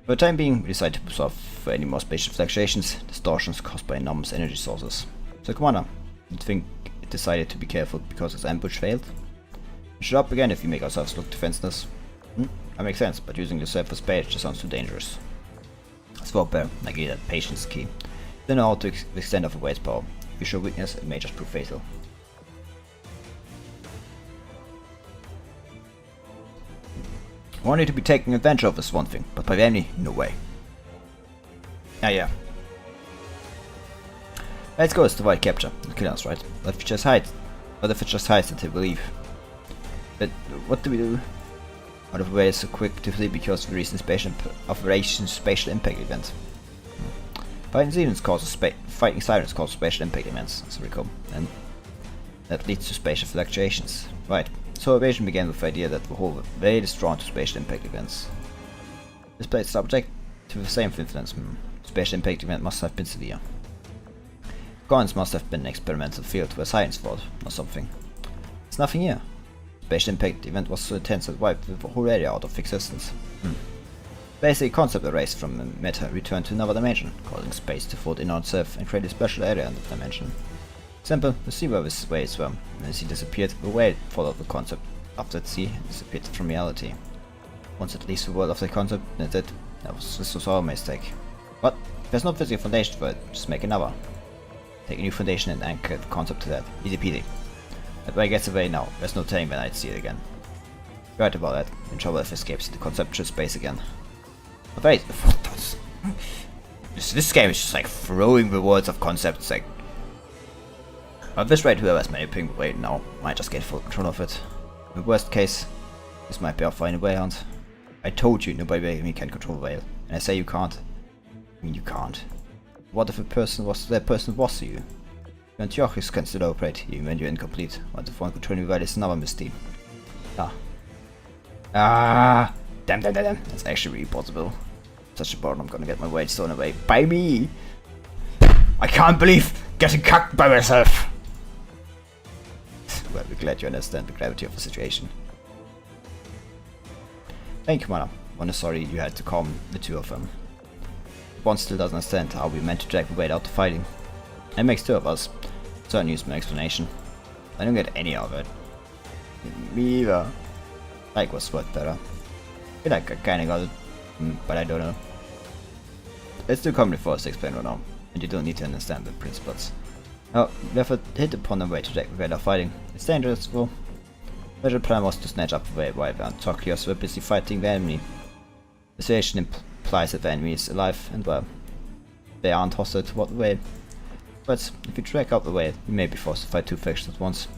For the time being, we decided to preserve for any more spatial fluctuations, distortions caused by enormous energy sources. So Commander, I think it decided to be careful because its ambush failed. We should up again if we make ourselves look defenseless. That makes sense, but using the surface page just sounds too dangerous. Swap bear, I give that patience key. Don't know how to extend off a wade's power. If you show weakness, it may just prove fatal. Wanted to be taking advantage of this one thing, but by any, no way. Yeah. Let's go, it's the white capture. It'll kill us, right? What if it just hides? What if it just hides until we leave? But what do we do? Out of the way so quick to flee because of the recent Operation Spatial Impact event. Fighting sirens causes spatial impact events, as I recall, and that leads to spatial fluctuations. Right. So evasion began with the idea that the whole world is drawn to spatial impact events. This plays subject to the same influence. Spatial impact event must have been severe. Coins must have been an experimental field where science fought, or something. There's nothing here. spatial impact event was so intense that it wiped the whole area out of existence. Basic concept erased from the meta returned to another dimension, causing space to fold in on itself and create a special area in the dimension. Example, the sea where this whale swam. When the sea disappeared, the whale followed the concept after the sea disappeared from reality. Once it leaves the world of the concept, that's it. This was our mistake. But there's no physical foundation for it, just make another. Take a new foundation and anchor the concept to that. Easy peasy. That way gets away now, there's no telling when I'd see it again. You're right about that, in trouble if it escapes the conceptual space again. But wait, this game is just like throwing the words of concepts like... At this rate, whoever's manipulating the whale now might just get full control of it. In the worst case, this might be our final way out. I told you nobody but me can control the whale, and I say you can't. I mean you can't. What if that person was you? Your Antiochus can still operate, even when you're incomplete. What if one controlling the whale is another misdeed? Damn. That's actually really possible. Such a burden, I'm gonna get my weight stolen away by me! I can't believe getting cucked by myself! Well, we're glad you understand the gravity of the situation. Thank you, Commander. I'm sorry you had to calm the two of them. One still doesn't understand how we meant to drag the weight out to fighting. It makes two of us. So I use my explanation. I don't get any of it. Me either. Like was what better. I feel like I kinda got it, but I don't know. It's too commonly for us to explain right now, and you don't need to understand the principles. Now, we have hit upon a way to drag the weight out fighting. It's dangerous, though. The original plan was to snatch up the weight while the Antiochus were busy fighting the enemy. The situation implies that the enemy is alive, and well, they aren't hostile toward the whale. But if you drag out the whale, you may be forced to fight two factions at once.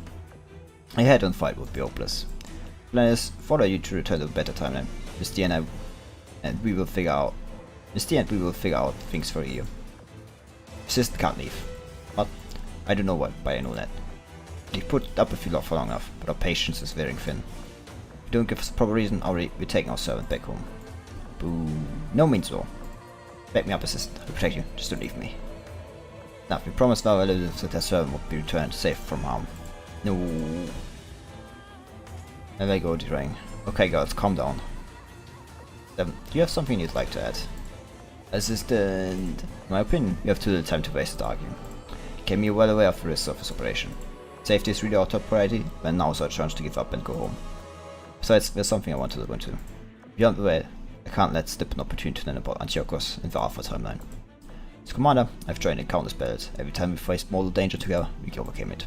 A head-on fight would be hopeless. The plan is, follow you to return to a better timeline. Misty and we will figure out things for you. Assistant can't leave. But I don't know why I know that. We've put up a field for long enough, but our patience is wearing thin. If you don't give us a proper reason, we're taking our servant back home. Boo. No means no. Back me up, assistant. I'll protect you. Just don't leave me. Now, we promised our relatives that their servant would be returned safe from harm. No. There they go, derang. Okay, girls, calm down. 7. Do you have something you'd like to add? Assistant. In my opinion, you have too little time to waste at arguing. You can be well aware of the risks of this operation. Safety is really our top priority, and now is our chance to give up and go home. Besides, there's something I want to look into. Beyond the way, I can't let slip an opportunity to learn about Antiochus and the Alpha timeline. As commander, I've joined in countless battles. Every time we faced mortal danger together, we overcame it.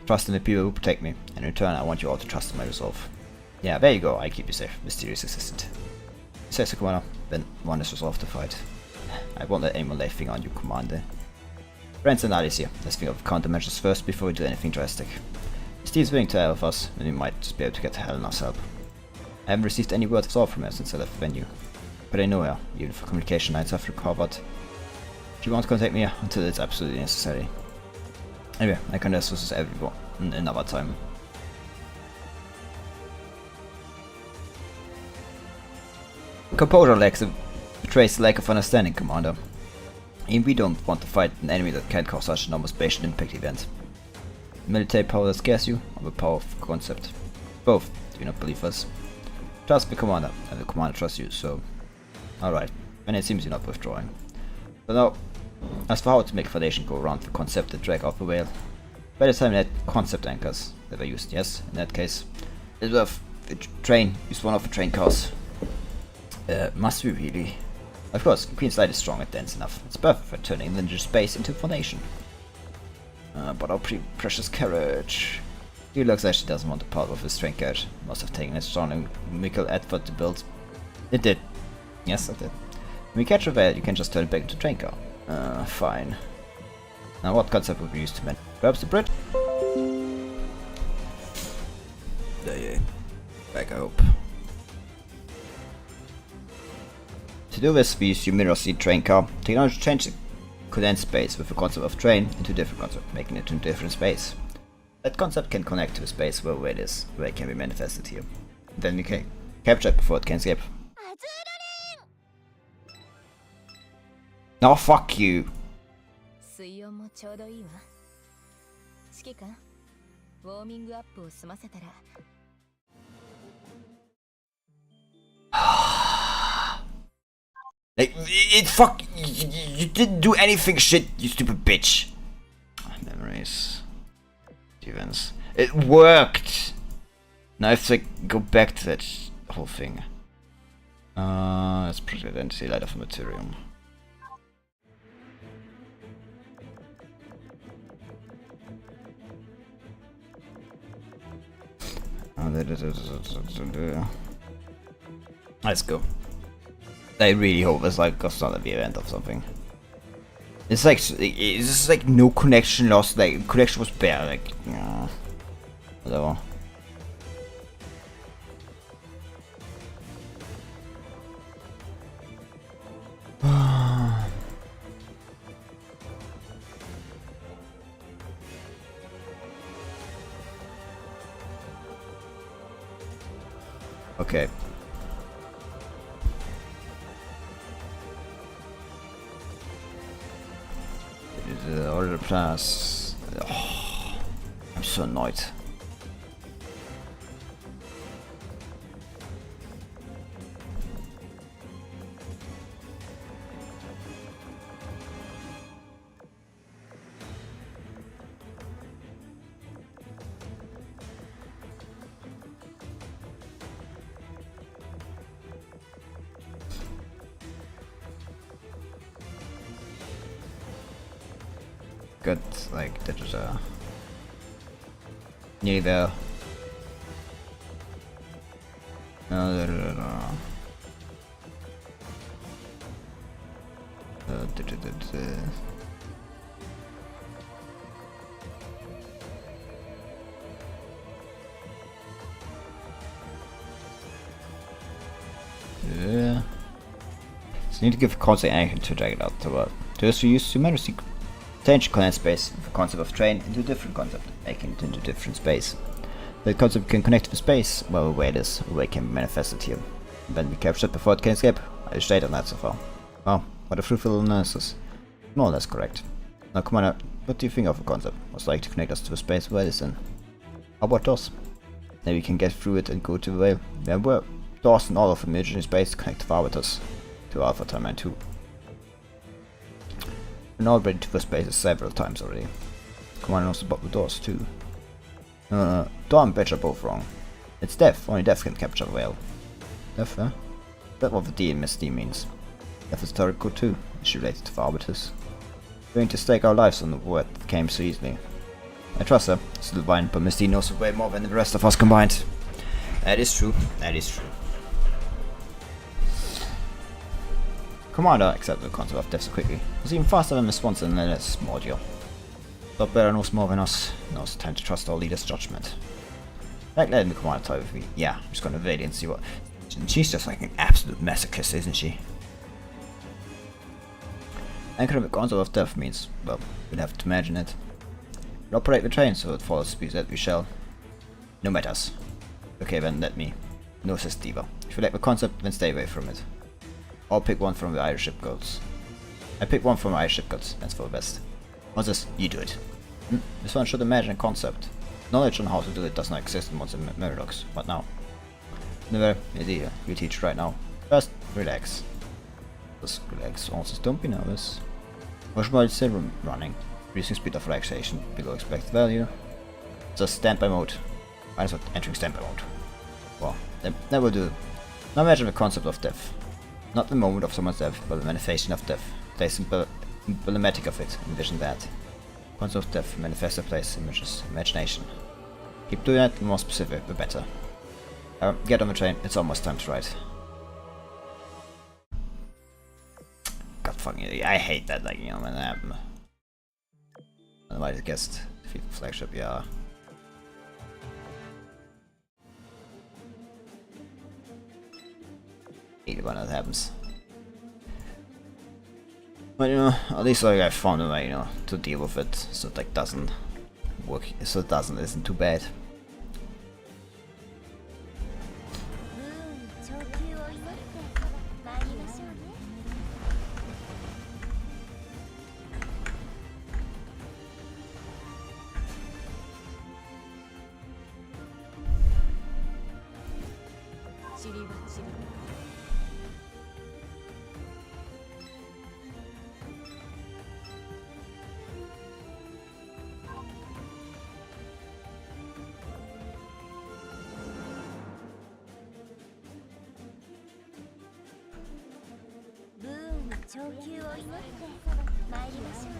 Trust in the people who protect me, and in return I want you all to trust in my resolve. Yeah, there you go, I keep you safe, mysterious assistant. Says the commander, then one is resolved to fight. I won't let anyone lay a finger on you, commander. Friends and allies here, let's think of countermeasures first before we do anything drastic. If Steve's willing to help us, then we might just be able to get Helena's help. I haven't received any word of all from her since I left the venue. But I know her, even if communication lines have recovered. She won't contact me until it's absolutely necessary. Anyway, I can discuss this everyone another time. Composure lacks betrays the lack of understanding, Commander. Even we don't want to fight an enemy that can't cause such an enormous spatial impact event. The military power that scares you, or the power of concept? Both, do you not believe us? Trust the Commander, and the Commander trusts you, so... Alright, and it seems you're not withdrawing. But now, as for how to make a foundation go around the concept and drag out the whale, by the time that concept anchors that were used, yes, in that case, it's worth the train, use one of the train cars. Must we really? Of course, Queen's Light is strong and dense enough. It's perfect for turning linear space into foundation. But our precious carriage. He looks actually doesn't want to part with his train carriage. Must have taken a astronomical effort to build. It did. Yes, it did. When you catch a whale, you can just turn it back into a train car. Fine. Now what concept would we use to mend? Perhaps the bridge? Yeah. Back I hope. To do this, we use your mirror seat train car. Technology changed the condensed space with the concept of train into a different concept, making it into a different space. That concept can connect to a space where it is, where it can be manifested here. And then we can capture it before it can escape. No, fuck you! 水温もちょうどいいわ。指揮官、ウォーミングアップを済ませたら Like, you didn't do anything shit, you stupid bitch. Memories. Events. It worked! Now I have to like, go back to that whole thing. Let's put Identity Light of Martyrium. Let's go. I really hope it's like it's not the event of something. It's just like no connection lost. Like connection was bad. Like whatever. Okay. Order plus. Oh, I'm so annoyed. Good, like that was nearly there. Yeah. So you need to give constant action to drag it out to what? Just use to manage change connect space, the concept of train into a different concept, making it into different space. The concept can connect to space, well the way it is, the way it can be manifested here. When we capture it before it can escape, I stayed on that so far. Wow, what a fruitful analysis. More or less correct. Now come on, what do you think of the concept? Most likely to connect us to a space where it is in. How about doors? Then we can get through it and go to the way there were doors in all of the imaginary space connect to arbiters, to Alpha Timeline 2. Been already to the spaces several times already. Come on, also about the doors too. Door and Bitch are both wrong. It's death, only death can capture a whale. Death, huh? That's what the D in Miss D means. Death is historical too, it's related to the arbiters. Going to stake our lives on the word that came so easily. I trust her, it's divine, but Miss D knows way more than the rest of us combined. That is true, that is true. Commander accepted the concept of death so quickly. It was even faster than Miss Swanson and it's module. But better knows more than us. Now it's time to trust our leader's judgment. Like letting the commander tie with me. Yeah, I'm just gonna invade and see what. She's just like an absolute masochist, isn't she? Anchoring the concept of death means, well, we'd have to imagine it. We'll operate the train so it follows speed that we shall. No matters. Okay then, let me. No, says Diva. If you like the concept, then stay away from it. I'll pick one from the Irish ship gods. I pick one from the Irish ship gods, that's for the best. Moses, you do it. This one should imagine a concept. Knowledge on how to do it does not exist in Monster Murdochs. What now? Never idea. We teach right now. First, relax. Just relax. Also, don't be nervous. Watch while it's still running. Reducing speed of relaxation below expected value. Just standby mode. I just entering standby mode. Well, that will do. Now imagine the concept of death. Not the moment of someone's death, but the manifestation of death. Place emblematic of it. Envision that. Concept of death manifests a place, images, imagination. Keep doing it, the more specific, the better. Get on the train, it's almost time to ride. God fucking idiot. I hate that, like, you know, when that happened. Otherwise, guest, defeat the flagship, yeah. Hate it when that happens. But you know, at least like I found a way, you know, to deal with it, so it like doesn't work, so it isn't too bad. 長久を祈って参りましょうね。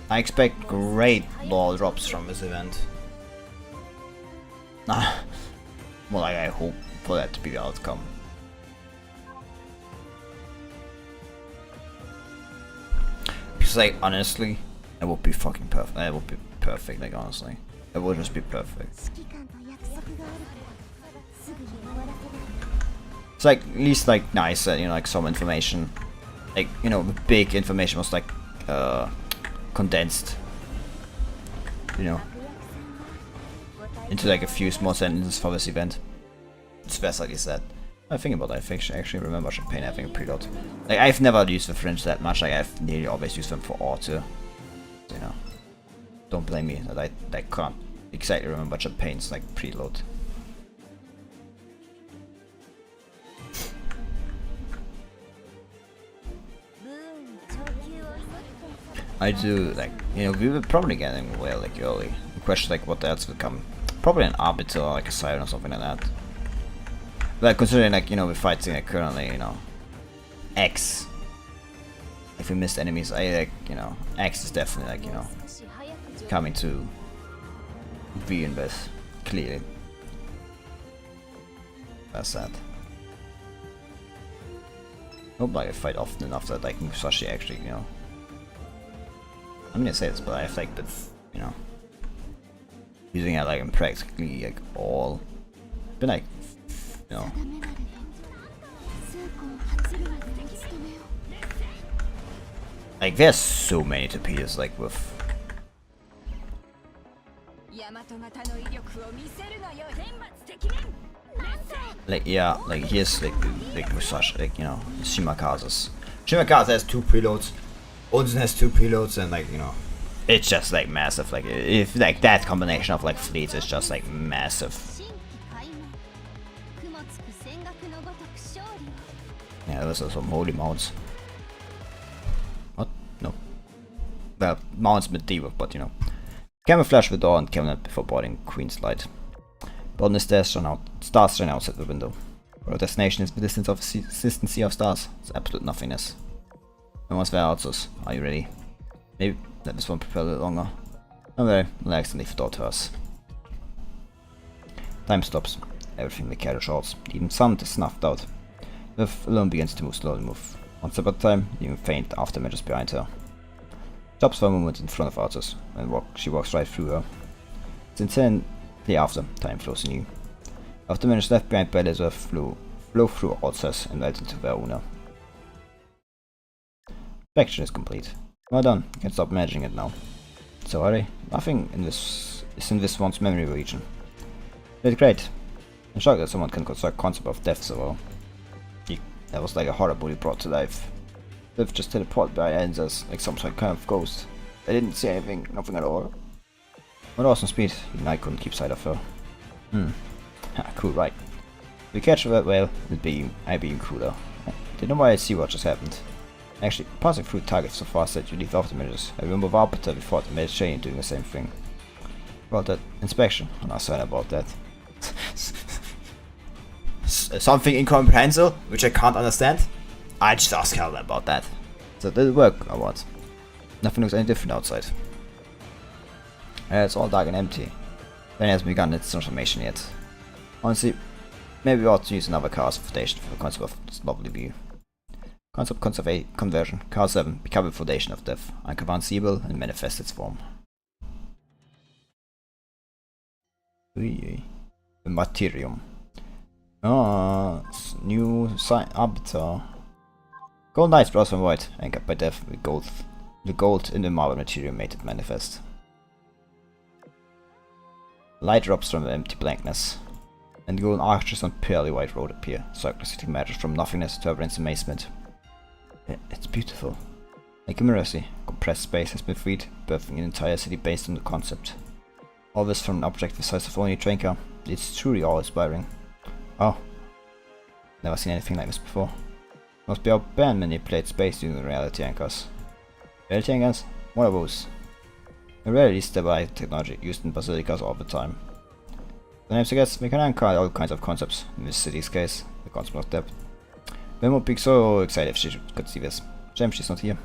I expect great ball drops from this event. Well, I hope for that to be the outcome. Because, like, honestly, it would be fucking perfect. It would be perfect, like, honestly. It would just be perfect. It's like, at least, like, nice that, you know, like, some information. Like, you know, the big information was, like, condensed. You know. Into, like, a few small sentences for this event. It's best, like you said. I think about that, I actually remember Champagne having a preload. Like, I've never used the Fringe that much, like, I've nearly always used them for auto. So, you know. Don't blame me that I can't exactly remember Champagne's, like, preload. I do, like, you know, we were probably getting well, like, early. The question, like, what else would come? Probably an Arbiter, or, like, a Siren or something like that. But considering, like, you know, we're fighting, like, currently, you know, X. If we missed enemies, I, like, you know, X is definitely, like, you know, coming to be in this, clearly. That's sad. Hope, like, I fight often enough that, like, Musashi actually, you know, I'm gonna say this, but I feel like that, you know, using it, like, in practically, like, all, been, like, you know, like, there's so many torpedoes, like, with, like, yeah, like, here's, like, the big Musashi, like, you know, Shimakaze's. Shimakaze has 2 preloads, Odin has 2 preloads, and, like, you know, it's just, like, massive, like, if, like, that combination of, like, fleets is just, like, massive. Yeah, those are some holy mounts. What? No. Well, mounts medieval, but, you know. Camouflage the door and cabinet before boarding Queen's Light. Boarding the stars run outside the window. Our destination is the distance of distant sea of stars. It's absolute nothingness. Almost there, Alsace. Are you ready? Maybe let this one prepare a little longer. I'm very relaxed and leave the door to us. Time stops. Everything we carry shorts. Even sound is snuffed out. The alone begins to slowly move. One step at a time, even faint afterimages behind her. Stops for a moment in front of Alsace, and she walks right through her. It's intently after, time flows anew. Afterimages left behind by Elizabeth flow through Alsace and melt into their owner. Inspection is complete. Well done, you can stop managing it now. So hurry, nothing in this is in this one's memory region. It's great. I'm shocked that someone can construct concept of death so well. That was like a horror bully brought to life. Liv just teleported by answers like some kind of ghost. I didn't see anything, nothing at all. With awesome speed, even I couldn't keep sight of her. Cool, right. If we catch her that well, I'd be even cooler. Didn't know why I see what just happened. Actually, passing through targets so fast that you leave off the images. I remember Arbiter before the made Shane doing the same thing. About that inspection, I'm not sorry about that. Something incomprehensible, which I can't understand? I just ask Helen about that. So did it work or what? Nothing looks any different outside. It's all dark and empty. Then it hasn't begun its transformation yet. Honestly, maybe we ought to use another car as a foundation for the concept of this lovely view. Concept conversion. Car 7. Become the foundation of death. Unconceivable and manifest its form. The Martyrium. New Arbiter. Gold Knights brought from white, anchored by death with gold. The gold in the marble material made it manifest. Light drops from the empty blankness, and golden arches on pearly white road appear, circulating matters from nothingness to Everyone's amazement. It's beautiful. Like a mercy, compressed space has been freed, birthing an entire city based on the concept. All this from an object the size of only a train car. It's truly awe-inspiring. Oh. Never seen anything like this before. Must be how Ben manipulates space using reality anchors. Reality anchors? What are those? A rarely stabilized technology used in basilicas all the time. The name suggests we can uncover all kinds of concepts in this city's case, the concept of depth. Ben would be so excited if she could see this. Shame she's not here.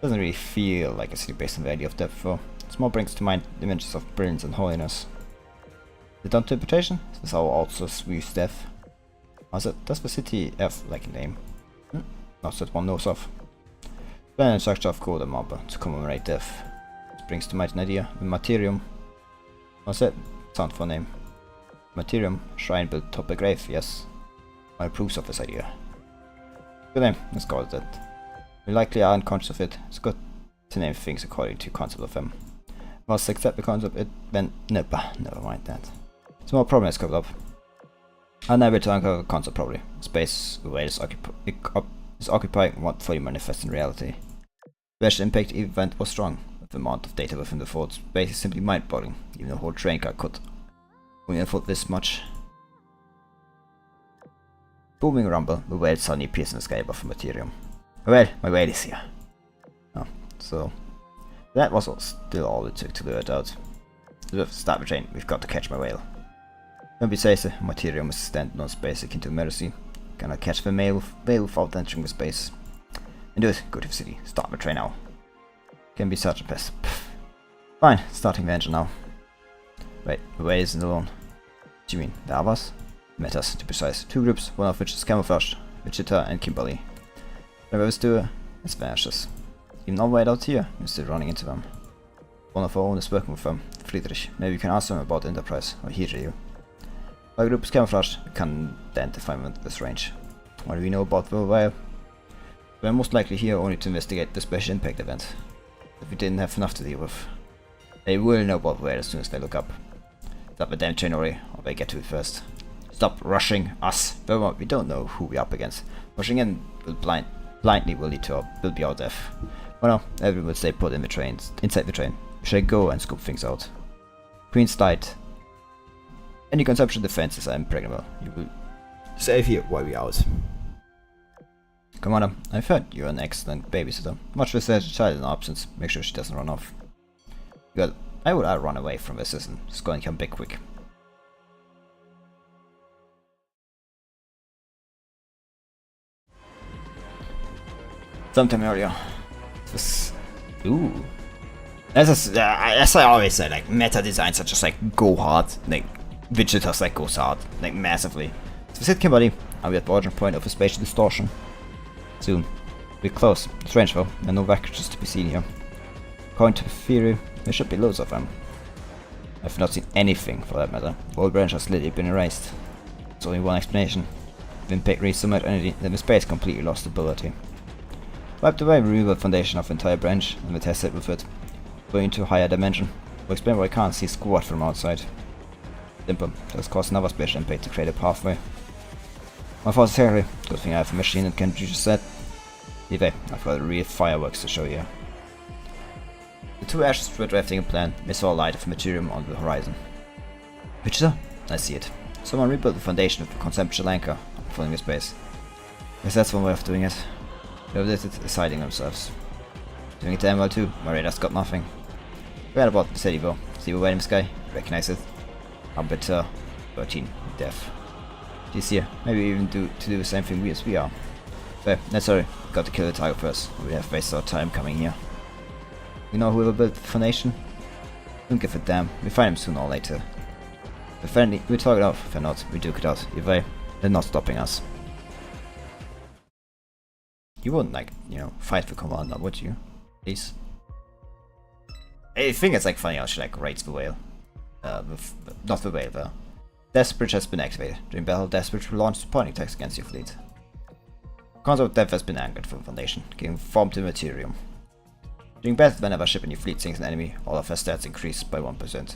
Doesn't really feel like a city based on the idea of depth though. It more brings to mind images of brilliance and holiness. The dumb interpretation? Is this how also views depth? Also, does the city have like a name? Not that one knows of. Plan and structure of code marble to commemorate death. This brings to mind an idea, the Martyrium. What's that? Sound for a name. Martyrium, shrine built atop a grave, yes. My proofs of this idea. Good name, let's call it that. We likely are unconscious of it. It's good to name things according to your concept of them. Must accept the concept, it then never mind that. Small problem is covered up. I'll never to uncover the concept probably. Space where is occupying what fully manifests in reality. The special impact event was strong, but the amount of data within the thought space is simply mind-boggling. Even a whole train car could only afford this much. Booming rumble, the whale suddenly appears in the sky above the Martyrium. Well, my whale is here. Oh, so that was still all it took to lure it out. To start the train, we've got to catch my whale. When we say so, Martyrium is standing on space akin to mercy. Cannot catch the whale without entering the space. And do it, go to the city, start the train now. Can be such a pest. Fine, starting the engine now. Wait, the whale isn't alone. What do you mean, the others? Met us, to be precise. Two groups, one of which is camouflaged, Wichita and Kimberly. Whatever it's doing, it vanishes. Even all the way out here, we're still running into them. One of our own is working with them, Friedrich. Maybe you can ask them about the Enterprise, or hear you. Our group is camouflaged, we can identify them at this range. What do we know about the whale? We're most likely here only to investigate the special impact event. If we didn't have enough to deal with. They will know about the whale as soon as they look up. Stop the damn train already, or they get to it first. Stop rushing us. We don't know who we're up against. Rushing in will blindly will lead to our death. Well no, everyone will stay put in the trains, inside the train. We shall go and scope things out. Queen's died. Any consumption defenses are impregnable. You will save here while we're out. Commander, I've heard you're an excellent babysitter. Much research child in our absence. Make sure she doesn't run off. Good. I would run away from this system. It's going to come back quick. Sometime earlier. This. Ooh. As I always say, like meta designs are just like go hard. Like Wichita's like goes hard, like massively. So visit Kimberly. Are we at the origin point of a spatial distortion? Soon. We're close. Strange though, there are no wreckages to be seen here. According to the theory, there should be loads of them. I've not seen anything for that matter. The whole branch has literally been erased. There's only one explanation. The impact raised so much energy that the space completely lost stability. Wiped away the removal foundation of the entire branch and we tested with it. Going into a higher dimension. Will explain why I can't see squat from outside. Simple. Just cause another special impact to create a pathway. My fault is terribly. Good thing I have a machine that can do just that. Anyway, I've got real fireworks to show you. The two ashes were drafting a plan. They saw a light of Martyrium on the horizon. Wichita? I see it. Someone rebuilt the foundation of the conceptual anchor filling the space. Guess that's one way of doing it. Whoever did it is hiding themselves. Doing it damn well too. My radar's got nothing. Forget about the city though. See the white in the sky? Recognize it. Arbiter 13. Death. She's here. Maybe even do the same thing as we are. But necessary. Got to kill the target first. We have wasted our time coming here. We know whoever built the foundation? Don't give a damn. We find him sooner or later. If friendly, we talk it off. If not, we duke it out. Either way, they're not stopping us. You wouldn't like, you know, fight for commander, would you? Please. I think it's like funny how she like rates the whale. Not the whale though. Death Bridge has been activated. During battle, Death Bridge will launch supporting attacks against your fleet. Concept of death has been anchored from the foundation, giving form to Martyrium. During battle, whenever a ship in your fleet sinks an enemy, all of her stats increase by 1%.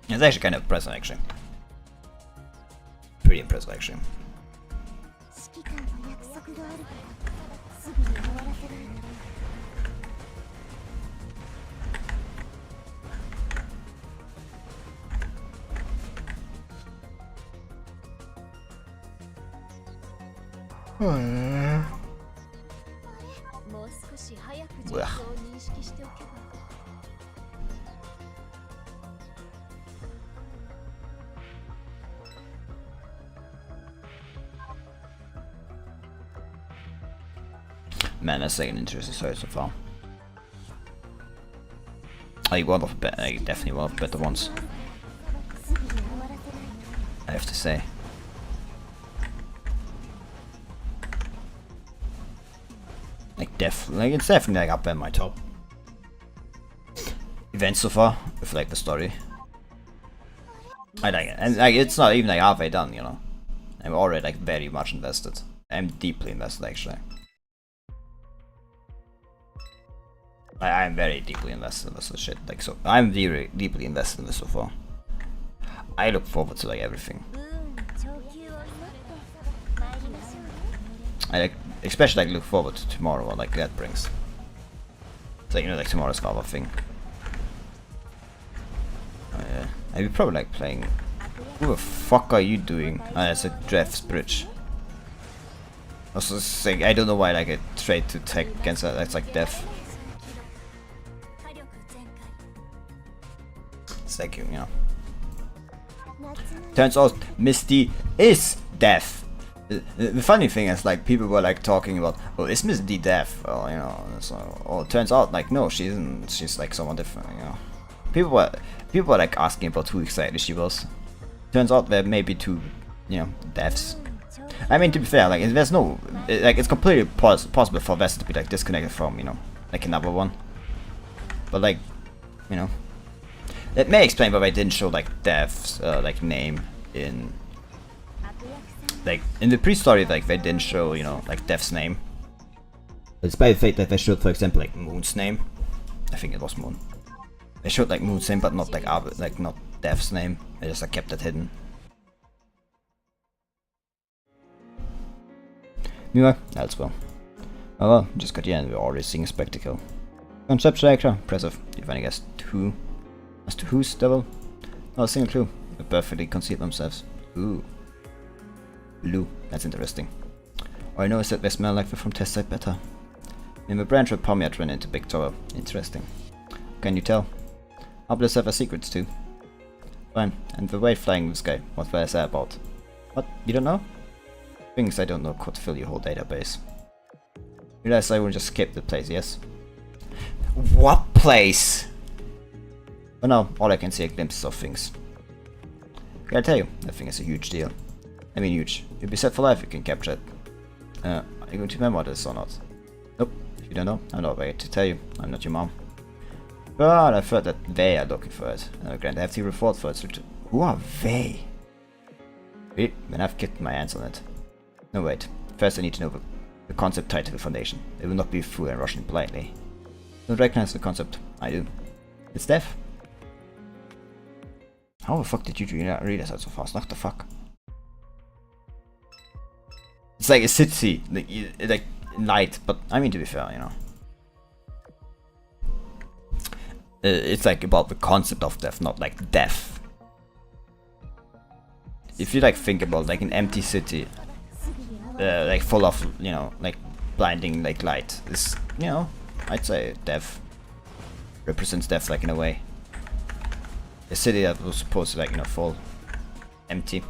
It's actually kind of impressive, actually. Pretty impressive, actually. Ugh. Man, that's like an interesting story so far. Like definitely one of the better ones, I have to say. Like it's definitely like up in my top events so far with like the story. I like it, and like it's not even like halfway done, you know. I'm already like very much invested. I'm deeply invested actually. I'm very deeply invested in this shit. Like so, I'm very deeply invested in this so far. I look forward to like everything. I like, especially like look forward to tomorrow, what like that brings. So you know, like tomorrow's Father thing. Oh yeah, I'd be probably like playing. Who the fuck are you doing? Oh, that's a Dref's bridge. Also, like, I don't know why like a trade to tech against that. That's like death. It's like you know. Turns out Misty is death. The funny thing is like people were like talking about, oh, is Misty deaf? Well, you know, so it turns out like no, she isn't. She's like someone different. You know, people were like asking about who exactly she was. Turns out there may be two, you know, deaths. I mean, to be fair, like there's no, like it's completely possible for Vesta to be like disconnected from, you know, like another one. But like, you know, it may explain why they didn't show like Dev's like name in, like in the pre-story, like they didn't show, you know, like Dev's name. Despite the fact that they showed, for example, like Moon's name. I think it was Moon. They showed like Moon's name, but not like not Dev's name. They just like kept it hidden. Meanwhile, elsewhere. Oh well, just got the end. We're already seeing a spectacle. Concept selector, impressive. You finally guessed who? As to whose devil? Not a single clue. They perfectly conceal themselves. Ooh. Blue. That's interesting. All I know is that they smell like they're from test site beta. In the branch where Pomiat ran into Big Tower. Interesting. Can you tell? Obelisk have secrets too. Fine. And the way flying in the sky. What will I say about? What? You don't know? Things I don't know could fill your whole database. Realize I will just skip the place, yes? What place? But now, all I can see are glimpses of things. Gotta tell you, that thing is a huge deal. I mean huge. You'll be set for life if you can capture it. Are you going to remember this or not? Nope. If you don't know, I'm not ready to tell you. I'm not your mom. But I've heard that they are looking for it. And I'll grant a hefty reward for it. Who are they? Really? Then I've kicked my hands on it. No wait. First I need to know the concept tied to the foundation. It will not be a fool and rushing politely. Don't recognize the concept. I do. It's death. How the fuck did you realize that so fast? What the fuck? It's like a city, like light, but I mean to be fair, you know. It's like about the concept of death, not like death. If you like think about like an empty city, like full of, you know, like blinding like light, is, you know, I'd say death represents death like in a way. A city that was supposed to like, you know, fall empty.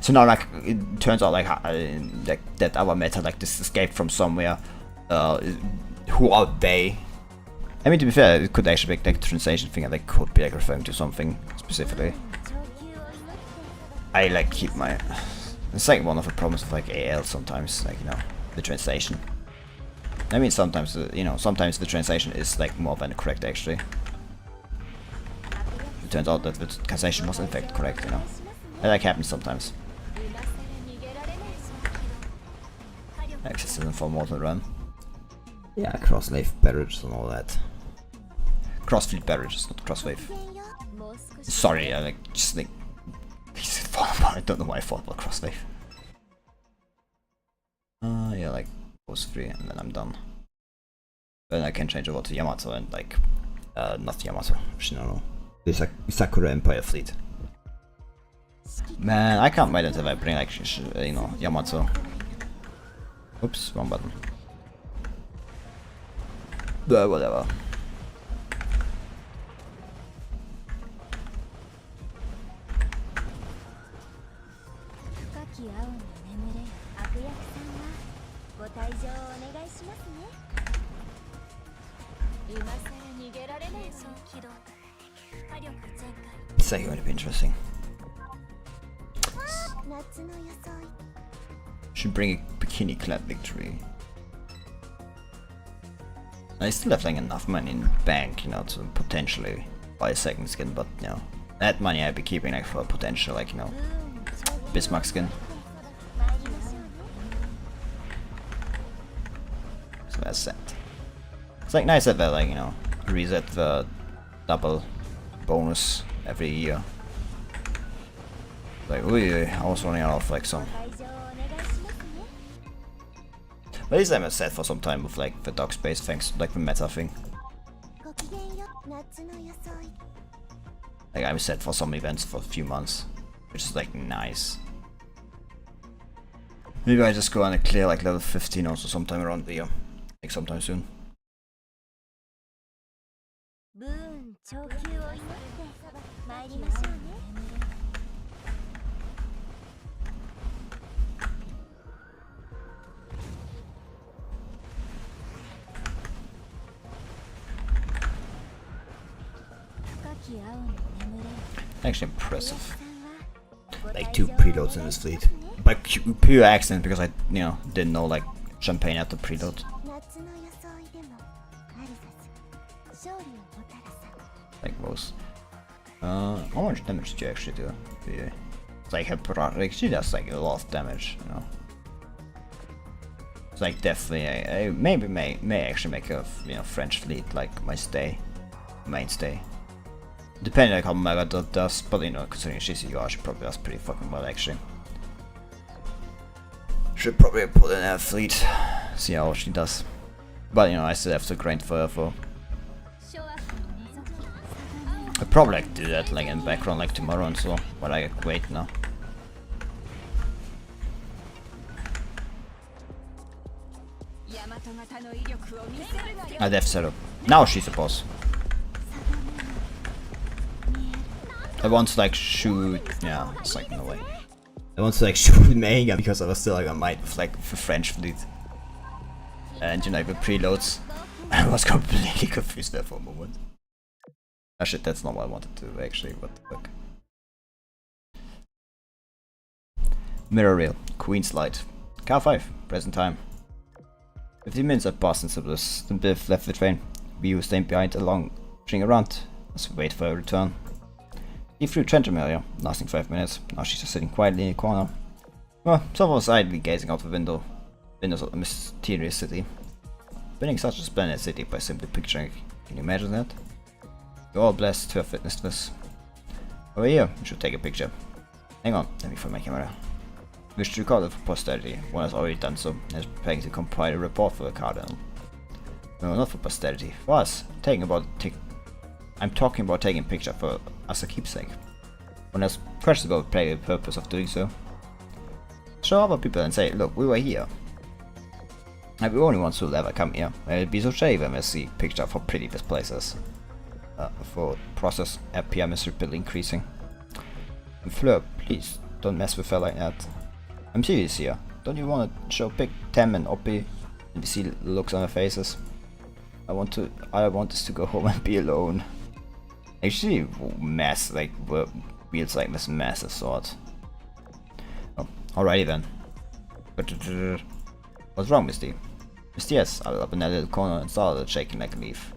So now, like, it turns out like that our meta, like this escape from somewhere. Who are they? I mean, to be fair, it could actually be like a translation thing, and they could be like referring to something specifically. I like keep my. It's like one of the problems of like AL sometimes, like, you know, the translation. I mean, sometimes you know, sometimes the translation is like more than correct actually. It turns out that the translation was in fact correct, you know. That like happens sometimes. Access isn't for Mortal Run. Yeah, cross-wave barrages and all that. Cross-field barrages, not cross-wave. Sorry, I like just like I don't know why I thought about cross-wave. Yeah, like those three, and then I'm done. Then I can change over to Yamato and like not Yamato, Shinano. The Sakura Empire fleet. Man, I can't wait until I bring like, you know, Yamato. Oops, wrong button. But whatever. 深き青に眠れよ悪役さんはご退場をお願いしますね今さら逃げられないの起動火力全開 It's like going to be interesting. 夏の装い Should bring a bikini clad victory. I still have like enough money in the bank, you know, to potentially buy a second skin, but you know, that money I'd be keeping like for potential, like, you know, Bismarck skin. So that's that. It's like nice that they like, you know, reset the double bonus every year. Like, ooh, I was running out of like some. But at least I'm set for some time with like the dog space things, like the meta thing. Like I'm set for some events for a few months, which is like nice. Maybe I just go and clear like level 15 also sometime around the year, like sometime soon. Actually impressive. Like 2 preloads in this fleet. By pure accident because I, you know, didn't know like champagne had the preload. Like most. How much damage did you actually do? Yeah. It's like her like she does like a lot of damage, you know. It's like definitely I maybe may actually make a, you know, French fleet like my mainstay. Depending on how Mega does, but you know, considering she's a UR, she probably does pretty fucking well actually. Should probably put in a fleet, see how she does. But you know, I still have to grind for her for. I'd probably like do that like in background like tomorrow and so, but I wait now. I def setup. Now she's a boss. I want to like shoot, yeah, it's like no way. I want to like shoot Mega because I was still like on my like the French fleet. And you know, the preloads. I was completely confused there for a moment. Ah shit, that's not what I wanted to do actually, what the fuck. Mirror rail, Queen's Light. Car 5, present time. 15 minutes have passed since the Biff left the train. We stayed behind along, string around as we wait for her return. He flew Trenton area, lasting 5 minutes. Now she's just sitting quietly in a corner. Well, some of us I'd be gazing out the windows of the mysterious city. Building such a splendid city by simply picturing. Can you imagine that? You're all blessed to have witnessed this. Over here, we should take a picture. Hang on, let me find my camera. Wish to record it for posterity. One has already done so and is preparing to compile a report for the Cardinal. No, not for posterity. For us, I'm talking about taking a picture for as a keepsake. One has questions about the purpose of doing so. Show other people and say, look, we were here. And we're the only ones who'll ever come here. It'd be so shame when we see pictures for previous places. For process RPM is rapidly increasing. And Fleur, please don't mess with her like that. I'm serious here. Don't you want to show Pick, Tem and Oppie and we see the looks on their faces? I want us to go home and be alone. Actually, mess like wields like this massive sword. Oh, alrighty then. What's wrong, Misty? Misty, yes, I was up in that little corner and started shaking like a leaf.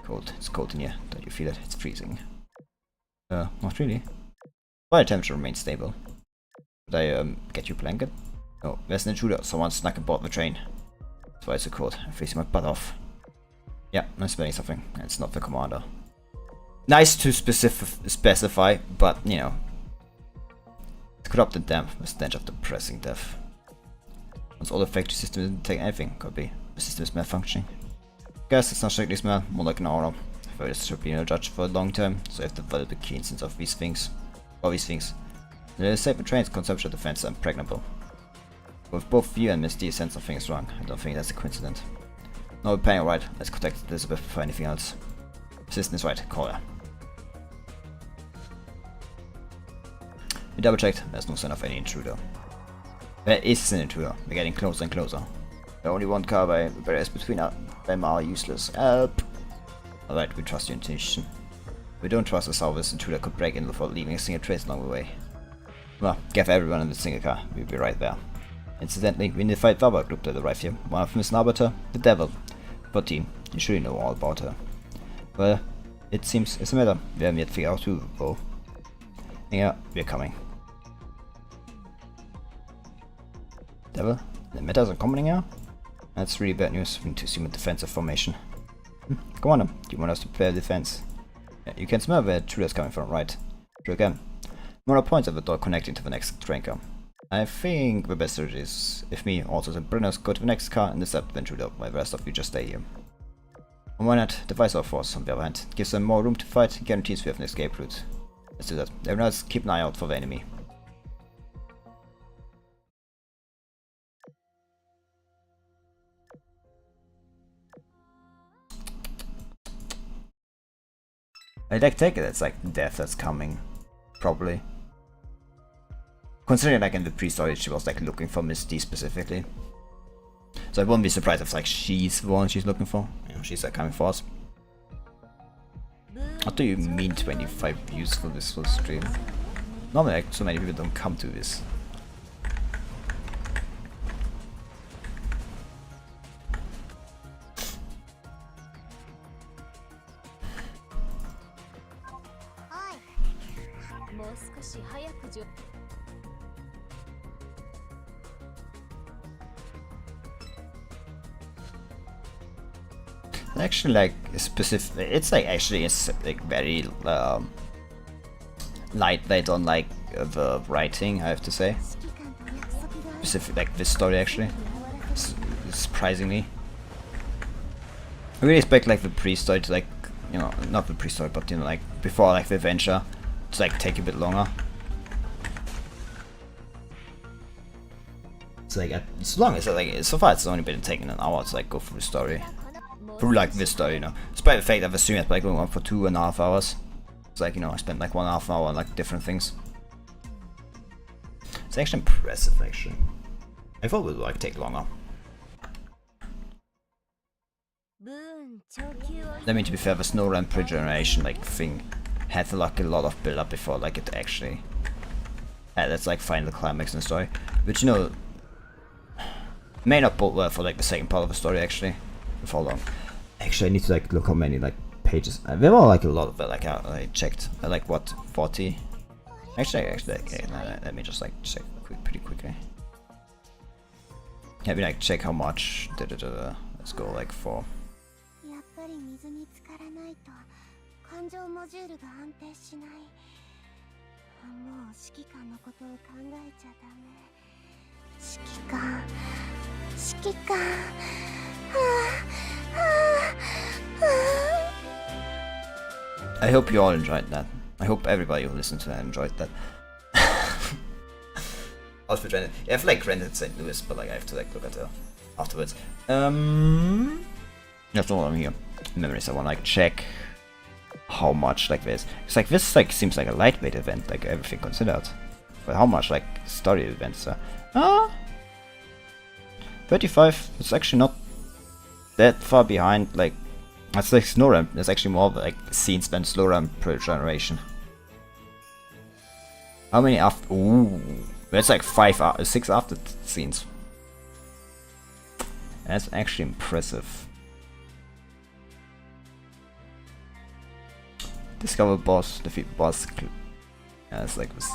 Cold. It's cold in here. Don't you feel it? It's freezing. Not really. Body temperature remains stable. Could I get you a blanket? Oh, there's an intruder. Someone snuck aboard the train. That's why it's so cold. I'm freezing my butt off. Yeah, I'm smelling something. It's not the commander. Nice to specify, but you know, it's corrupted damp, the stench of depressing death. Once all the factory system didn't take anything, could be the system is malfunctioning. Guess it's not strictly smell, more like an aura. This should be no judge for the long term, so I have developed a keen sense of these things. The saber train's consumption defense are impregnable. With both you and Miss D sense something is wrong. I don't think that's a coincidence. No, we're playing alright. Let's contact Elizabeth before anything else. Assistant is right. Call her. We double checked. There's no sign of any intruder. There is an intruder. We're getting closer and closer. There only one car by the barriers between them are useless. Help! Alright, we trust your intuition. We don't trust us how this intruder could break in without leaving a single trace along the way. Well, give everyone in the single car. We'll be right there. Incidentally, we need to fight the other group that arrived here. One of them is an arbiter, the devil. 14. You surely know all about her. Well, it seems it's a matter. We haven't yet figured out who, though. Yeah, we're coming. Devil? The metas are coming here? That's really bad news. We need to assume a defensive formation. Come on, do you want us to prepare defense? Yeah, you can smell where the intruder's coming from, right? Sure can. More points at the door connecting to the next train car. I think the best strategy is if me, also the Brenners, go to the next car and intercept the intruder, while the rest of you just stay here. And why not devise our force on the other hand? Gives them more room to fight, guarantees we have an escape route. Let's do that. Everyone else keep an eye out for the enemy. I take it it's like death that's coming. Probably. Considering like in the pre-story she was like looking for Miss D specifically. So I wouldn't be surprised if like she's the one she's looking for. You know, she's like coming for us. What do you mean 25 views for this full stream? Normally like so many people don't come to this. Actually, like specific, it's like actually it's like very lightweight on like the writing, I have to say. Specific, like this story actually, surprisingly. I really expect like the pre-story to like, you know, not the pre-story, but you know, like before like the adventure to like take a bit longer. It's like as long as like so far it's only been taking an hour to like go through the story. Through like this story, you know. Despite the fact that the stream has been like going on for 2.5 hours. It's like, you know, I spent like 1.5 hour on like different things. It's actually impressive actually. I thought it would like take longer. I mean, to be fair, the snow ramp regeneration like thing had like a lot of build up before like it actually had its like final climax in the story. Which, you know, may not bode well for like the second part of the story actually. For long. Actually, I need to like look how many like pages. There were like a lot of it. Like I checked, like what 40. Actually, okay, let me just like check pretty quickly. Let me like check how much. Let's go like for. I hope you all enjoyed that. I hope everybody who listened to that enjoyed that. Also for granted, yeah, I've like rented St. Louis, but like I have to like look at it afterwards. That's all I'm here. Memories. I want to like check how much like this. It's like this like seems like a lightweight event, like everything considered. But how much like story events are? 35. It's actually not that far behind. Like that's like slow ramp. There's actually more like scenes than slow ramp per generation. How many after? Ooh, that's like 6 after scenes. That's actually impressive. Discover boss, defeat boss. Yeah, it's like this.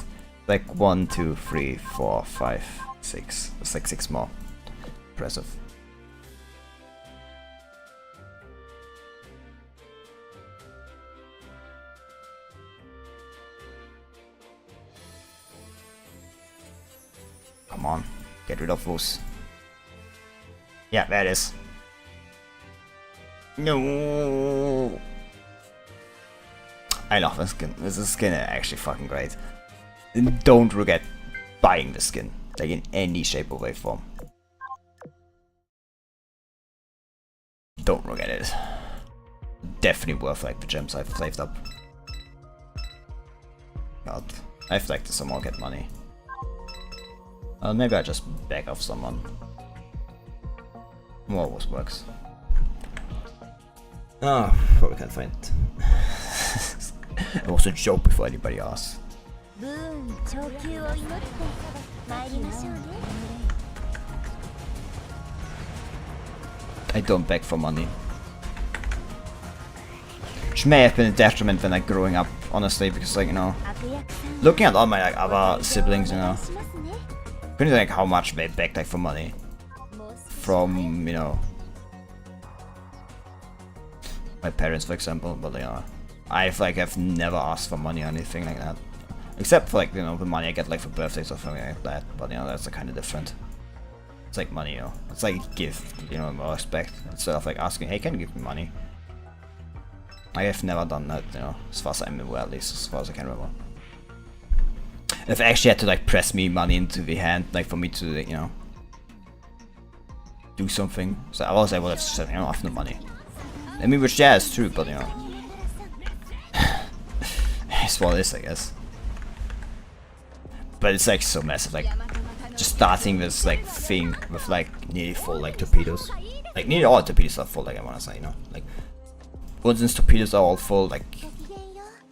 Like 1, 2, 3, 4, 5, 6. It's like 6 more. Impressive. Come on, get rid of those. Yeah, there it is. No. I love this skin. This skin is actually fucking great. And don't regret buying the skin, like in any shape or way form. Don't regret it. Definitely worth like the gems I've saved up. God, I have like to somehow get money. Maybe I just beg off someone. More always works. Oh, probably can't find it. It was a joke before anybody asked. I don't beg for money. Which may have been a detriment when like growing up, honestly, because like, you know, looking at all my like other siblings, you know, couldn't think how much they begged like for money from, you know, my parents, for example. But you know, I've never asked for money or anything like that, except for like, you know, the money I get like for birthdays or something like that. But you know, that's kind of different. It's like money, you know, it's like a gift, you know, more respect, instead of like asking, hey, can you give me money? I have never done that, you know, as far as I'm aware, at least as far as I can remember. If I actually had to like press me money into the hand, like for me to, you know, do something, so otherwise I would have said, you know, I have no money. I mean, which yeah, is true, but you know, it's what it is, I guess. But it's like so massive, like just starting this like thing with like nearly full like torpedoes, like nearly all torpedoes are full, like I wanna say, you know, like Bunsen's torpedoes are all full, like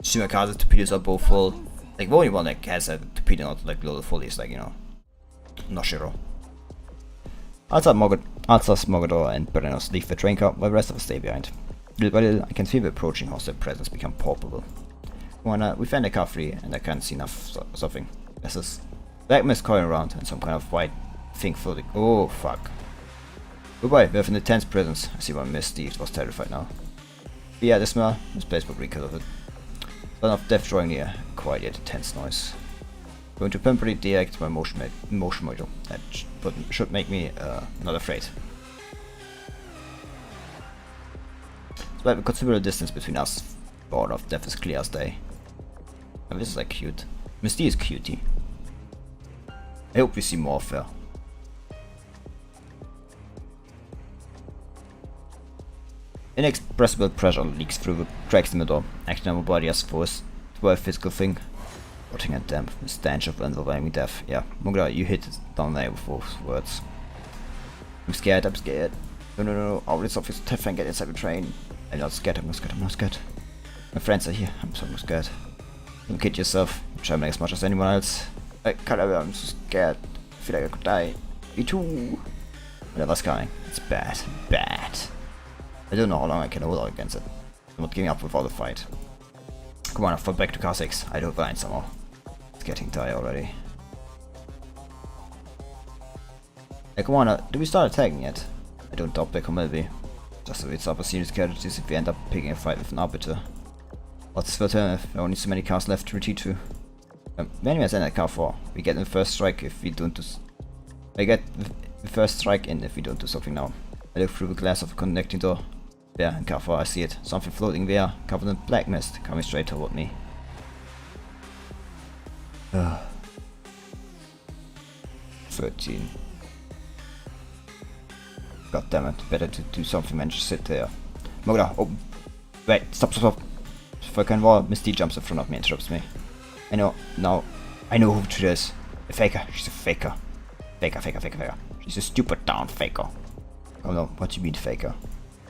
Shimakaze's torpedoes are both full. Like the only one that has a torpedo not like loaded fully is like, you know, Noshiro. Alsace, Mogador and Berenos leave the train car while the rest of us stay behind. Little by little, I can feel the approaching hostile presence become palpable. We find the car free and I can't see enough something. This is black mist coiling around and some kind of white thing floating. Oh fuck. Goodbye, we have an intense presence. I see why Miss Steve was terrified now. But yeah, the smell, this place will reek of it. Sound of death drawing near, quiet yet intense noise. Going to temporarily deactivate my motion module. That should make me not afraid. Despite the considerable distance between us, border of death is clear as day. And this is like cute. Miss D is cutie. I hope we see more of her. Inexpressible pressure leaks through the cracks in the door, acting on my body as force to a physical thing. Rotting and damp, the stench of overwhelming death. Yeah, Mugla, you hit it down there with those words. I'm scared, I'm scared. No, all this office tough and get inside the train. I'm not scared, I'm not scared. My friends are here, I'm so scared. Don't kid yourself, I'm trembling as much as anyone else. I'm so scared, I feel like I could die. Me too. Whatever's coming, it's bad. I don't know how long I can hold out against it. I'm not giving up without a fight. Come on, I'll fall back to car 6. I don't blind somehow. It's getting tired already. Hey, come on, do we start attacking yet? I don't doubt back on maybe. Just so it's up a serious casualties if we end up picking a fight with an arbiter. What's the alternative? There are only so many cars left to retreat to. Anyways, end at car 4. We get the first strike if we don't do. I get the first strike in if we don't do something now. I look through the glass of a connecting door. There, in car 4, I see it. Something floating there, covered in black mist, coming straight toward me. 13. God damn it, better to do something than just sit there. Moga, oh, wait, stop. If I can wall, Misty jumps in front of me and interrupts me. I know who it is. A faker, she's a faker. Faker. She's a stupid down faker. Oh no, what do you mean faker?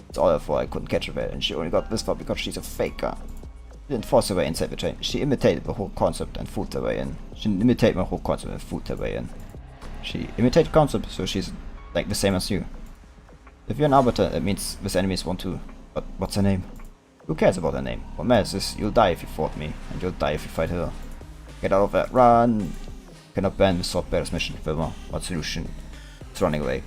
It's all her fault I couldn't catch her there, and she only got this far because she's a faker. She didn't force her way inside the train, she imitated the whole concept and fooled her way in. She didn't imitate my whole concept and fooled her way in. She imitated concept, so she's like the same as you. If you're an arbiter, that means this enemy is one too. But what's her name? Who cares about her name? What matters is you'll die if you fought me, and you'll die if you fight her. Get out of there, run! Cannot ban the sword bearer's mission, Wilma. What solution? It's running away.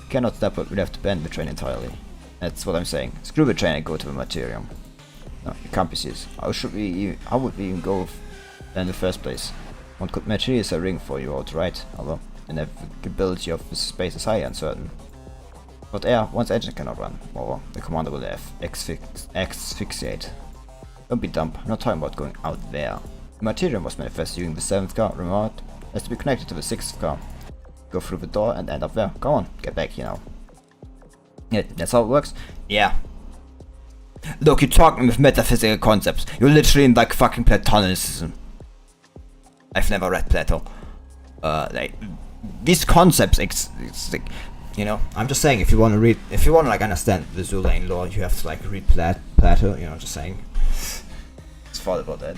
Cannot stop it, we'll have to ban the train entirely. That's what I'm saying. Screw the train and go to the Martyrium. No, you can't be serious. How would we even go there in the first place? One could materialize a ring for you outright, although the navigability of this space is highly uncertain. But air, one's engine cannot run. Moreover, the commander will asphyxiate. Don't be dumb, I'm not talking about going out there. Martyrium was manifest using the 7th car. Remember, it has to be connected to the 6th car. Go through the door and end up there. Come on, get back here now. Yeah, that's how it works. Yeah. Look, you're talking with metaphysical concepts. You're literally in like fucking Platonism. I've never read Plato. Like these concepts, it's like, you know. I'm just saying, if you want to like understand the Azur Lane lore, you have to like read Plato. You know, just saying. Just thought about that.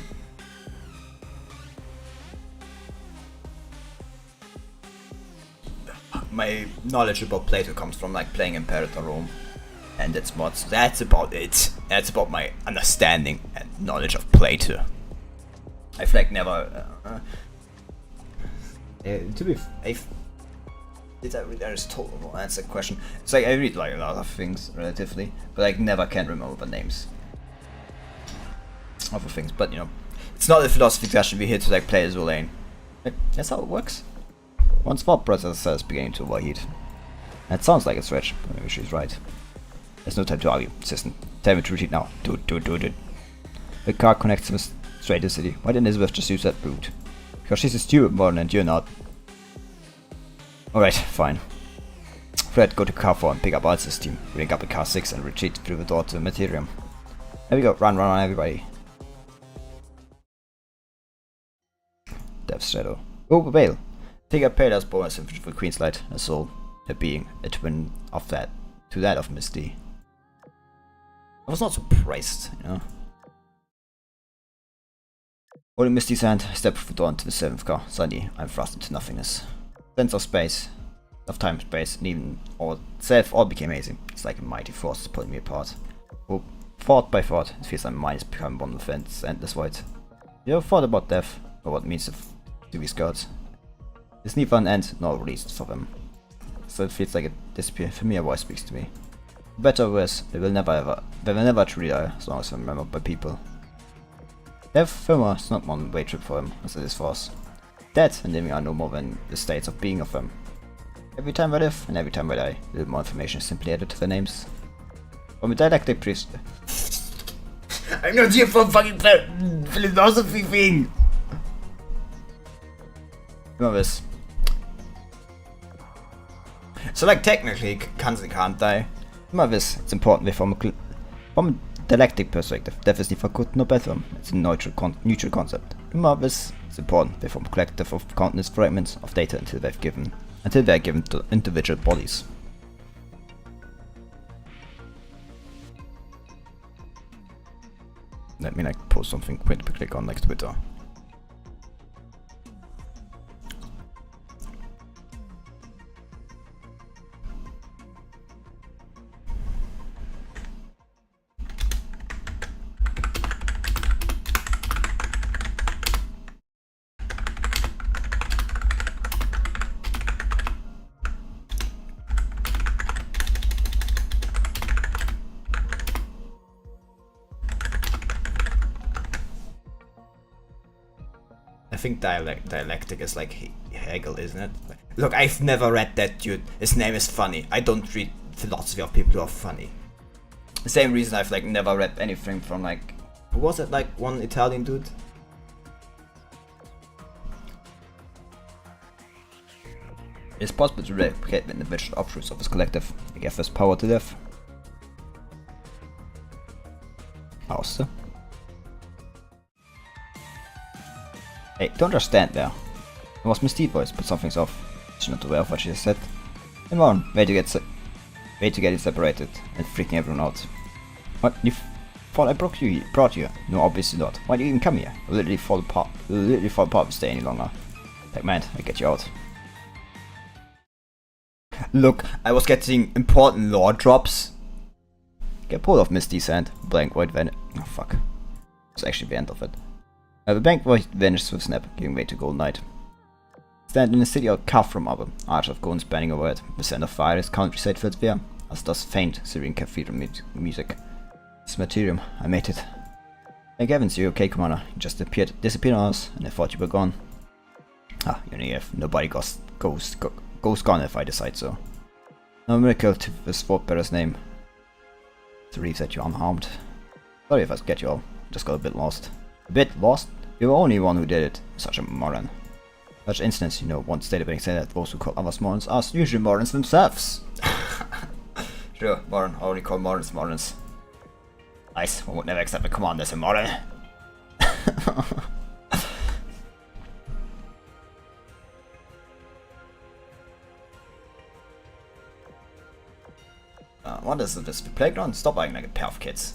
My knowledge about Plato comes from like playing Imperator Rome and its mods. That's about it. That's about my understanding and knowledge of Plato. I've like never to be did I read Aristotle? That's a question. It's like I read like a lot of things relatively, but I never can remember the names of the things. But you know, it's not a philosophy discussion. We're here to like play Azur Lane. That's how it works. Once thought process is beginning to overheat. That sounds like a stretch, but maybe she's right. There's no time to argue. Assistant, tell me to retreat now. Do it. The car connects them straight to the city. Why didn't Elizabeth just use that route? Because she's a stupid modern and you're not. Alright, fine. Fred, go to car 4 and pick up Alsace's team. Bring up in car 6 and retreat through the door to Martyrium. There we go, run everybody. Death's Shadow. Oh, Veil. Take a Pale's bonus for Queen's Light, a soul, her being a twin of that, to that of Misty. I was not surprised, you know. Holding Misty's hand, I step through the door into the 7th car. Suddenly, I'm thrust into nothingness. Sense of space, of time, space, and even self all became hazy. It's like a mighty force pulling me apart. Oh, thought by thought, it feels like my mind is becoming one with its endless void. You ever thought about death, or what it means to be gods? There's neither an end nor a release for them. So it feels like it disappears. For me, a voice speaks to me. Better or worse, they will never truly die as long as they're remembered by people. Death, furthermore, is not one way trip for them as it is for us. Dead and living are no more than the states of being of them. Every time I live and every time I die, a little more information is simply added to their names. From a dialectic priest. I'm not here for a fucking philosophy thing! Remember this. So like technically can't die. Remember this, it's important from a dialectic perspective. Death is neither good nor bad. It's a neutral concept. Remember this, it's important they form a collective of countless fragments of data until they are given to individual bodies. Let me like post something quickly on like Twitter. I think dialectic is like Hegel, isn't it? Look, I've never read that dude. His name is funny. I don't read philosophy of people who are funny. The same reason I've like never read anything from like, who was it, like one Italian dude? It's possible to replicate the individual offshoots of his collective. I give this power to death. Außer. Hey, don't just stand there. It was Misty's voice, but something's off. She's not aware of what she just said. Come on, way to get it separated and freaking everyone out. What? You thought I brought you here? No, obviously not. Why do you even come here? You'll literally fall apart. If you stay any longer. Like man, I get you out. Look, I was getting important lore drops. Get pulled off Misty's hand. Blank void vanished. Oh fuck. It's actually the end of it. The blank void vanished with a snap, giving way to Golden Light. Stand in the city out carved from marble, arch of gold spanning over it. The scent of fire is countryside filled with air, as does faint Syrian cathedral music. It's Martyrium, I made it. Thank heavens, you're okay, Commander. You just disappeared on us, and I thought you were gone. Ah, you're an EF. Nobody goes gone if I decide so. No miracle to the sword bearer's name. To relieve that you're unharmed. Sorry if I get you all. Just got a bit lost. A bit lost? You're the only one who did it. Such a moron. Such instance, you know, once database said that those who call others morons are usually morons themselves. Sure, moron. I only call morons morons. Nice. One would never accept a command as a moron. What is this? Playground? Stop acting like a pair of kids.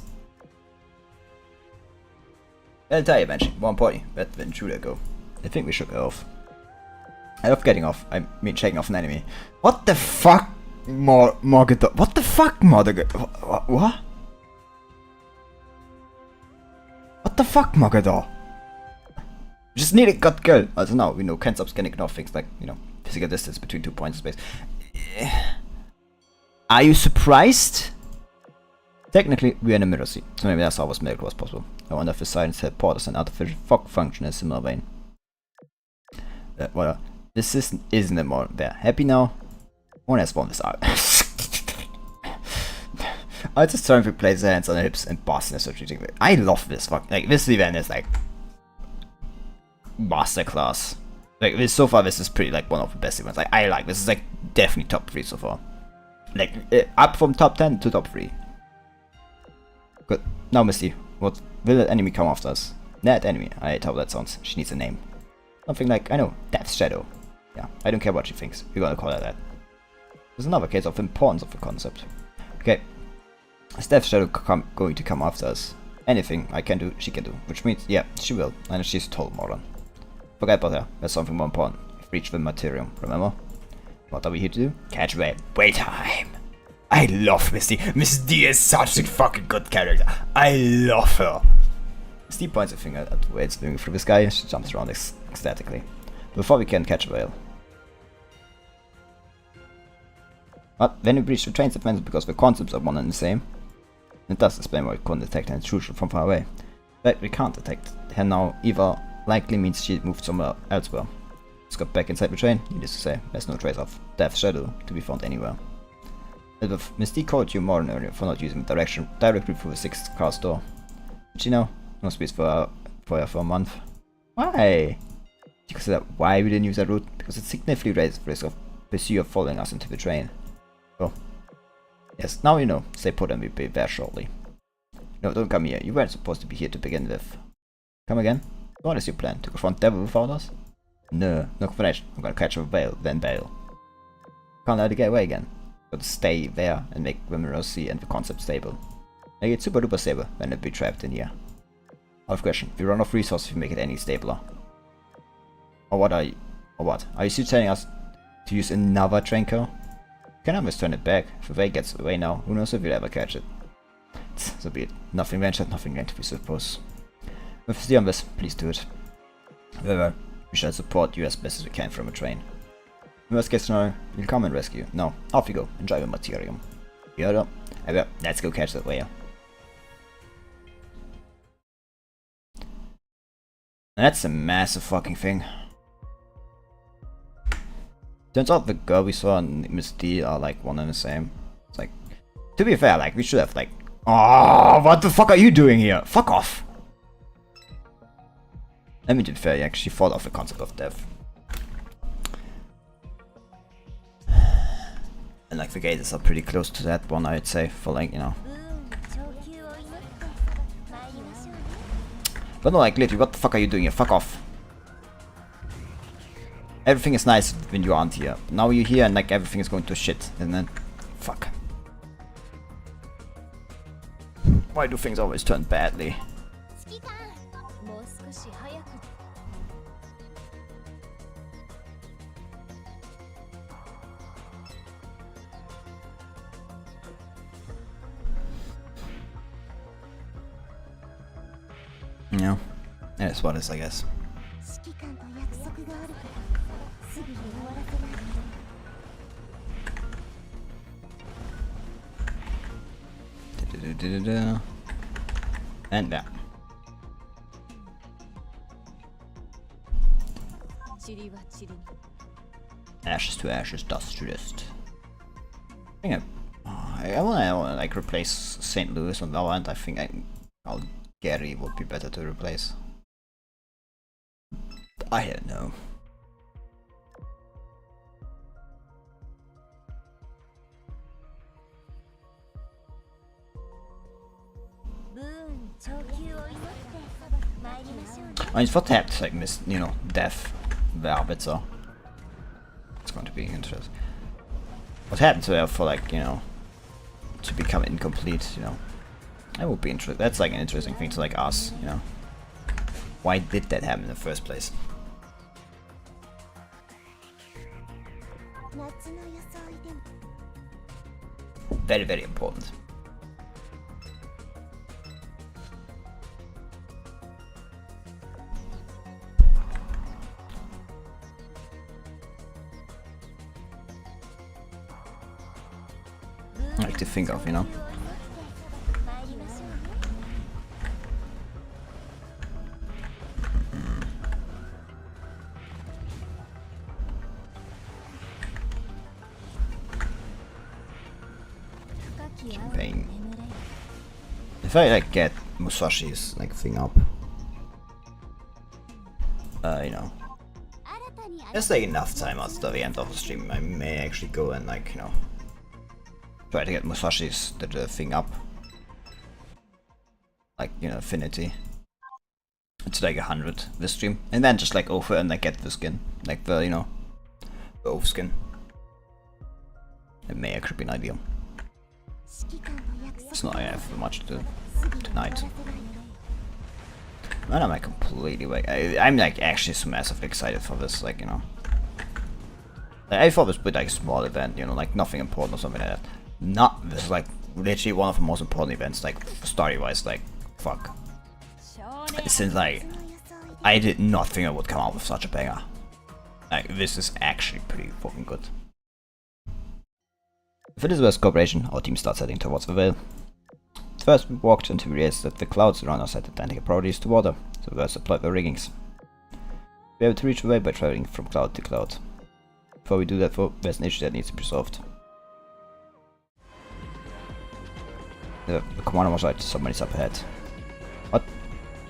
I'll tell you eventually. 1 point. But when should I go? I think we should go off. I love getting off. I mean checking off an enemy. What the fuck? Morgador. What the fuck, Morgador? What? What the fuck, Morgador? Just need a gut kill. Also now we know can't stop scanning ignore things like, you know, physical distance between 2 points of space. Are you surprised? Technically, we are in a mirror sea, so maybe that's how this miracle was possible. I wonder if the silence teleporters and artificial fog function in a similar vein. Well, this isn't a more. There. Happy now? One has won this out. I just turn to place the hands on the hips and boss in a strategic way. I love this fuck. Like, this event is like masterclass. Like, this so far, this is pretty like one of the best events. Like, I like this is like definitely top 3 so far. Like, up from top 10 to top 3. Good. Now, Misty, what will that enemy come after us? That enemy. I hate how that sounds. She needs a name. Something like, I know, Death's Shadow. Yeah, I don't care what she thinks. We're gonna call her that. There's another case of importance of the concept. Okay. Is Death's Shadow going to come after us? Anything I can do, she can do. Which means, yeah, she will. And she's a total moron. Forget about her. There's something more important. We've reached the Martyrium, remember? What are we here to do? Catch whale. Wait time! I love Misty. Miss D is such a fucking good character. I love her. Misty points a finger at the way it's moving through the sky and she jumps around ecstatically. Before we can catch a whale. But when we breach the train segments because the concepts are one and the same. It does explain why we couldn't detect an intrusion from far away. But we can't detect her now either. Likely means she moved somewhere elsewhere. Let's go back inside the train. Needless to say, there's no trace of Death's Shadow to be found anywhere. Mystique called you moron earlier for not using the direction directly through the 6th car store. Did you know? No space for her for a month. Why? You consider why we didn't use that route? Because it significantly raises the risk of pursuer following us into the train. Oh. Yes, now you know. Stay put and we'll be there shortly. No, don't come here. You weren't supposed to be here to begin with. Come again? What is your plan? To confront Devil without us? No, no confrontation. I'm gonna catch a whale, then bail. Can't let it get away again. Gotta stay there and make the mirror sea and the concept stable. Make it super duper stable when it'll be trapped in here. Out of question, if we run off resources, we make it any stabler. Or what are you? Or what? Are you still telling us to use another train car? You can always turn it back. If the whale gets away now, who knows if we'll ever catch it. So be it. Nothing ventured, nothing gained, we suppose. If you stay on this, please do it. However, we shall support you as best as we can from a train. In worst case scenario, we'll come and rescue. Now, off you go. Enjoy the Martyrium. Yoda. However, let's go catch that whale. That's a massive fucking thing. Turns out the girl we saw and Miss D are like one and the same. It's like, to be fair, like we should have like, oh, what the fuck are you doing here? Fuck off. Let me be fair, you actually fought off the concept of death. And like the gates are pretty close to that one, I'd say, for like, you know. But no, like literally, what the fuck are you doing here? Fuck off. Everything is nice when you aren't here. But now you're here and like everything is going to shit, and then fuck. Why do things always turn badly? Yeah, that's what it is, I guess. And that. Ashes to ashes, dust to dust. I think I wanna like replace St. Louis on Valorant. I think Gary would be better to replace. I don't know. I mean, what happens, like, you know, death, the arbiter. It's going to be interesting. What happens there for, like, you know, to become incomplete, you know? That would be interesting. That's like an interesting thing to like ask, you know. Why did that happen in the first place? Very, very important. I like to think of, you know. Campaign. If I like get Musashi's like thing up, you know, there's like enough time after the end of the stream. I may actually go and like, you know, try to get Musashi's the thing up, like, you know, affinity. It's like 100 this stream, and then just like over and like get the skin, like the, you know, the oath skin. It may actually be an ideal. It's not I have much to do tonight. Man, I'm like completely like I'm like actually so massively excited for this, like, you know. Like, I thought this would be like a small event, you know, like nothing important or something like that. Not this is like literally one of the most important events, like story wise, like fuck. Since like I did not think I would come out with such a banger. Like this is actually pretty fucking good. For this West Corporation, our team starts heading towards the Vale. First we walked until we realized that the clouds around us had Atlantic properties to water, so we supplied the riggings. We have to reach the Vale by traveling from cloud to cloud. Before we do that though, there's an issue that needs to be solved. The commander was right, somebody's up ahead. What?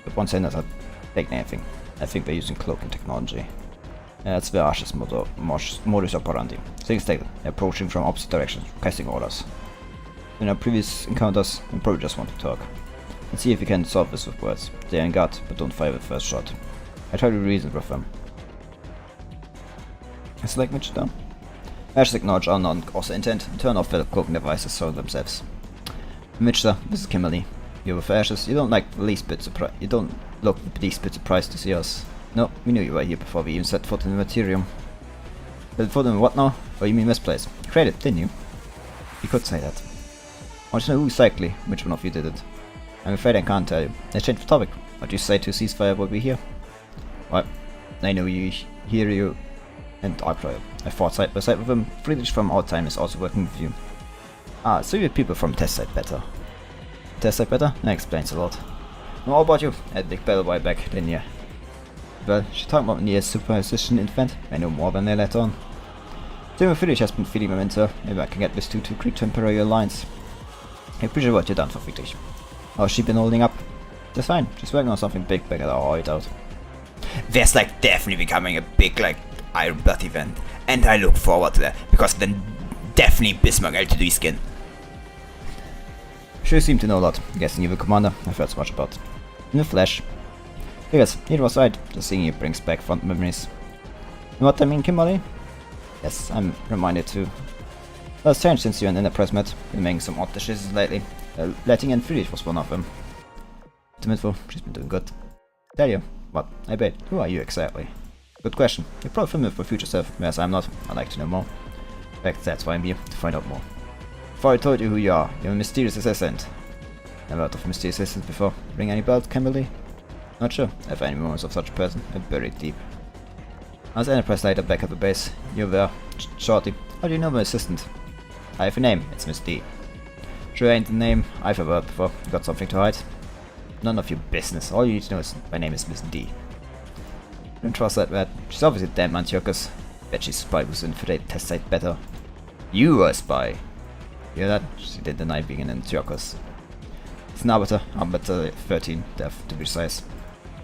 But one saying that's not taking anything. I think they're using cloaking technology. That's the Ash's modus operandi. Things like approaching from opposite directions, casting orders. In our previous encounters, we probably just want to talk. And see if we can solve this with words. They're in guard, but don't fire the first shot. I try to reason with them. It's like Mitch down. Ash's acknowledge our non-also intent and turn off the cloaking devices so themselves. Mitchell, this is Kimberly. You're with Ashes. You don't like the least bit surprised. You don't look the least bit surprised to see us. No, we knew you were here before we even set foot in the Martyrium. Set foot in what now? Oh, you mean this place? You created it, didn't you? You could say that. I want to know who exactly, which one of you did it. I'm afraid I can't tell you. Let's change the topic. What do you say to ceasefire while we're here? Well, I know you, hear you, and I fought side by side with him. Friedrich from our time is also working with you. Ah, so you're people from test site better. Test site better? That explains a lot. And what about you? I had Big Bell a while back, didn't you? Well, she talked about near superposition event. I know more than they let on. Tim Friedrich has been feeding my mentor. Maybe I can get this two to create temporary alliance. I appreciate what you've done for Friedrich. How's she been holding up? Just fine. She's working on something big back at our hideout. There's like definitely becoming a big like Iron Blood event. And I look forward to that. Because then definitely Bismarck LTD skin. Sure seem to know a lot. Guessing you're the commander. I've heard so much about. In the flesh. Because it was right, just seeing you brings back fond memories. You know what I mean, Kimberly? Yes, I'm reminded too. Well, it's changed since you and Enterprise met. Been making some odd decisions lately. Letting in Friedrich was one of them. To info, she's been doing good. Tell you, what? I bet. Who are you exactly? Good question. You're probably familiar with future self, whereas I'm not. I'd like to know more. In fact, that's why I'm here, to find out more. Before I told you who you are, you're a mysterious assassin. Never heard of mysterious assassins before. Ring any bells, Kimberly? Not sure if any moments of such a person are buried deep. As Enterprise later back at the base, you're there, shortly. How do you know my assistant? I have a name, it's Miss D. Sure ain't the name I've ever heard before. You got something to hide? None of your business. All you need to know is my name is Miss D. Don't trust that rat. She's obviously damn Antiochus. Bet she's spy who's infiltrated test site better. You were a spy. Hear that? She did deny being an Antiochus. It's an arbiter 13, deaf to be precise.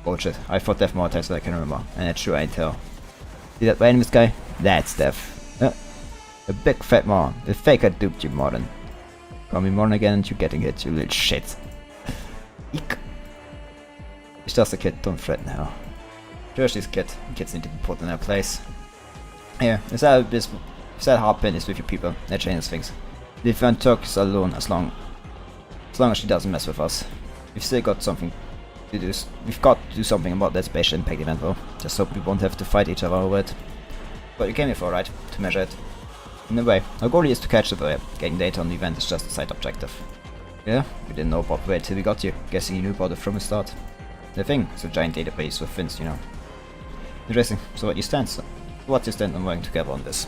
Oh shit, I fought Death more times than I can remember. And that's true, I tell. See that random guy? That's Death. A big fat moron. The faker duped you, Modern. Call me Modern again and you're getting hit, you little shit. Eek. He's just a kid, don't threaten her. Just this kid. Kids need to be put in their place. Here, is that hard pin is with your people. That changes things. The event Turks alone as long as she doesn't mess with us. We've still got something to do. We've got to do something about that spatial impact event though. Just hope we won't have to fight each other over it. But you came here for, right? To measure it. In a way, our goal is to catch the wave. Getting data on the event is just a side objective. Yeah, we didn't know about where till we got here. Guessing you knew about it from the start. The thing is a giant database with fins, you know. Interesting. So what's your stand on working together on this?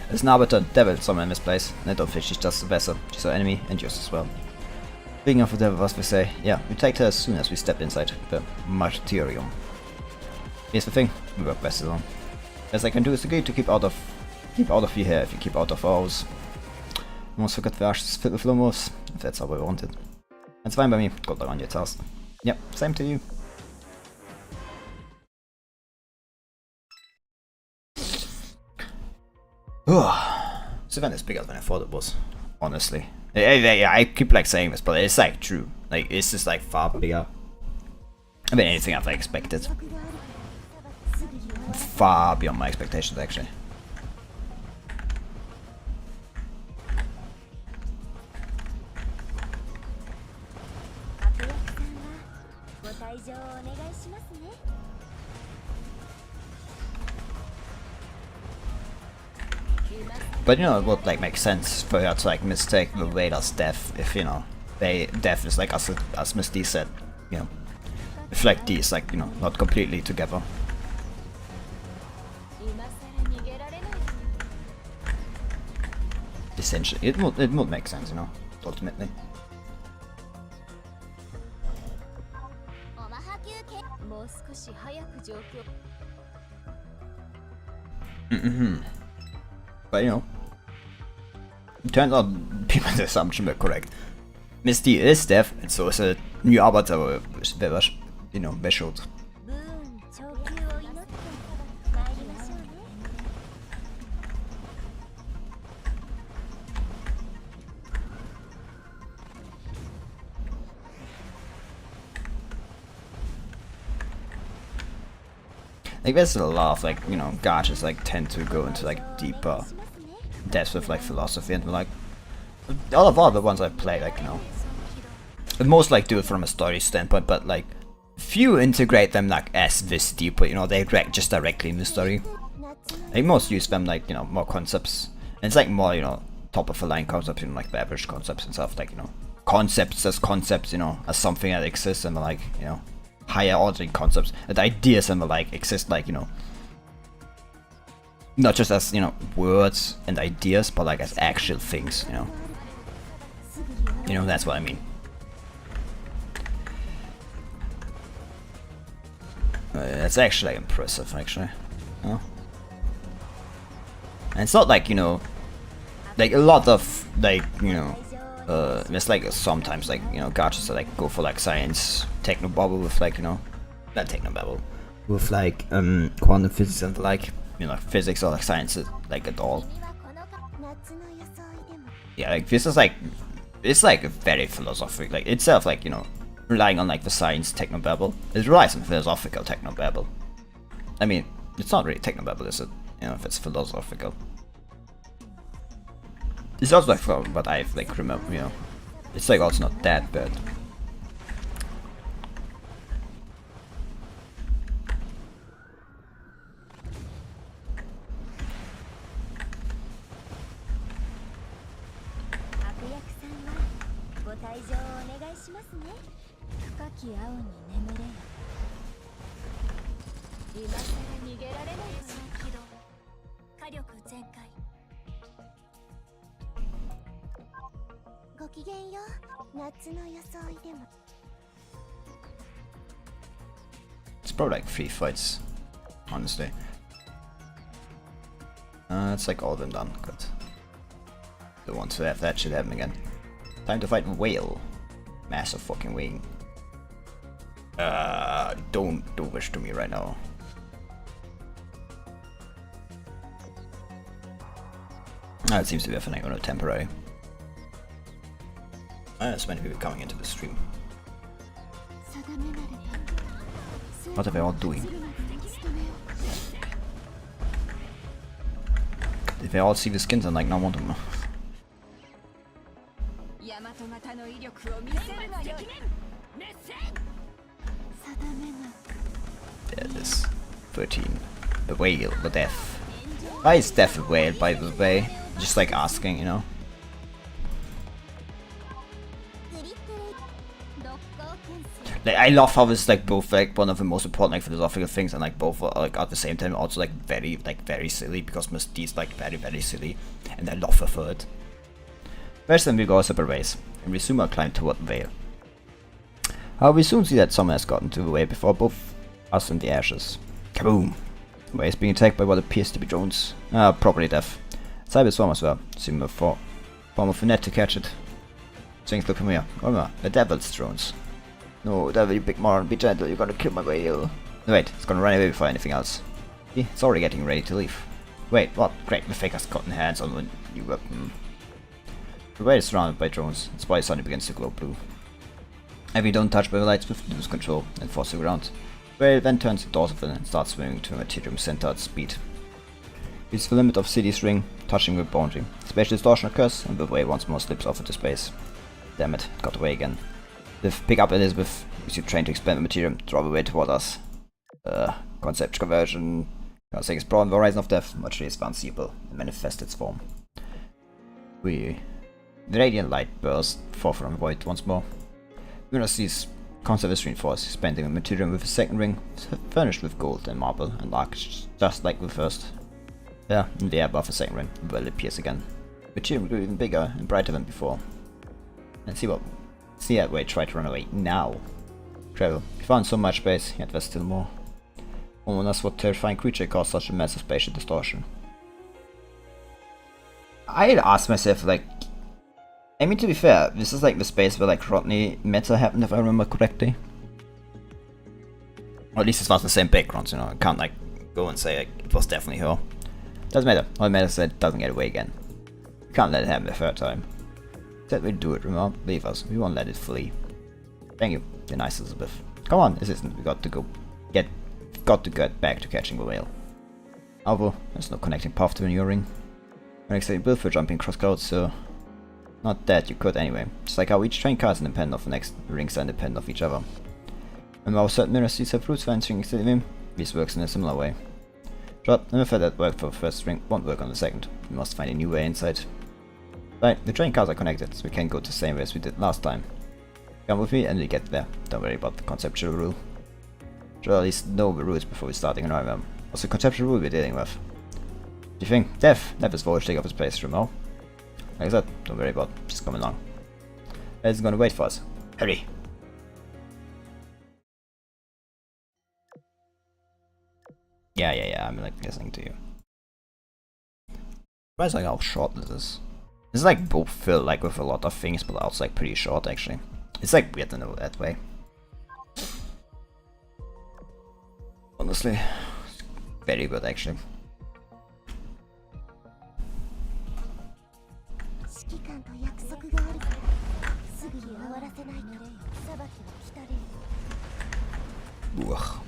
There's an arbiter devil somewhere in this place, and I don't think she's just a vessel. She's our enemy and yours as well. Speaking of the devil, as we say, yeah, we take her as soon as we step inside the Martyrium. Here's the thing, we work best alone. Best I can do is agree to keep out of your hair if you keep out of ours. Almost forgot the arse is filled with lumos, if that's how we want it. That's fine by me, go down on your task. Yep, same to you. This event is bigger than I thought it was, honestly. I keep like saying this, but it's like true. Like it's just like far bigger. I mean, anything I've like expected. Far beyond my expectations, actually. But you know, it would like make sense for her to like mistake the Raiders' death if, you know, death is like as Miss D said, you know, if like D is like, you know, not completely together. Essentially, it would make sense, you know, ultimately. But you know, it turns out people's assumption were correct. Miss D is deaf, and so is a new Arbiter, you know, should. Like there's a lot of like, you know, gachas like tend to go into like deeper depths with like philosophy, and like all of the ones I've played, like, you know, most like do it from a story standpoint, but like few integrate them like as this deeper, you know, they just directly in the story. Like most use them like, you know, more concepts, and it's like more, you know, top of the line concepts, you know, like the average concepts and stuff, like, you know, concepts as concepts, you know, as something that exists, and like, you know, higher ordering concepts and ideas and the like exist, like, you know, not just as, you know, words and ideas, but like as actual things, you know. You know, that's what I mean. That's actually impressive, actually. You know? And it's not like, you know, like a lot of like, you know, it's like sometimes like, you know, gachas that like go for like science technobabble with like, you know, not technobabble, with like quantum physics and like, you know, physics or like science like at all. Yeah, like this is like, it's like a very philosophical, like itself, like, you know, relying on like the science technobabble. It relies on philosophical technobabble. I mean, it's not really technobabble, is it? You know, if it's philosophical. It's also like from what I've like remember, you know, it's like also not that bad. It's probably like 3 fights, honestly. It's like all of them done. Good. Don't want to have that shit happen again. Time to fight Whale. Massive fucking wing. Don't do wish to me right now. It seems to be happening on a temporary. There's many people coming into the stream. What are they all doing? If they all see the skins and like not want them. There it is. 13. The whale, the death. Why is death a whale, by the way? Just like asking, you know? Like, I love how this is like both like one of the most important like philosophical things, and like both are, like at the same time also like very silly, because Mystique's like very silly, and I love her for it. First then we go our separate ways, and we soon will climb toward the Vale. However, we soon see that someone has gotten to the way before both us and the ashes. Kaboom! The way is being attacked by what appears to be drones. Probably death. Cyber swarm as well, seem a form of a net to catch it. Things look familiar. Oh no, the devil's drones. No, devil, you big moron, be gentle, you're gonna kill my whale. No, wait, it's gonna run away before anything else. See, it's already getting ready to leave. Wait, what? Great, the fake has gotten hands on a new weapon. The whale is surrounded by drones, that's why it suddenly begins to glow blue. If you don't touch by the lights, swiftly lose control and force the ground. The whale then turns the dorsal and starts swimming to a Martyrium center at speed. It's the limit of City's ring, touching the boundary. Special distortion occurs, and the whale once more slips off into space. Damn it, got away again. Pick up Elizabeth, use your train to expand the Martyrium, draw the way toward us. Concept conversion. Saying explore the horizon of death, much is unseeable, and manifest its form. The radiant light bursts forth from the void once more. Uranus sees concept is reinforced, expanding the Martyrium with a second ring, furnished with gold and marble and arch, just like the first. There, in the air above the second ring, the well appears again. The Martyrium grew even bigger and brighter than before. And see that way, try to run away now. Travel. We found so much space, yet there's still more. One wonders what terrifying creature caused such a massive spatial distortion. I asked myself, like, I mean, to be fair, this is like the space where like Rodney meta happened, if I remember correctly. Or at least it's not the same backgrounds, you know. I can't like go and say like it was definitely her. Doesn't matter. All that matters is that it doesn't get away again. We can't let it happen the third time. Said we'd do it, remember? Leave us. We won't let it flee. Thank you. You're nice, Elizabeth. Come on, assistant. We got to get back to catching the whale. Although there's no connecting path to a new ring. We're excited built for jumping across clouds, so not that you could anyway. Just like how each train car is independent of the next, the rings are independent of each other. Remember how certain mirror seeds have roots for entering extended this works in a similar way. Sure, the method that worked for the first ring won't work on the second. We must find a new way inside. Right, the train cars are connected, so we can go the same way as we did last time. Come with me and we get there. Don't worry about the conceptual rule. Should at least know the rules before we starting another one. What's the conceptual rule we're dealing with? Do you think? Death is forward, take off his place, Remo. Like I said, don't worry about it. Just come along. It's gonna wait for us. Hurry! Yeah, I'm like listening to you. Surprised like how short this is. This is like both filled like with a lot of things, but also like pretty short actually. It's like weird in that way. Honestly, very good actually. Ugh.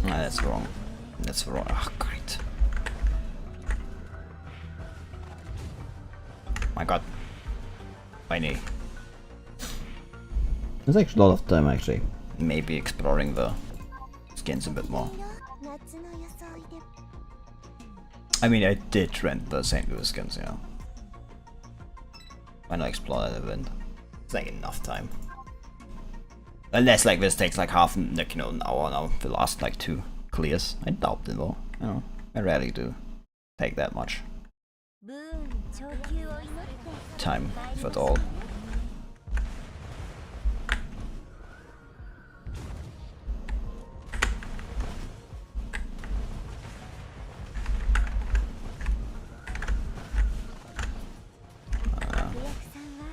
That's wrong. That's wrong. Oh, great. My god. My knee. There's actually a lot of time actually. Maybe exploring the skins a bit more. I mean, I did rent the St. Louis skins, you know. Why not explore that event? It's like enough time. Unless like this takes like half, like, you know, an hour now, the last like 2 clears. I doubt it though. You know, I rarely do take that much time, if at all.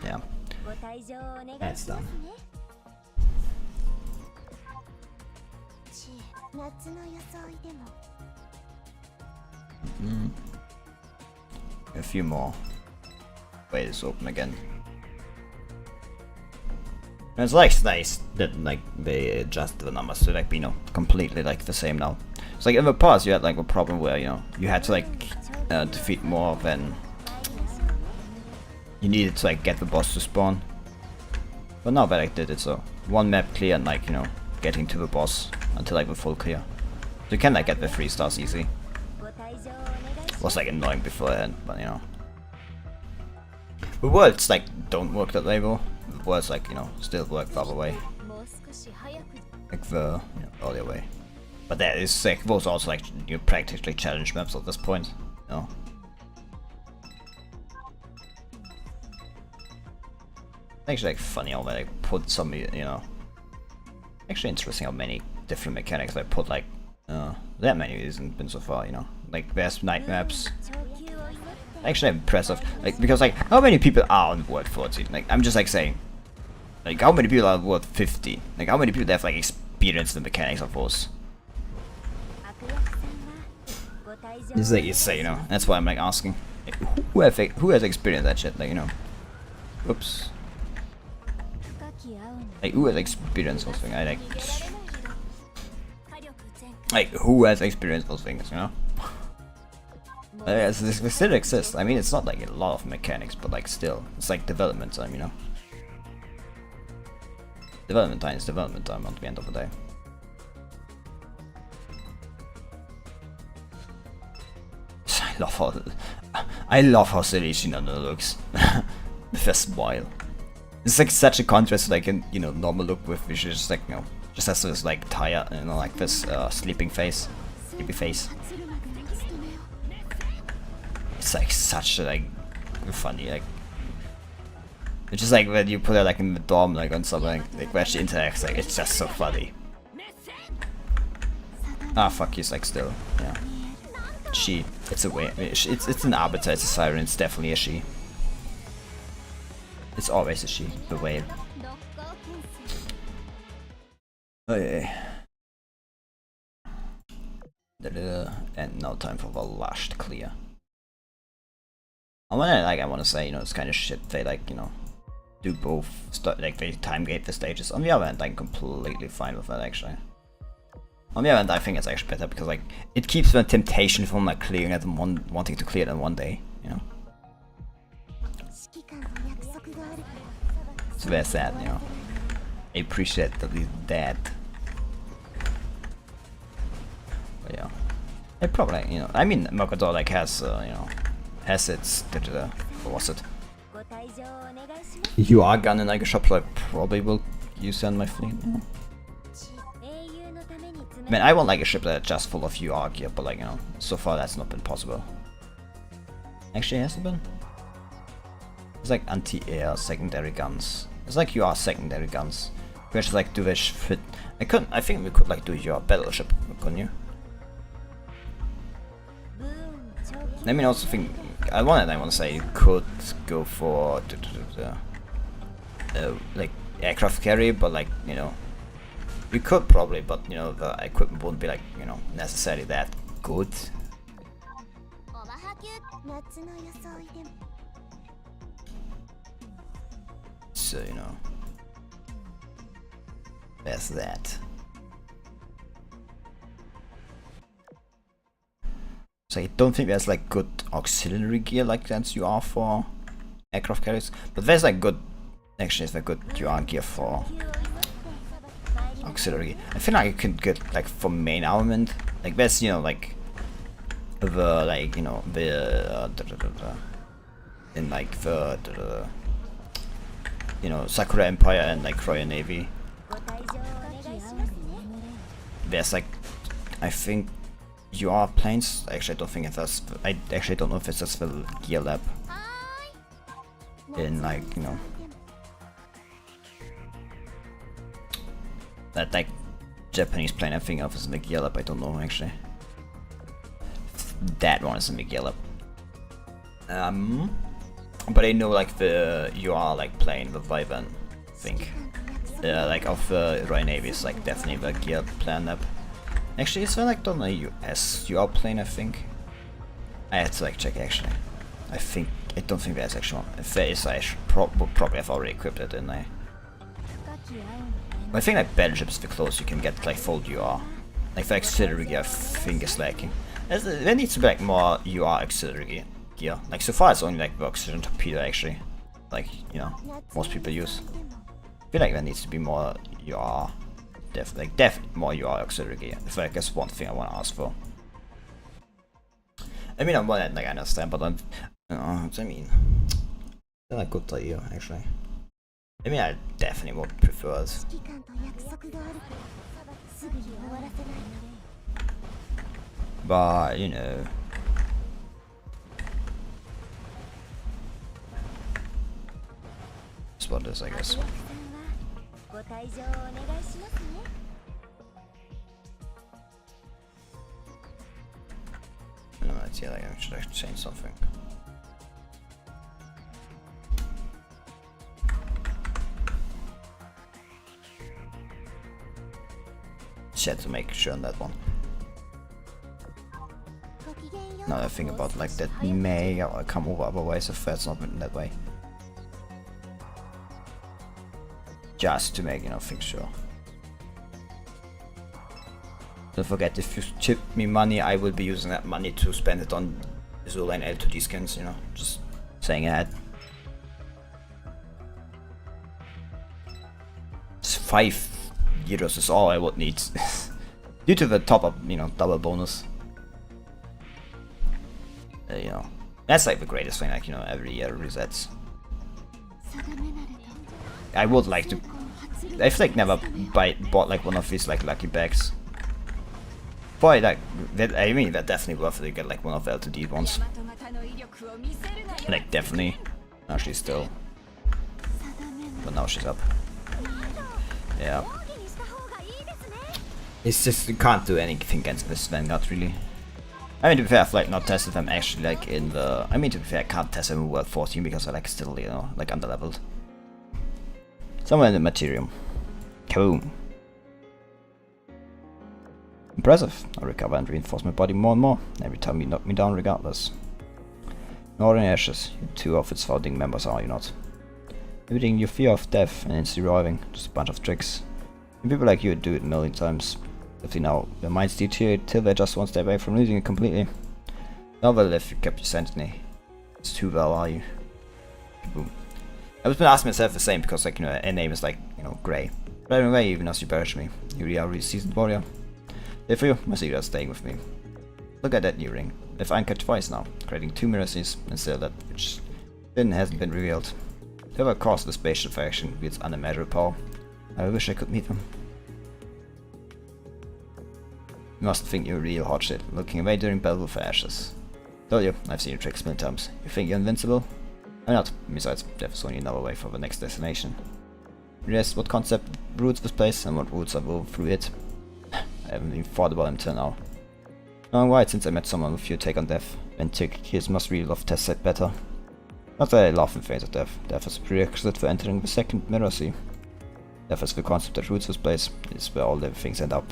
Yeah, that's done. A few more ways open again. And it's like nice that like they adjust the numbers to like be, you know, completely like the same now. It's like in the past you had like a problem where, you know, you had to like defeat more than you needed to like get the boss to spawn. But now that I did it, so 1 map clear and like, you know, getting to the boss until like the full clear. So you can like get the 3 stars easy. It was like annoying beforehand, but you know. The worlds like don't work that way though. The worlds like, you know, still work the other way. Like the, you know, other way. But that is like those also like, you know, practically challenge maps at this point, you know. Actually like funny how they put some, you know, actually interesting how many different mechanics they put, like that many isn't been so far, you know. Like there's night maps. Actually impressive. Like because like how many people are on World 40? Like I'm just like saying. Like how many people are on World 50? Like how many people have like experienced the mechanics of those? It's like you say, you know, that's why I'm like asking. Like, who has experienced that shit, like, you know. Oops. Like who has experienced those things? Like who has experienced those things, you know? This still exists. I mean, it's not like a lot of mechanics, but like still, it's like development time, you know. Development time is development time at the end of the day. I love how silly Shinano looks. With a smile. It's like such a contrast to like a, you know, normal look with, which is just like, you know, just has this like tired, you know, like this sleepy face. It's like such a like funny, like it's just like when you put it like in the dorm, like on something like where she interacts, like it's just so funny. Ah fuck, he's like still, yeah. She, it's a way, it's an arbiter, it's a siren, it's definitely a she. It's always a she, the whale. Oh yeah. And now time for the last clear. I want to say, you know, it's kind of shit they like, you know, do both, like they time gate the stages. On the other hand, I'm completely fine with that actually. On the other hand, I think it's actually better because like it keeps the temptation from like clearing it and wanting to clear it in one day, you know. It's very sad, you know. I appreciate that he's dead. But yeah, it probably, you know, I mean, Makoto like has, you know, has its, what was it? UR gun in like a shop, so I probably will use that in my fleet. Yeah. I mean, I want like a ship that's just full of UR gear, but like, you know, so far that's not been possible. Actually, has it been? It's like anti-air secondary guns. It's like UR secondary guns. We actually like do this fit. I think we could like do UR battleship, couldn't you? I mean, also think I want to say you could go for like aircraft carrier, but like, you know, you could probably, but you know, the equipment won't be like, you know, necessarily that good. So, you know, there's that. So I don't think there's like good auxiliary gear like that you are for aircraft carriers, but there's like good, actually it's a good UR gear for auxiliary. I feel like you can get like for main armament, like there's, you know, like the, like, you know, the in like the you know, Sakura Empire and like Royal Navy, there's like, I think UR planes. Actually, I don't think it's. I actually don't know if it's just the gear lab. In like, you know, that like Japanese plane I think of is in the gear lab. I don't know actually. That one is in the gear lab. But I know like the UR like plane, the Vivan, I think. Like of the Royal Navy is like definitely the gear plane lab. Actually, is there like on a US UR plane? I think. I had to like check actually. I don't think there's actually one. If there is, I should probably have already equipped it, didn't I? But I think like battleship is the closest you can get like full UR. Like the auxiliary gear I think is lacking. There needs to be like more UR auxiliary gear. Like so far it's only like the oxygen torpedo actually. Like, you know, most people use. I feel like there needs to be more UR. Definitely more UR auxiliary gear. If I guess one thing I want to ask for. I mean, I'm like I understand, but I mean, they're like good idea actually. I mean, I definitely would prefer it. But you know, that's what it is, I guess. No, it's yeah, like I should actually change something. Just to make sure on that one. Now I think about like that may come over otherwise if that's not written that way. Just to make, you know, things sure. Don't forget, if you tip me money, I will be using that money to spend it on Azur Lane L2D skins, you know, just saying ahead. It's 5 euros is all I would need. Due to the top up, you know, double bonus. You know, that's like the greatest thing, like, you know, every year resets. I would like to. I've like never bought like one of these like lucky bags. Boy, like that, I mean, that definitely worth it to get like one of the L2D ones. Like definitely. Now she's still. But now she's up. Yeah. It's just you can't do anything against this Vanguard really. I mean, to be fair, I've like not tested them actually like in the. I mean, to be fair, I can't test them in World 14 because I like still, you know, like underleveled. Somewhere in the Martyrium. Kaboom. Impressive. I recover and reinforce my body more and more every time you knock me down regardless. Northern Ashes, you two of its founding members are you not? Eviting your fear of death and instant reviving, just a bunch of tricks. And people like you do it a million times. Definitely now, their minds deteriorate till they're just one step away from losing it completely. Now well if you kept your sanity. It's too well, are you? Kaboom. I was been asking myself the same because like, you know, a name is like, you know, grey. But anyway, even as you perish me, you really are a really seasoned warrior. If you, I see you are staying with me. Look at that new ring. They've anchored twice now, creating 2 mirrors instead of that which hasn't been revealed. Whoever caused the spaceship faction wields unimaginable power. I wish I could meet them. You must think you're real hot shit, looking away during battle for ashes. Told you, I've seen your tricks many times. You think you're invincible? I'm not. Besides, death is only another way for the next destination. Realize what concept roots this place and what roots are woven through it. I haven't even thought about it until now. Knowing why, since I met someone with your take on death, and kids must really love test set better. Not that I laugh in face of death. Death is a prerequisite for entering the second mirror sea. Death is the concept that roots this place. It's where all living things end up.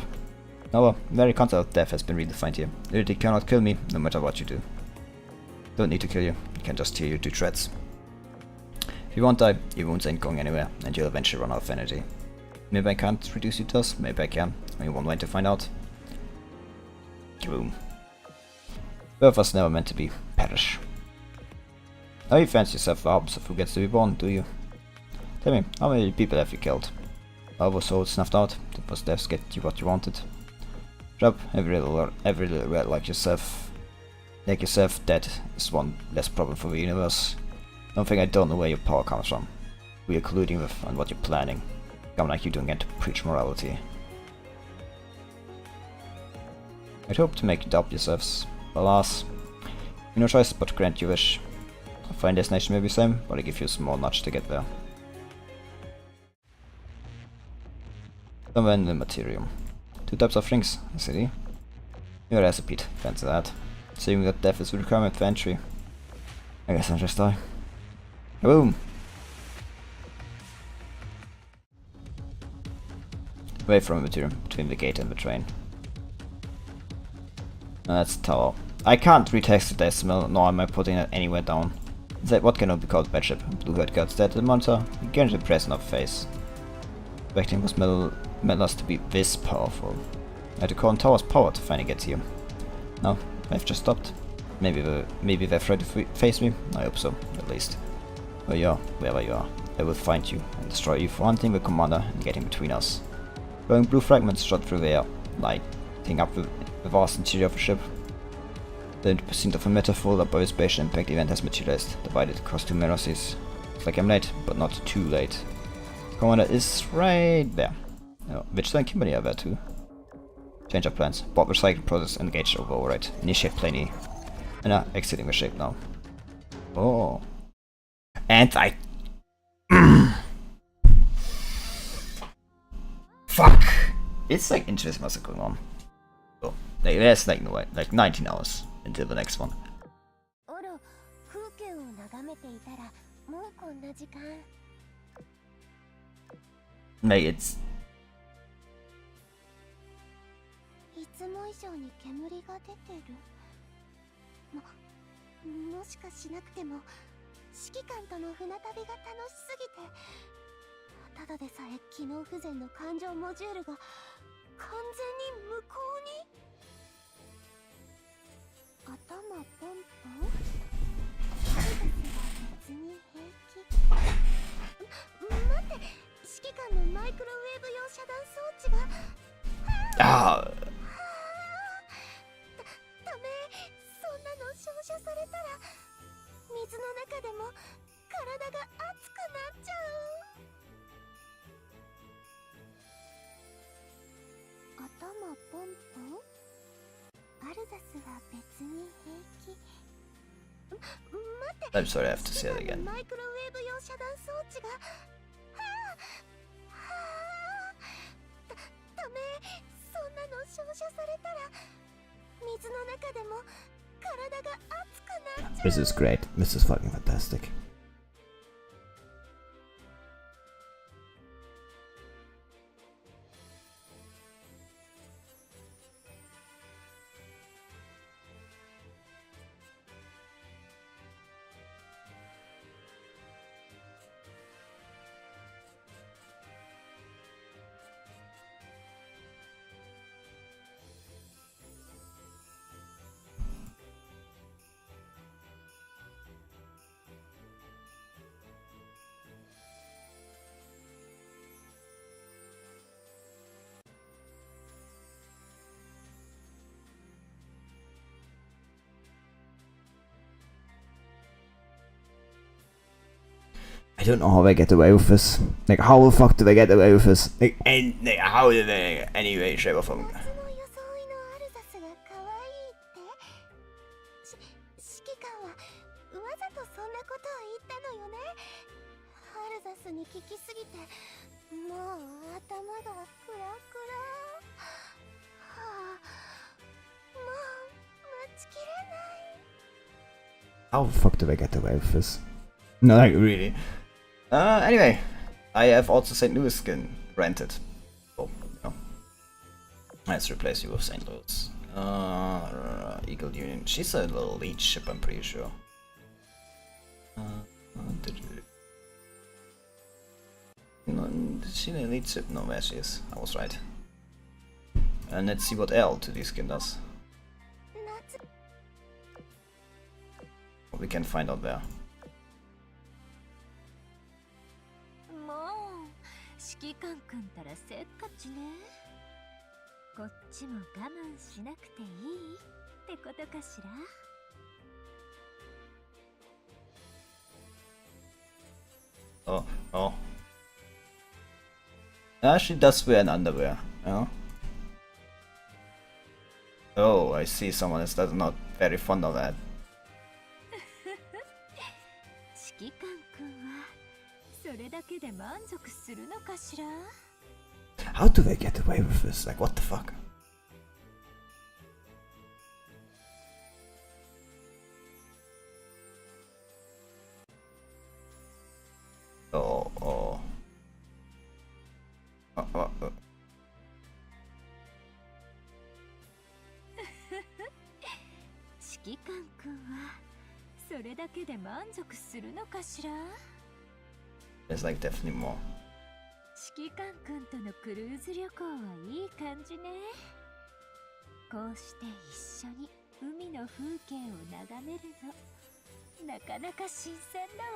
Now, the very concept of death has been redefined here. You cannot kill me, no matter what you do. Don't need to kill you. You can just tear you to shreds. If you won't die, your wounds ain't going anywhere, and you'll eventually run out of energy. Maybe I can't reduce you to dust, maybe I can. Only one way to find out. Kaboom. Birth was never meant to be. Perish. Now you fancy yourself the albums of who gets to be born, do you? Tell me, how many people have you killed? All were souls snuffed out, did those deaths get you what you wanted? Drop every little rat like yourself. Make yourself dead is one less problem for the universe. Don't think I don't know where your power comes from. Who you're colluding with and what you're planning. Come like you doing it to preach morality. I'd hope to make it up yourselves. Alas, no choice but to grant your wish. A fine destination may be same, but I give you a small nudge to get there. Somewhere in the Martyrium. 2 types of rings, I see. You're a repeat, fancy that. Assuming that death is a requirement for entry. I guess I'll just die. Boom! Away from the Martyrium, between the gate and the train. That's the tower. I can't retext the decimal, nor am I putting it anywhere down. Instead, what cannot be called batship? Blue-haired god's dead, the monitor, again the present of face. Expecting was meddlers to be this powerful. I had to call on Tower's power to finally get here. No, I've just stopped. Maybe they're afraid to face me. I hope so, at least. Where you are, wherever you are, I will find you and destroy you for hunting the commander and getting between us. Glowing blue fragments shot through the air, lighting up the vast interior of the ship. The 90% of a metaphor that both spatial impact event has materialized, divided across 2 mirrors. Looks like I'm late, but not too late. Commander is right there. Oh, Wichita and Kimberly are there too. Change of plans. Abort the recycling process, engage over override. Initiate plane E. And exiting the ship now. Oh. And I... Fuck! It's like interesting what's going on. Oh, there's like, no way, like 19 hours until the next one. Like it's... いつも以上に煙が出てる。もしかしなくても指揮官との船旅が楽しすぎて、ただでさえ機能不全の感情モジュールが完全に無効に。頭ポンポン。別に平気。待って、指揮官のマイクロウェーブ用遮断装置が。ああ。照射されたら水の中でも体が熱くなっちゃう。頭ポンポン。アルザスは別に平気。待って。I'm sorry, I have to say it again. マイクロウェーブ用遮断装置が。ダメ。そんなの照射されたら水の中でも。This is great. This is fucking fantastic. I don't know how they get away with this. Like, how the fuck do they get away with this? Like, and like, how do they, any way, shape or form? How the fuck do they get away with this? No, like, really. Anyway, I have also St. Louis skin rented. Oh, no. Let's replace you with St. Louis. Eagle Union. She's a little lead ship, I'm pretty sure. Is she an elite ship? No, there she is. I was right. And let's see what L to this skin does. What we can find out there. 指揮官くんたらせっかちね。こっちも我慢しなくていいってことかしら。Oh, oh. She does wear an underwear, yeah. Oh, I see someone is that's not very fond of that. 指揮官君はそれだけで満足するのかしら。 How do they get away with this? Like, what the fuck? Oh, oh. 指揮官君はそれだけで満足するのかしら。 There's like definitely more. 指揮官君とのクルーズ旅行はいい感じね。こうして一緒に海の風景を眺めるの、なかなか新鮮だわ。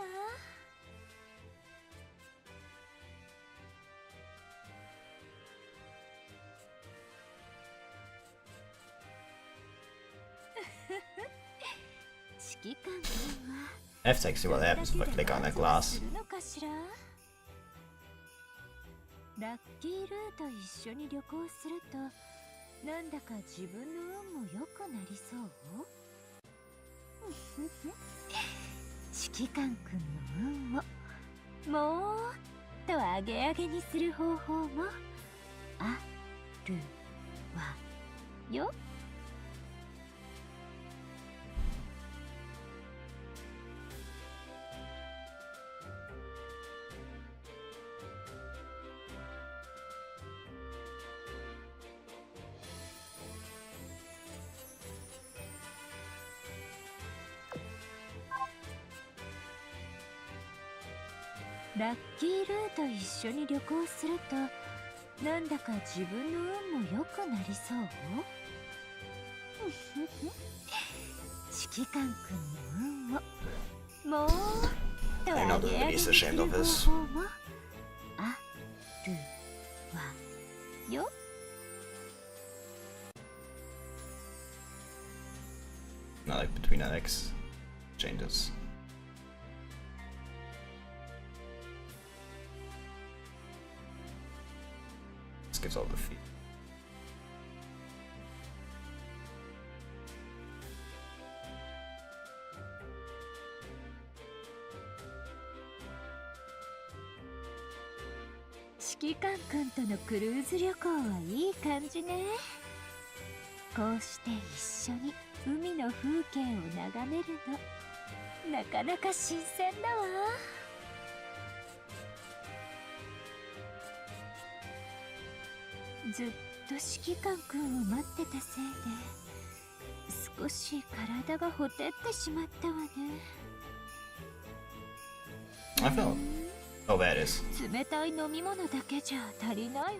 指揮官君は I have to see what happens if I click on that glass. ラッキールーと一緒に旅行すると、なんだか自分の運も良くなりそう。指揮官君の運をもっとアゲアゲにする方法もあるわよ。ラッキールーと一緒に旅行すると、なんだか自分の運も良くなりそう。指揮官君の運をもっと上げ上げにする方法もあるわよ。Not like between Alex changes. Gives all the feet. 指揮官君とのクルーズ旅行はいい感じね。こうして一緒に海の風景を眺めるの、なかなか新鮮だわ。ずっと指揮官君を待ってたせいで、少し体がほてってしまったわね。I feel how bad it is. 冷たい飲み物だけじゃ足りないわ。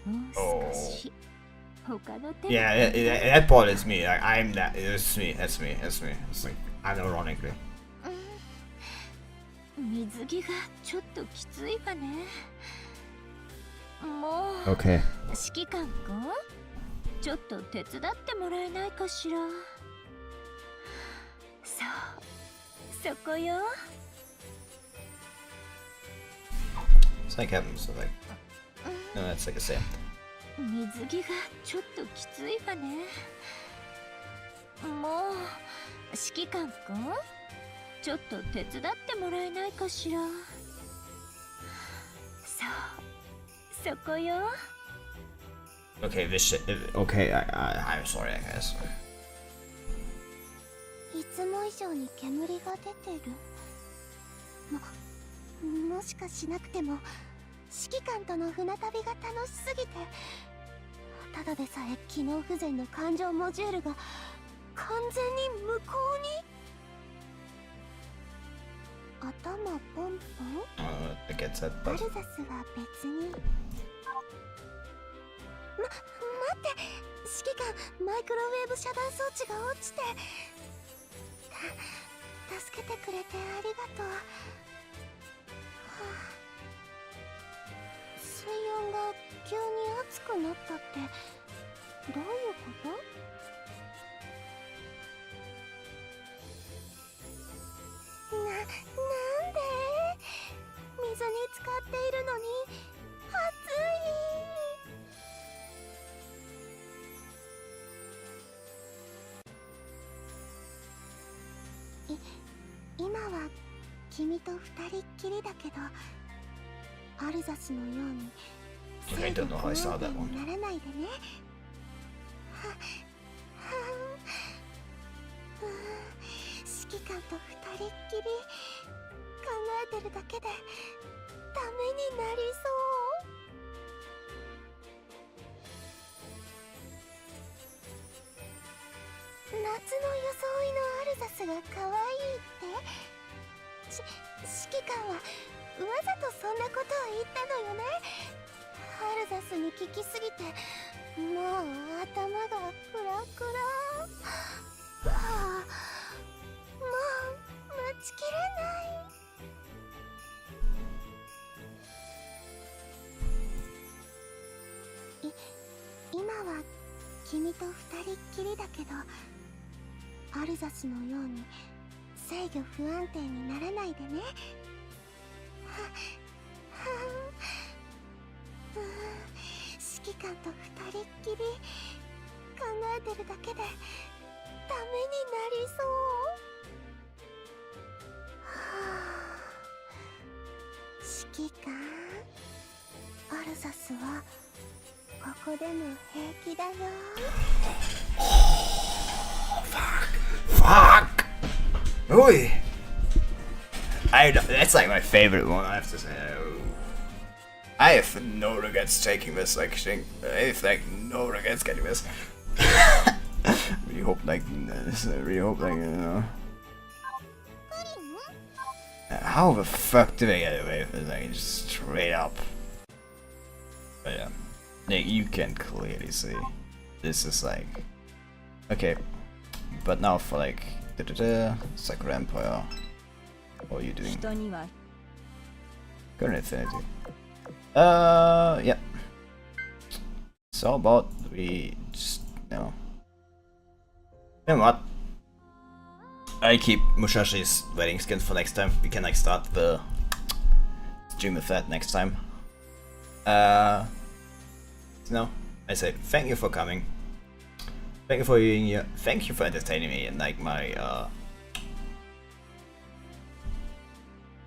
もう少し他の手 Yeah, that part is me. Like, I'm that. It's me. That's me. That's me. It's like, unironically. 水着がちょっときついわね。もう、 Okay. 指揮官君、ちょっと手伝ってもらえないかしら。そう、そこよ。 It's like having so like. No, that's like a sand. 水着がちょっときついわね。もう、指揮官君、ちょっと手伝ってもらえないかしら。そう、そこよ。 Okay, this shit. Okay, I'm sorry, I guess. いつも以上に煙が出てる。もしかしなくても指揮官との船旅が楽しすぎて、ただでさえ機能不全の感情モジュールが完全に無効に。頭ポンポン。I get that, ア but ルザスは別に。待って、指揮官、マイクロウェーブ遮断装置が落ちて。助けてくれてありがとう。はあ、水温が急に熱くなったってどういうこと？なんで？水に浸かっているのに暑い。今は君と二人っきりだけど、アルザスのように I don't know how I saw that one. ならないでね。指揮官と二人っきり考えてるだけでダメになりそう。夏の装いのアルザスが可愛いって、指揮官はわざとそんなことを言ったのよね。アルザスに聞きすぎてもう頭がクラクラ。はあ、もう待ちきれない。今は君と二人っきりだけど、アルザスのように制御不安定にならないでね。指揮官と二人っきり考えてるだけでダメになりそう。指揮官、アルザスはここでも平気だよ。Fuck! Oi! That's like my favorite one, I have to say. I have no regrets taking this, like, I have like no regrets getting this. Really hope, like, you know. How the fuck did I get away with it? Like, just straight up. But yeah. Like, you can clearly see. This is like. Okay. But now for like. Sacred Empire. What are you doing? Current Infinity. Yeah. So about we just, you know what? I keep Mushashi's wedding skins for next time. We can like start the stream with that next time. No, I say thank you for coming. Thank you for being here. Thank you for entertaining me and like my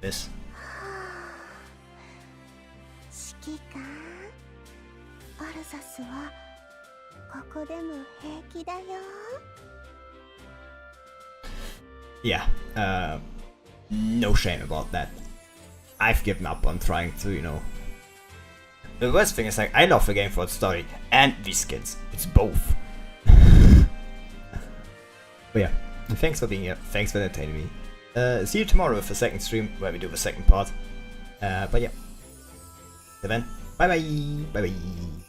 this. 指揮官、アルザスはここでも平気だよ。Yeah, no shame about that. I've given up on trying to, you know. The worst thing is like I love the game for its story and these skins. It's both. But yeah, thanks for being here. Thanks for entertaining me. See you tomorrow with the second stream where we do the second part. But yeah. Till then, bye bye. Bye bye.